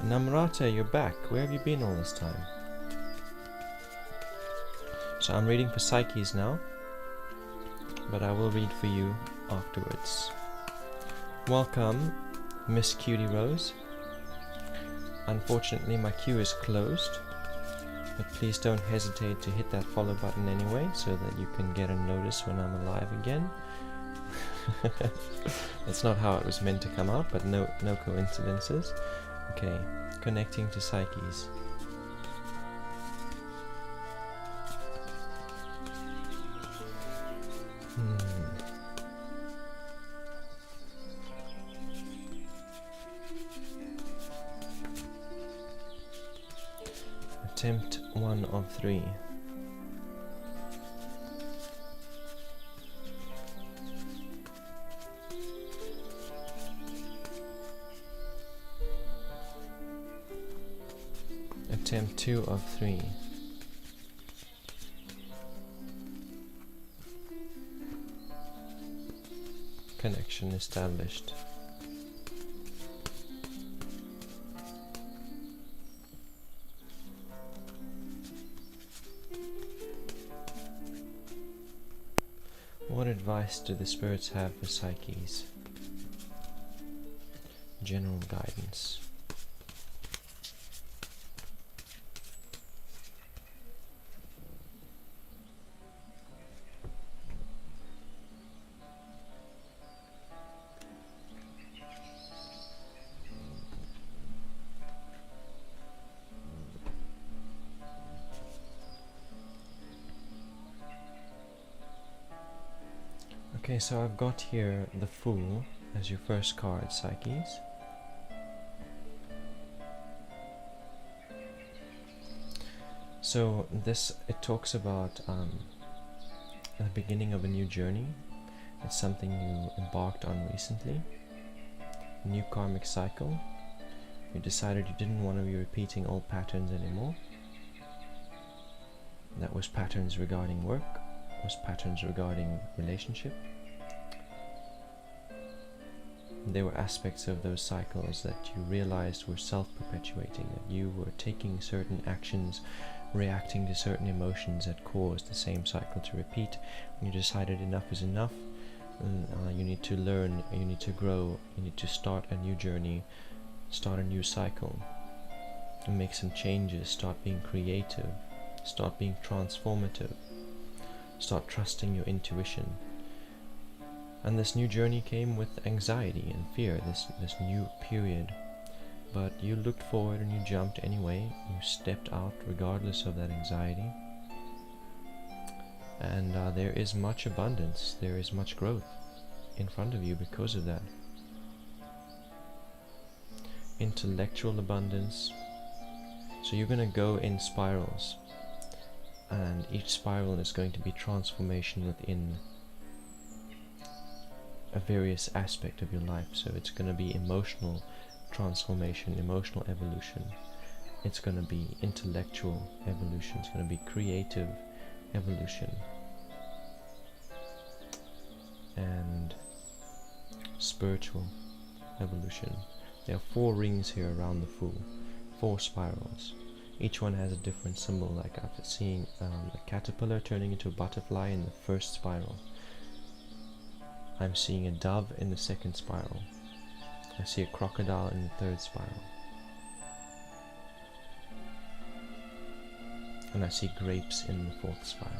Namrata, you're back. Where have you been all this time? So I'm reading for Psyches now, but I will read for you afterwards. Welcome, Miss Cutie Rose. Unfortunately, my queue is closed, but please don't hesitate to hit that follow button anyway, so that you can get a notice when I'm alive again. That's not how it was meant to come out, but no coincidences. Okay, connecting to Psyches. Attempt 1 of 3. Attempt 2 of 3. Connection established. What advice do the spirits have for Psyches? General guidance. Okay, so I've got here the Fool as your first card, Psyches. So it talks about the beginning of a new journey. It's something you embarked on recently. A new karmic cycle. You decided you didn't want to be repeating old patterns anymore. That was patterns regarding work, was patterns regarding relationship. There were aspects of those cycles that you realized were self-perpetuating, that you were taking certain actions, reacting to certain emotions that caused the same cycle to repeat. And you decided enough is enough, you need to learn, you need to grow, you need to start a new journey, start a new cycle, and make some changes, start being creative, start being transformative, start trusting your intuition. And this new journey came with anxiety and fear, this new period. But you looked forward and you jumped anyway. You stepped out regardless of that anxiety. And there is much abundance, there is much growth in front of you because of that. Intellectual abundance. So you're going to go in spirals. And each spiral is going to be transformation within a various aspect of your life. So it's going to be emotional transformation, emotional evolution. It's going to be intellectual evolution. It's going to be creative evolution. And spiritual evolution. There are 4 rings here around the Fool. 4 spirals. Each one has a different symbol. Like after seeing a caterpillar turning into a butterfly in the first spiral. I'm seeing a dove in the second spiral. I see a crocodile in the third spiral. And I see grapes in the fourth spiral.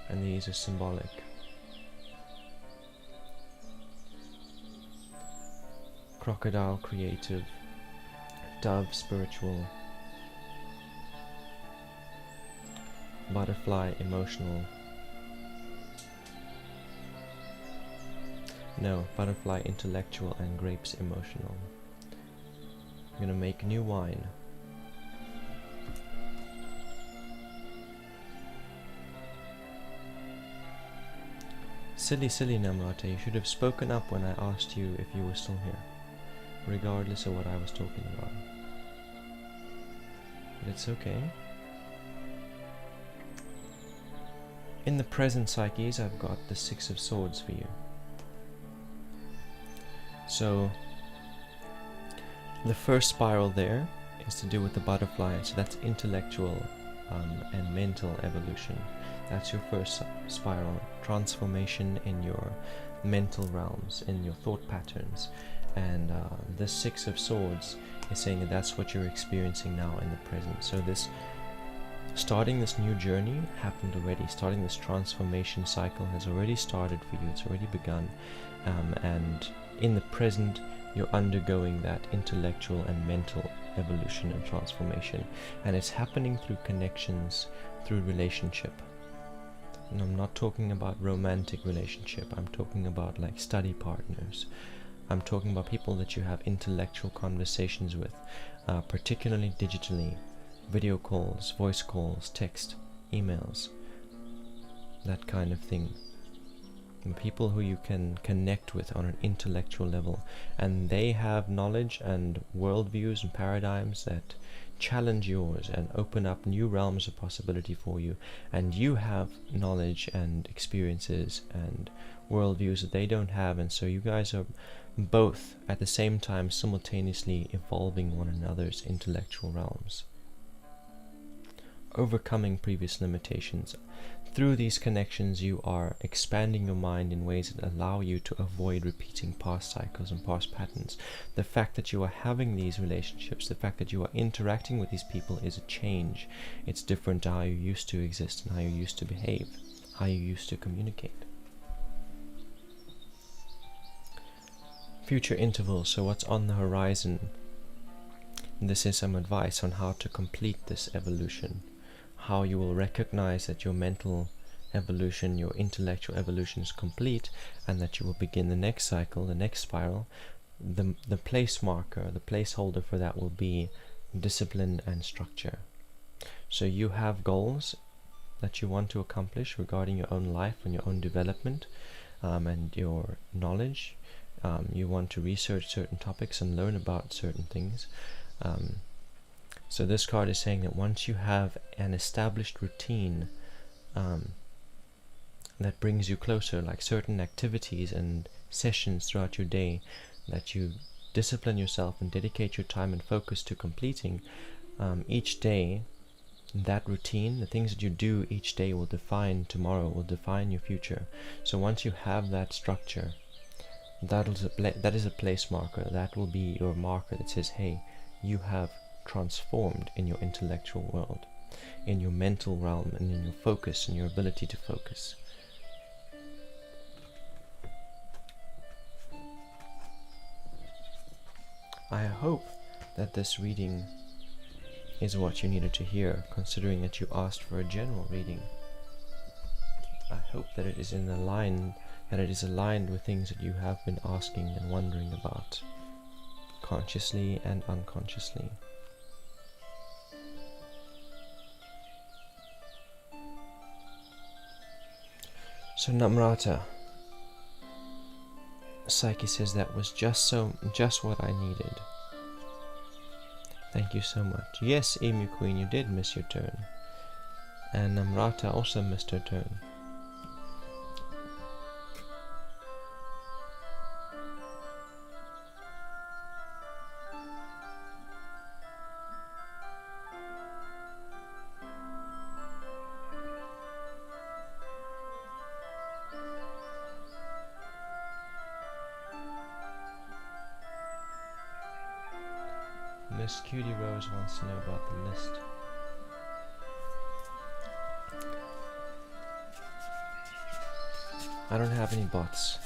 And these are symbolic. Crocodile, creative. Dove, spiritual. Butterfly, emotional. No, butterfly, intellectual, and grapes, emotional. I'm gonna make new wine. Silly, silly Namrata, you should have spoken up when I asked you if you were still here, regardless of what I was talking about. But it's okay. In the present psyches, I've got the Six of Swords for you. So, the first spiral there is to do with the butterfly, so that's intellectual and mental evolution. That's your first spiral, transformation in your mental realms, in your thought patterns. And the Six of Swords is saying that that's what you're experiencing now in the present. So this, starting this new journey happened already. Starting this transformation cycle has already started for you. It's already begun. And in the present, you're undergoing that intellectual and mental evolution and transformation. And it's happening through connections, through relationship. And I'm not talking about romantic relationship. I'm talking about like study partners. I'm talking about people that you have intellectual conversations with, particularly digitally, video calls, voice calls, text, emails, that kind of thing. And people who you can connect with on an intellectual level, and they have knowledge and worldviews and paradigms that challenge yours and open up new realms of possibility for you, and you have knowledge and experiences and worldviews that they don't have, and so you guys are both at the same time simultaneously evolving one another's intellectual realms, overcoming previous limitations. Through these connections, you are expanding your mind in ways that allow you to avoid repeating past cycles and past patterns. The fact that you are having these relationships, the fact that you are interacting with these people is a change. It's different to how you used to exist and how you used to behave, how you used to communicate. Future intervals, so what's on the horizon? This is some advice on how to complete this evolution. How you will recognize that your mental evolution, your intellectual evolution is complete, and that you will begin the next cycle, the next spiral. The place marker, the placeholder for that will be discipline and structure. So you have goals that you want to accomplish regarding your own life and your own development and your knowledge. You want to research certain topics and learn about certain things. So this card is saying that once you have an established routine that brings you closer, like certain activities and sessions throughout your day that you discipline yourself and dedicate your time and focus to completing, each day, that routine, the things that you do each day will define tomorrow, will define your future. So once you have that structure, that is a place marker. That will be your marker that says, hey, you have transformed in your intellectual world, in your mental realm, and in your focus and your ability to focus. I hope that this reading is what you needed to hear, considering that you asked for a general reading. I hope that it is aligned with things that you have been asking and wondering about, consciously and unconsciously. So Namrata, Psyche says that was just what I needed. Thank you so much. Yes, Emu Queen, you did miss your turn. And Namrata also missed her turn. Miss Cutie Rose wants to know about the list. I don't have any bots.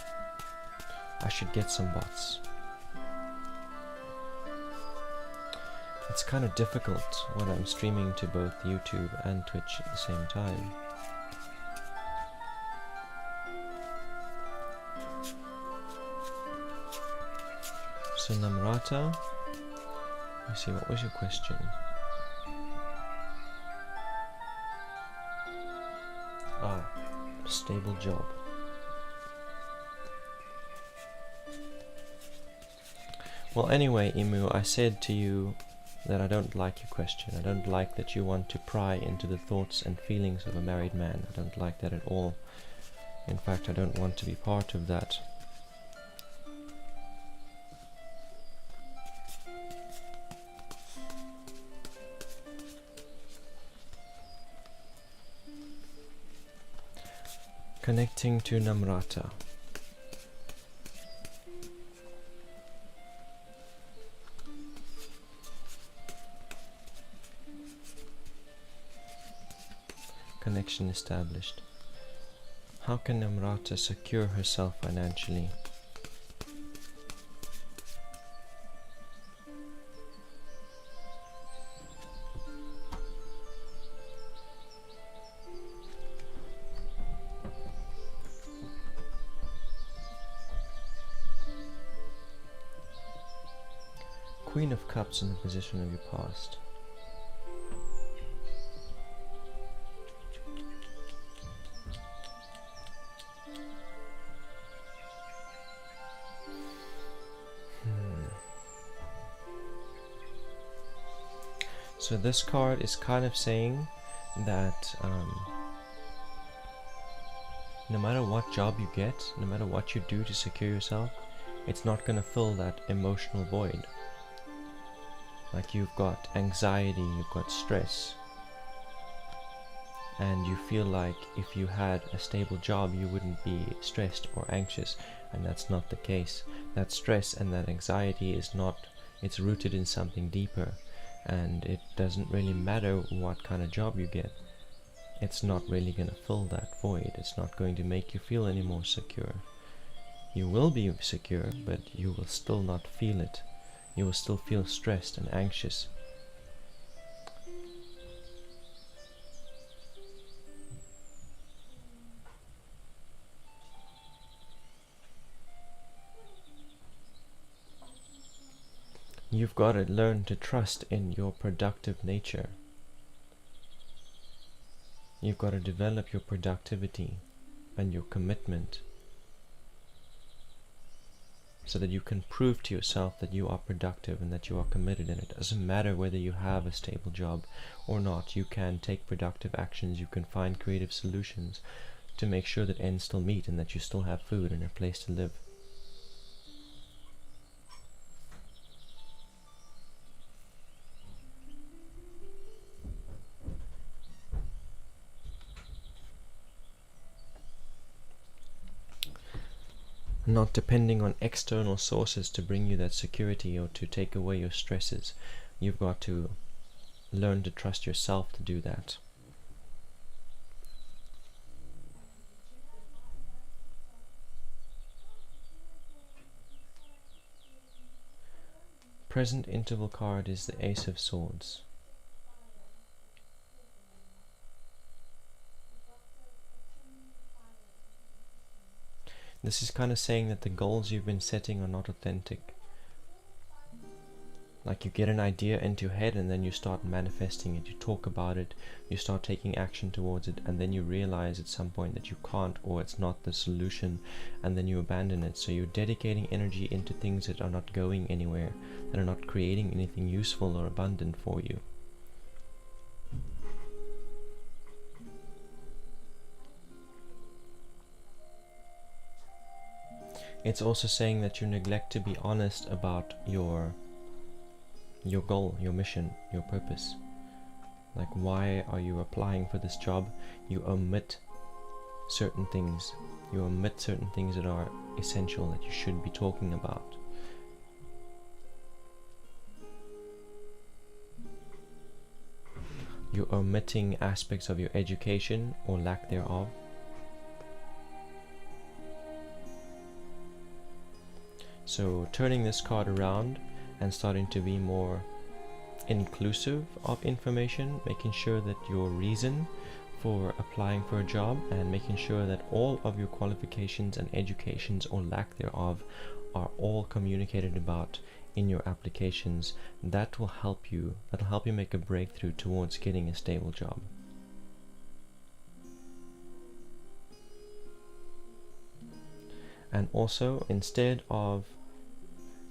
I should get some bots. It's kind of difficult when I'm streaming to both YouTube and Twitch at the same time. So Namrata, let me see, what was your question? Stable job. Well, anyway, Imu, I said to you that I don't like your question. I don't like that you want to pry into the thoughts and feelings of a married man. I don't like that at all. In fact, I don't want to be part of that. Connecting to Namrata. Connection established. How can Namrata secure herself financially? Queen of Cups in the position of your past. So this card is kind of saying that no matter what job you get, no matter what you do to secure yourself, it's not going to fill that emotional void. Like you've got anxiety, you've got stress, and you feel like if you had a stable job you wouldn't be stressed or anxious, and that's not the case. That stress and that anxiety is not, it's rooted in something deeper, and it doesn't really matter what kind of job you get. It's not really going to fill that void. It's not going to make you feel any more secure. You will be secure, but you will still not feel it. You will still feel stressed and anxious. You've got to learn to trust in your productive nature. You've got to develop your productivity and your commitment so that you can prove to yourself that you are productive and that you are committed, and it doesn't matter whether you have a stable job or not. You can take productive actions, you can find creative solutions to make sure that ends still meet and that you still have food and a place to live. Not depending on external sources to bring you that security or to take away your stresses. You've got to learn to trust yourself to do that. Present interval card is the Ace of Swords. This is kind of saying that the goals you've been setting are not authentic. Like you get an idea into your head and then you start manifesting it, you talk about it, you start taking action towards it, and then you realize at some point that you can't, or it's not the solution, and then you abandon it. So you're dedicating energy into things that are not going anywhere, that are not creating anything useful or abundant for you. It's also saying that you neglect to be honest about your goal, your mission, your purpose. Like, why are you applying for this job? You omit certain things. You omit certain things that are essential, that you should be talking about. you're omitting aspects of your education or lack thereof. So turning this card around and starting to be more inclusive of information, making sure that your reason for applying for a job and making sure that all of your qualifications and educations or lack thereof are all communicated about in your applications, that'll help you make a breakthrough towards getting a stable job. And also, instead of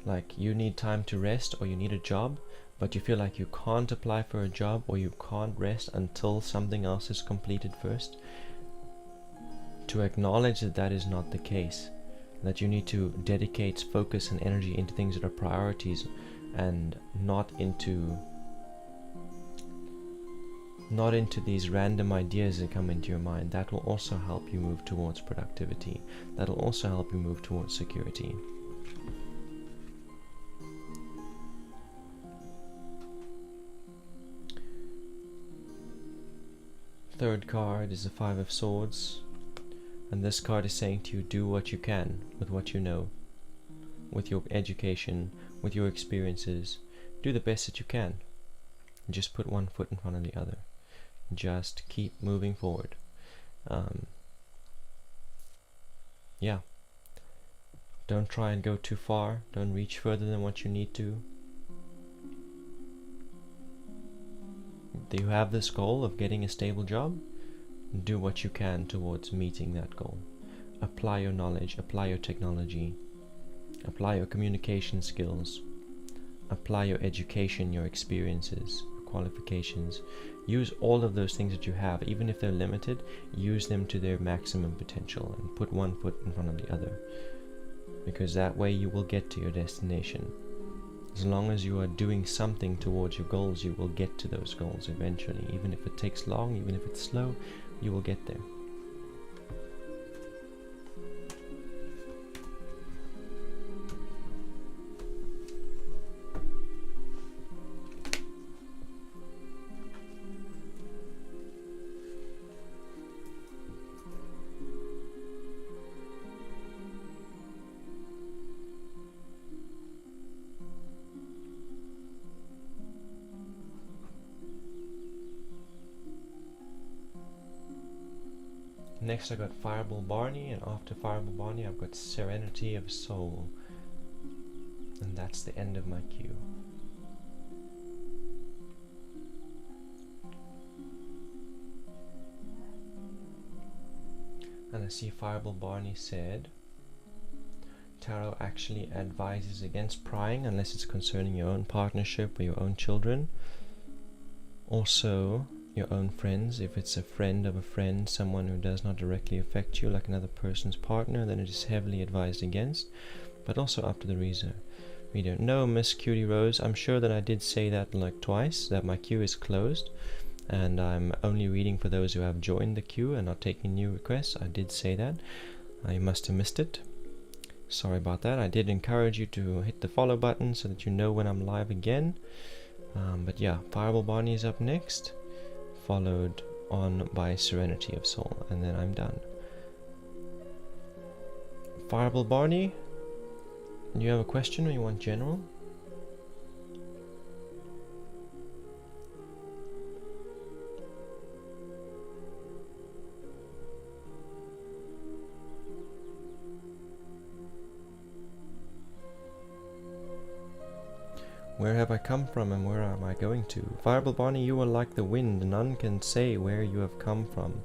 like you need time to rest or you need a job, but you feel like you can't apply for a job or you can't rest until something else is completed first, to acknowledge that that is not the case, that you need to dedicate focus and energy into things that are priorities and not into these random ideas that come into your mind. That will also help you move towards productivity. That will also help you move towards security. Third card is the Five of Swords, and this card is saying to you, do what you can with what you know, with your education, with your experiences. Do the best that you can. Just put one foot in front of the other. Just keep moving forward. Yeah. Don't try and go too far. Don't reach further than what you need to. Do you have this goal of getting a stable job? Do what you can towards meeting that goal. Apply your knowledge, apply your technology, apply your communication skills, apply your education, your experiences, your qualifications. Use all of those things that you have, even if they're limited, use them to their maximum potential and put one foot in front of the other. Because that way you will get to your destination. As long as you are doing something towards your goals, you will get to those goals eventually. Even if it takes long, even if it's slow, you will get there. Next I got Fireball Barney, and after Fireball Barney I've got Serenity of Soul. And that's the end of my queue. And I see Fireball Barney said, Tarot actually advises against prying unless it's concerning your own partnership or your own children. Also, your own friends. If it's a friend of a friend, someone who does not directly affect you, like another person's partner, then it is heavily advised against. But also up to the reader. No, Miss Cutie Rose, I'm sure that I did say that like twice, that my queue is closed, and I'm only reading for those who have joined the queue and not taking new requests. I did say that. I must have missed it. Sorry about that. I did encourage you to hit the follow button so that you know when I'm live again. But yeah, Fireball Barney is up next, followed on by Serenity of Soul, and then I'm done. Fireball Barney, you have a question or you want general? Where have I come from and where am I going to? Fireball Barney, you are like the wind. None can say where you have come from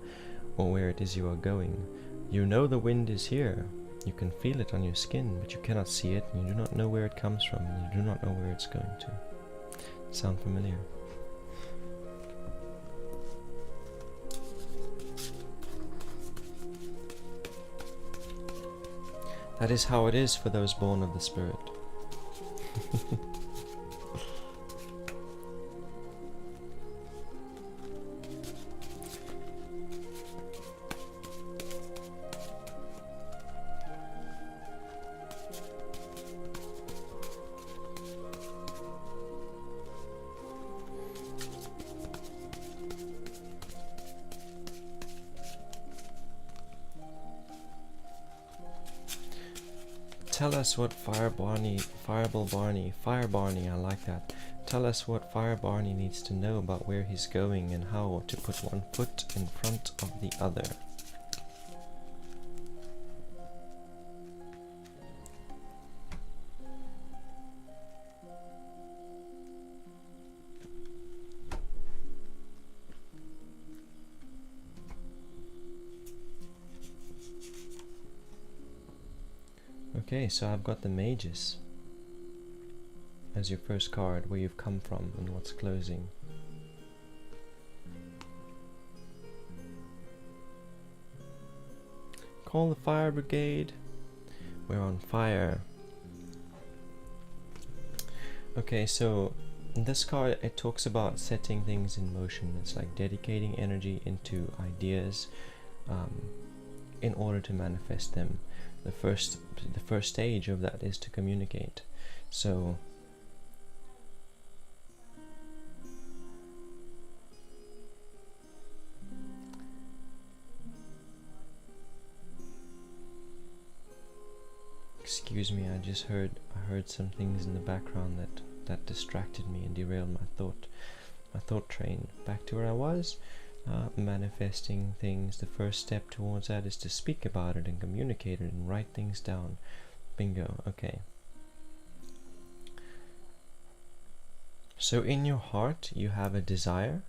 or where it is you are going. You know the wind is here. You can feel it on your skin, but you cannot see it, and you do not know where it comes from, and you do not know where it's going to. Sound familiar? That is how it is for those born of the Spirit. Tell us what Fire Barney, I like that. Tell us what Fire Barney needs to know about where he's going and how to put one foot in front of the other. Okay, so I've got the Mages as your first card, where you've come from and what's closing. Call the fire brigade. We're on fire. Okay, so in this card it talks about setting things in motion. It's like dedicating energy into ideas in order to manifest them. The first stage of that is to communicate. So excuse me, I heard some things in the background that distracted me and derailed my thought train. Back to where I was. Manifesting things, the first step towards that is to speak about it and communicate it and write things down. Bingo. Okay, so in your heart you have a desire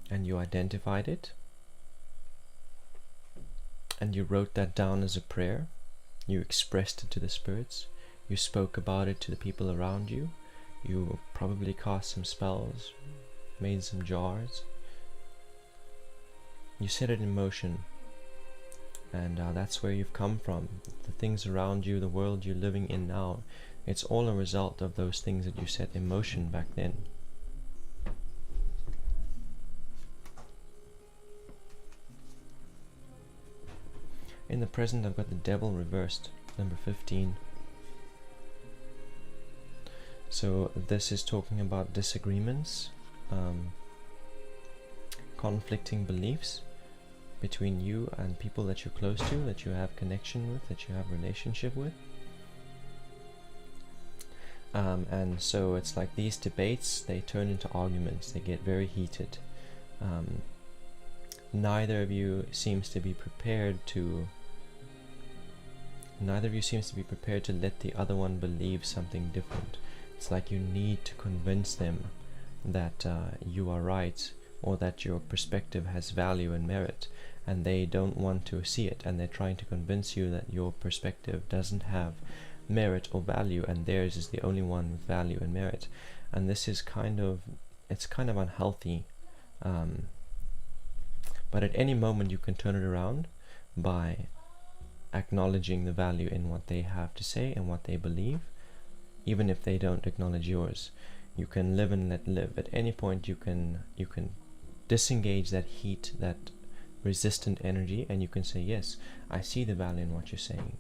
and you identified it and you wrote that down as a prayer. You expressed it to the spirits, you spoke about it to the people around you, you probably cast some spells, made some jars. You set it in motion, and that's where you've come from. The things around you, the world you're living in now, it's all a result of those things that you set in motion back then. In the present, I've got the Devil reversed, number 15. So this is talking about disagreements, conflicting beliefs between you and people that you're close to, that you have connection with, that you have relationship with. And so it's like these debates, they turn into arguments, they get very heated. Neither of you seems to be prepared to let the other one believe something different. It's like you need to convince them that you are right, or that your perspective has value and merit, and they don't want to see it, and they're trying to convince you that your perspective doesn't have merit or value, and theirs is the only one with value and merit. And this is kind of unhealthy, but at any moment you can turn it around by acknowledging the value in what they have to say and what they believe, even if they don't acknowledge yours. You can live and let live. At any point you can disengage that heat, that resistant energy, and you can say, yes, I see the value in what you're saying.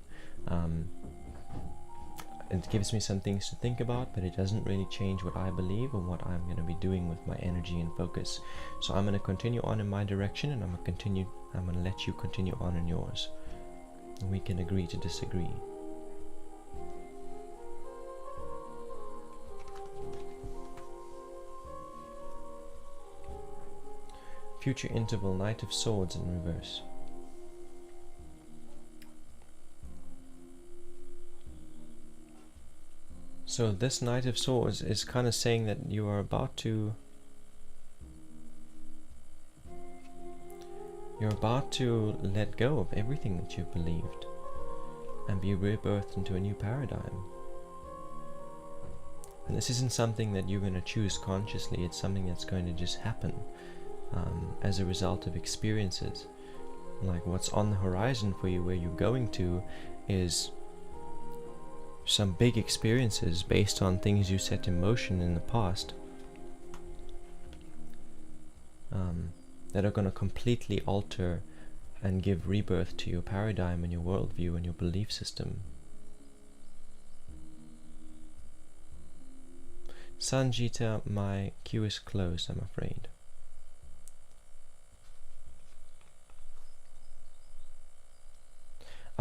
It gives me some things to think about, but it doesn't really change what I believe or what I'm going to be doing with my energy and focus. So I'm going to continue on in my direction, and I'm going to let you continue on in yours. And we can agree to disagree. Future interval, Knight of Swords in reverse. So this Knight of Swords is kind of saying that you are about to let go of everything that you've believed and be rebirthed into a new paradigm. And this isn't something that you're going to choose consciously, it's something that's going to just happen as a result of experiences. Like what's on the horizon for you, where you're going to, is some big experiences based on things you set in motion in the past, that are going to completely alter and give rebirth to your paradigm and your worldview and your belief system. Sanjita, my queue is closed, I'm afraid.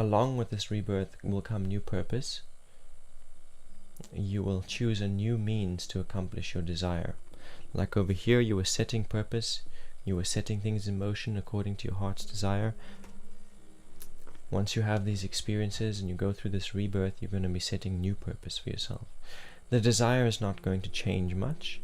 along with this rebirth will come new purpose. You will choose a new means to accomplish your desire. Like over here, you were setting purpose, you were setting things in motion according to your heart's desire. Once you have these experiences and you go through this rebirth, you're going to be setting new purpose for yourself. The desire is not going to change much.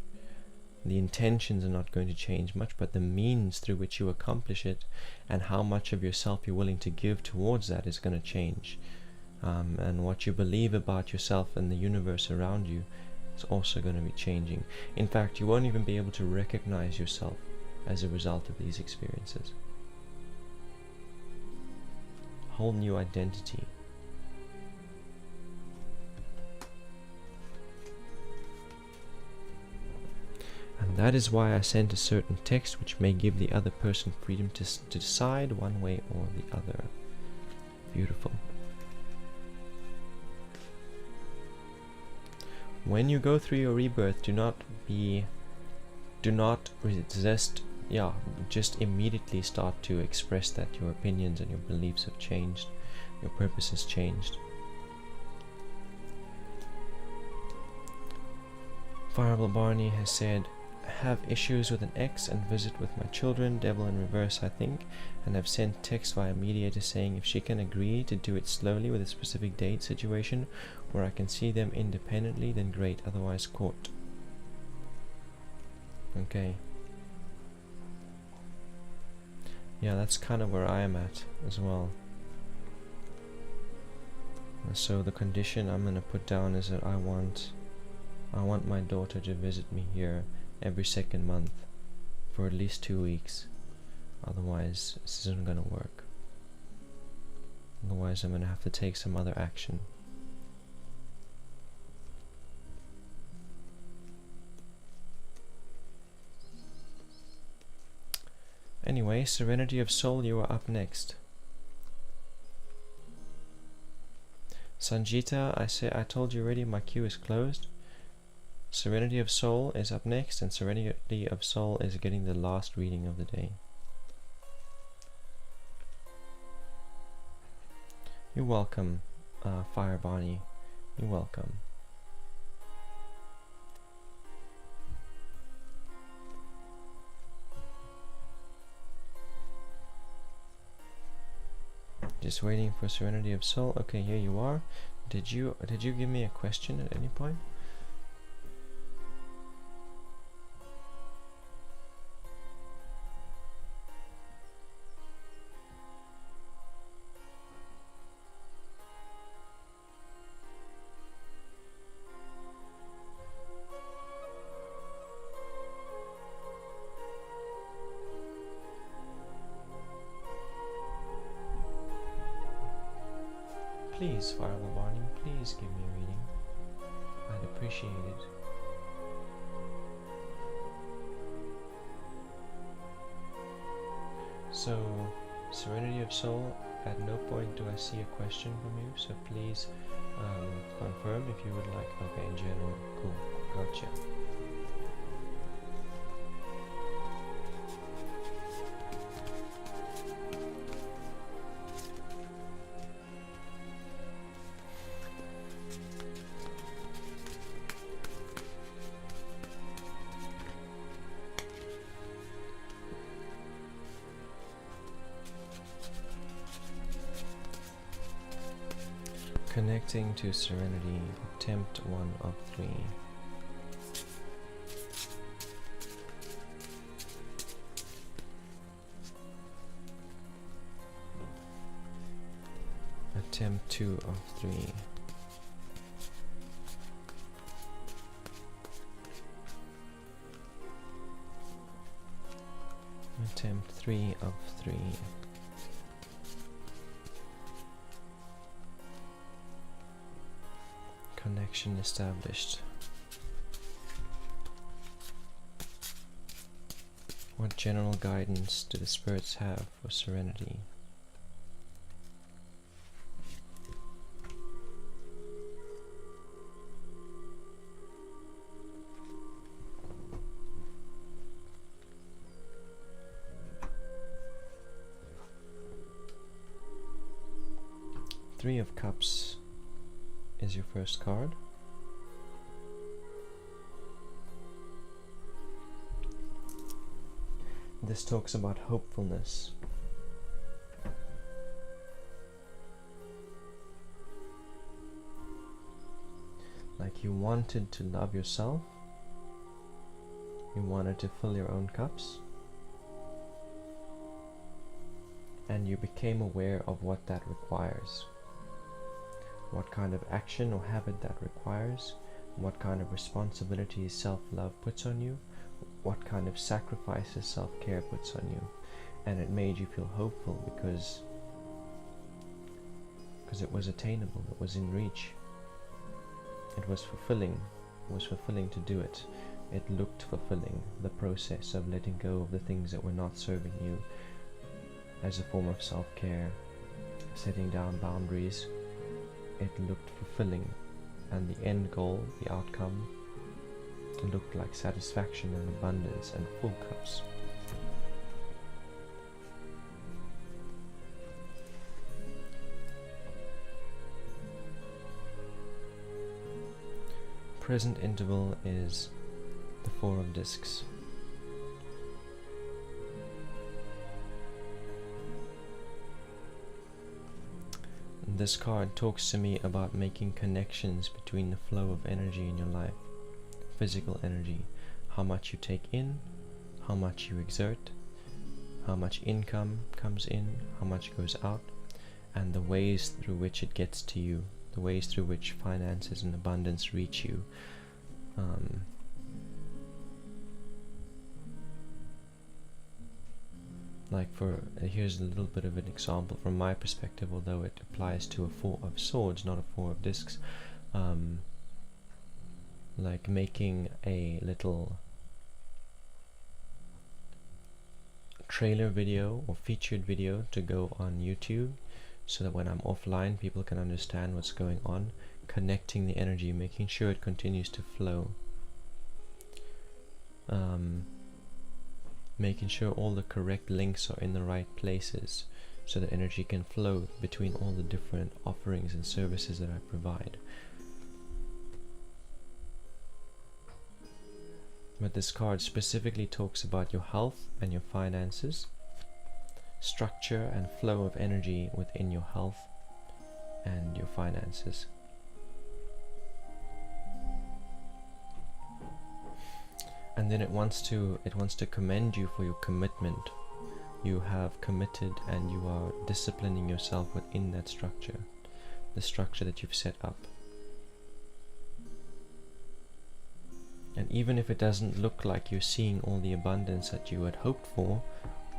The intentions are not going to change much, but the means through which you accomplish it and how much of yourself you're willing to give towards that is going to change. And what you believe about yourself and the universe around you is also going to be changing. In fact, you won't even be able to recognize yourself as a result of these experiences. Whole new identity. And that is why I sent a certain text which may give the other person freedom to decide one way or the other. Beautiful. When you go through your rebirth, do not resist. Just immediately start to express that your opinions and your beliefs have changed, your purpose has changed. Fireball Barney has said, have issues with an ex and visit with my children, devil in reverse I think, and have sent text via mediator saying if she can agree to do it slowly with a specific date situation where I can see them independently, then great, otherwise court. Okay. Yeah, that's kind of where I am at as well. So the condition I'm going to put down is that I want my daughter to visit me here every second month for at least 2 weeks. Otherwise, this isn't going to work. Otherwise, I'm going to have to take some other action. Anyway, Serenity of Soul, you are up next. Sanjita, I told you already, my queue is closed. Serenity of Soul is up next, and Serenity of Soul is getting the last reading of the day. You're welcome, Fire Bonnie. You're welcome. Just waiting for Serenity of Soul. Okay, here you are. Did you give me a question at any point? Please, Fireball Barney, please give me a reading. I'd appreciate it. So, Serenity of Soul, at no point do I see a question from you, so please confirm if you would like. Okay, in general, cool, gotcha. Connecting to Serenity, attempt 1 of 3. Attempt 2 of 3. Attempt 3 of 3. Connection established. What general guidance do the spirits have for Serenity? Three of Cups is your first card. This talks about hopefulness. Like you wanted to love yourself, you wanted to fill your own cups, and you became aware of what that requires. What kind of action or habit that requires, what kind of responsibilities self-love puts on you, what kind of sacrifices self-care puts on you. And it made you feel hopeful because it was attainable, it was in reach. It was fulfilling to do it. It looked fulfilling, the process of letting go of the things that were not serving you as a form of self-care, setting down boundaries. It looked fulfilling, and the end goal, the outcome, looked like satisfaction and abundance and full cups. Present interval is the Four of Discs. This card talks to me about making connections between the flow of energy in your life, physical energy, how much you take in, how much you exert, how much income comes in, how much goes out, and the ways through which it gets to you, the ways through which finances and abundance reach you. Here's a little bit of an example from my perspective, although it applies to a Four of Swords, not a Four of Discs. Like making a little trailer video or featured video to go on YouTube, so that when I'm offline people can understand what's going on, connecting the energy, making sure it continues to flow, making sure all the correct links are in the right places so the energy can flow between all the different offerings and services that I provide. But this card specifically talks about your health and your finances, structure and flow of energy within your health and your finances. And then it wants to commend you for your commitment. You have committed and you are disciplining yourself within that structure, the structure that you've set up. And even if it doesn't look like you're seeing all the abundance that you had hoped for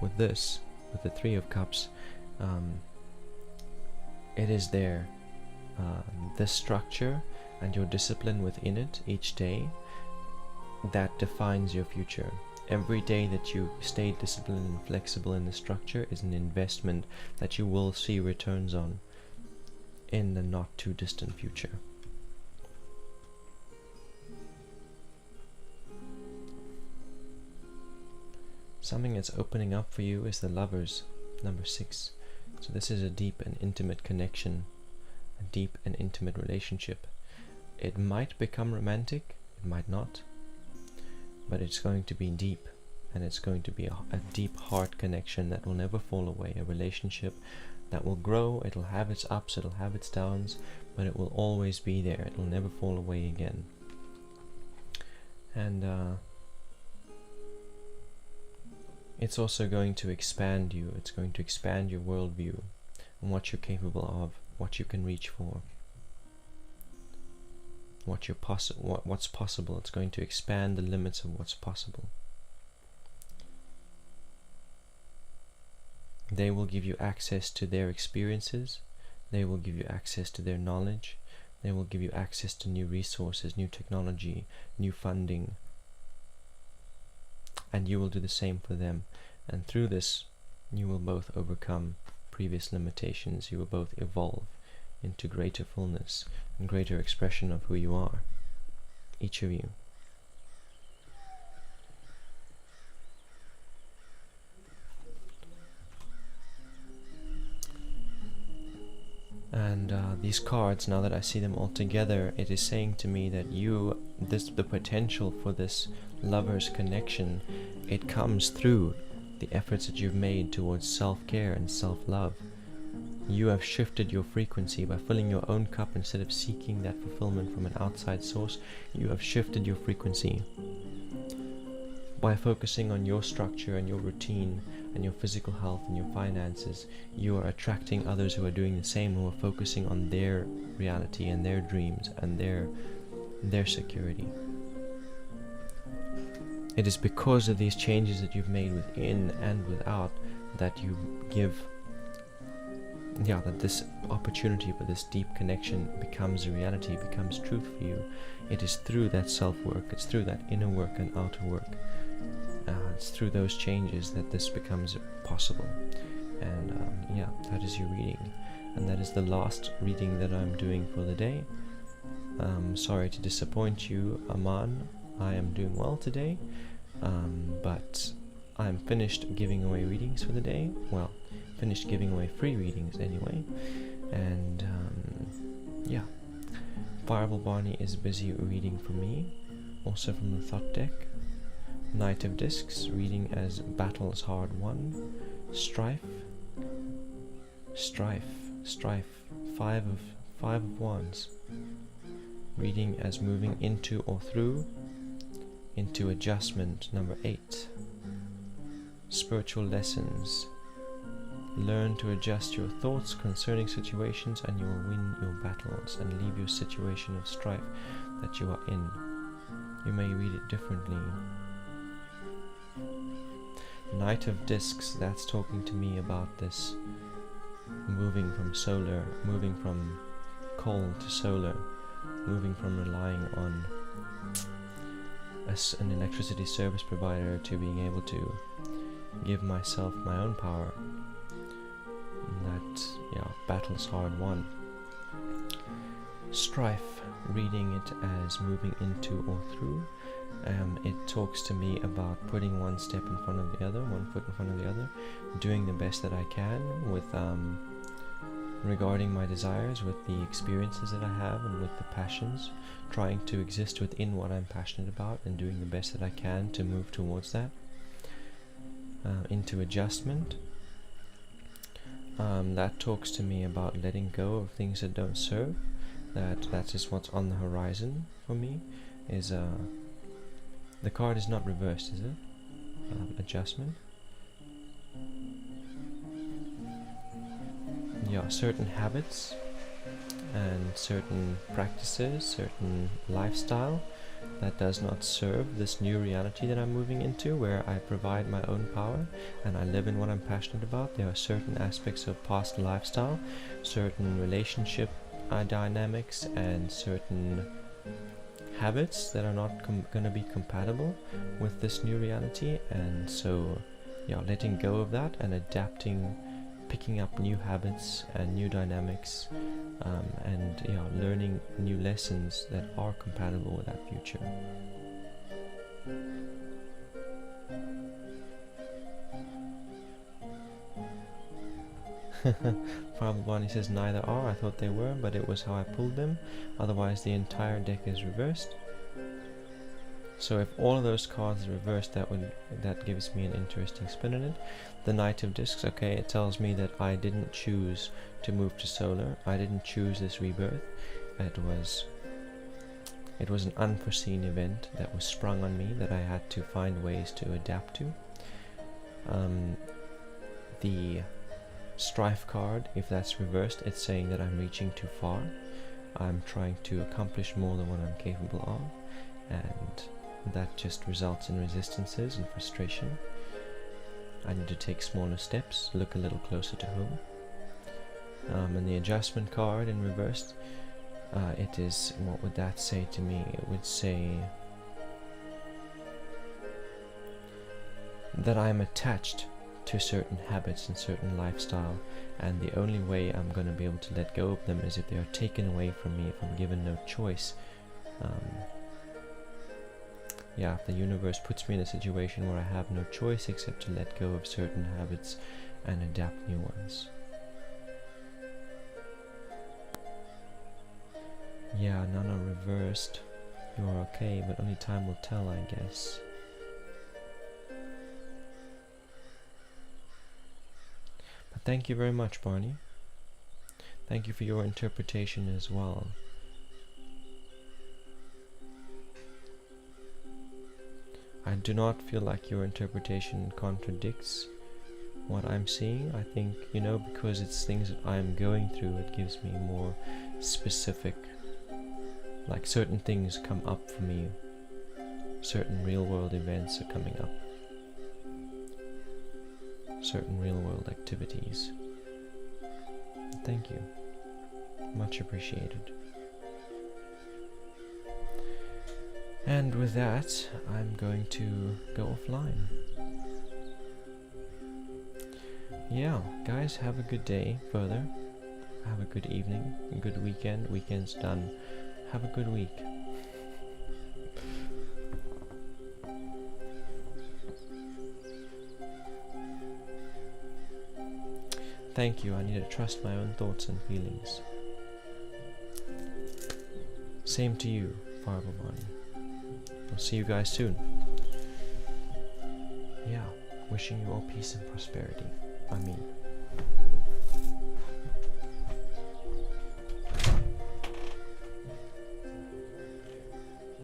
with this, with the Three of Cups, it is there. This structure and your discipline within it each day, that defines your future. Every day that you stay disciplined and flexible in the structure is an investment that you will see returns on in the not too distant future. Something that's opening up for you is the Lovers, number 6. So this is a deep and intimate connection, a deep and intimate relationship. It might become romantic, it might not, but it's going to be deep, and it's going to be a deep heart connection that will never fall away, a relationship that will grow. It'll have its ups, it'll have its downs, but it will always be there. It will never fall away again. And it's also going to expand you. It's going to expand your worldview and what you're capable of, what you can reach for, what's possible. It's going to expand the limits of what's possible. They will give you access to their experiences. They will give you access to their knowledge. They will give you access to new resources, new technology, new funding. And you will do the same for them. And through this, you will both overcome previous limitations. You will both evolve into greater fullness and greater expression of who you are, each of you. And these cards, now that I see them all together, it is saying to me that the potential for this lover's connection, it comes through the efforts that you've made towards self-care and self-love. You have shifted your frequency by filling your own cup instead of seeking that fulfillment from an outside source. You have shifted your frequency by focusing on your structure and your routine and your physical health and your finances. You are attracting others who are doing the same, who are focusing on their reality and their dreams and their security. It is because of these changes that you've made within and without that you give, that this opportunity for this deep connection becomes a reality, becomes truth for you. It is through that self-work, it's through that inner work and outer work. It's through those changes that this becomes possible. And that is your reading. And that is the last reading that I'm doing for the day. Sorry to disappoint you, Aman. I am doing well today, but I'm finished giving away readings for the day. Well, finished giving away free readings anyway. And Fireball Barney is busy reading for me, also from the Thought deck. Knight of Discs, reading as Battles Hard Won. Strife, Five of Wands, reading as Moving Into or Through, into Adjustment, number 8. Spiritual Lessons, learn to adjust your thoughts concerning situations and you will win your battles and leave your situation of strife that you are in. You may read it differently. Knight of Discs, that's talking to me about this moving from solar, moving from coal to solar, moving from relying on an electricity service provider to being able to give myself my own power. And that, battle's hard won. Strife, reading it as Moving Into or Through. It talks to me about putting one step in front of the other, one foot in front of the other, doing the best that I can with regarding my desires, with the experiences that I have and with the passions, trying to exist within what I'm passionate about and doing the best that I can to move towards that. Into Adjustment, that talks to me about letting go of things that don't serve. That is what's on the horizon for me. Is the card is not reversed, is it? Adjustment. Certain habits and certain practices, certain lifestyle that does not serve this new reality that I'm moving into, where I provide my own power and I live in what I'm passionate about. There are certain aspects of past lifestyle, certain relationship dynamics, and certain habits that are not going to be compatible with this new reality. And so letting go of that and adapting, picking up new habits and new dynamics, and learning new lessons that are compatible with that future. Fireball Bonnie says neither are. I thought they were, but it was how I pulled them. Otherwise the entire deck is reversed. So if all of those cards are reversed, that gives me an interesting spin in it. The Knight of Discs, okay, it tells me that I didn't choose to move to solar. I didn't choose this rebirth. It was an unforeseen event that was sprung on me that I had to find ways to adapt to. The Strife card, if that's reversed, it's saying that I'm reaching too far. I'm trying to accomplish more than what I'm capable of, and that just results in resistances and frustration. I need to take smaller steps, look a little closer to home. And the Adjustment card in reversed, it is, what would that say to me? It would say that I'm attached to certain habits and certain lifestyle, and the only way I'm going to be able to let go of them is if they are taken away from me, if I'm given no choice. If the universe puts me in a situation where I have no choice except to let go of certain habits and adapt new ones. Yeah, none are reversed. You are okay, but only time will tell, I guess. But thank you very much, Barney. Thank you for your interpretation as well. I do not feel like your interpretation contradicts what I'm seeing. I think, you know, because it's things that I'm going through, it gives me more specific, like certain things come up for me, certain real world events are coming up, certain real world activities. Thank you, much appreciated. And with that, I'm going to go offline. Yeah, guys, have a good day further. Have a good evening, a good weekend. Weekend's done. Have a good week. Thank you. I need to trust my own thoughts and feelings. Same to you, Farbavani. I'll see you guys soon. Yeah, wishing you all peace and prosperity. I mean.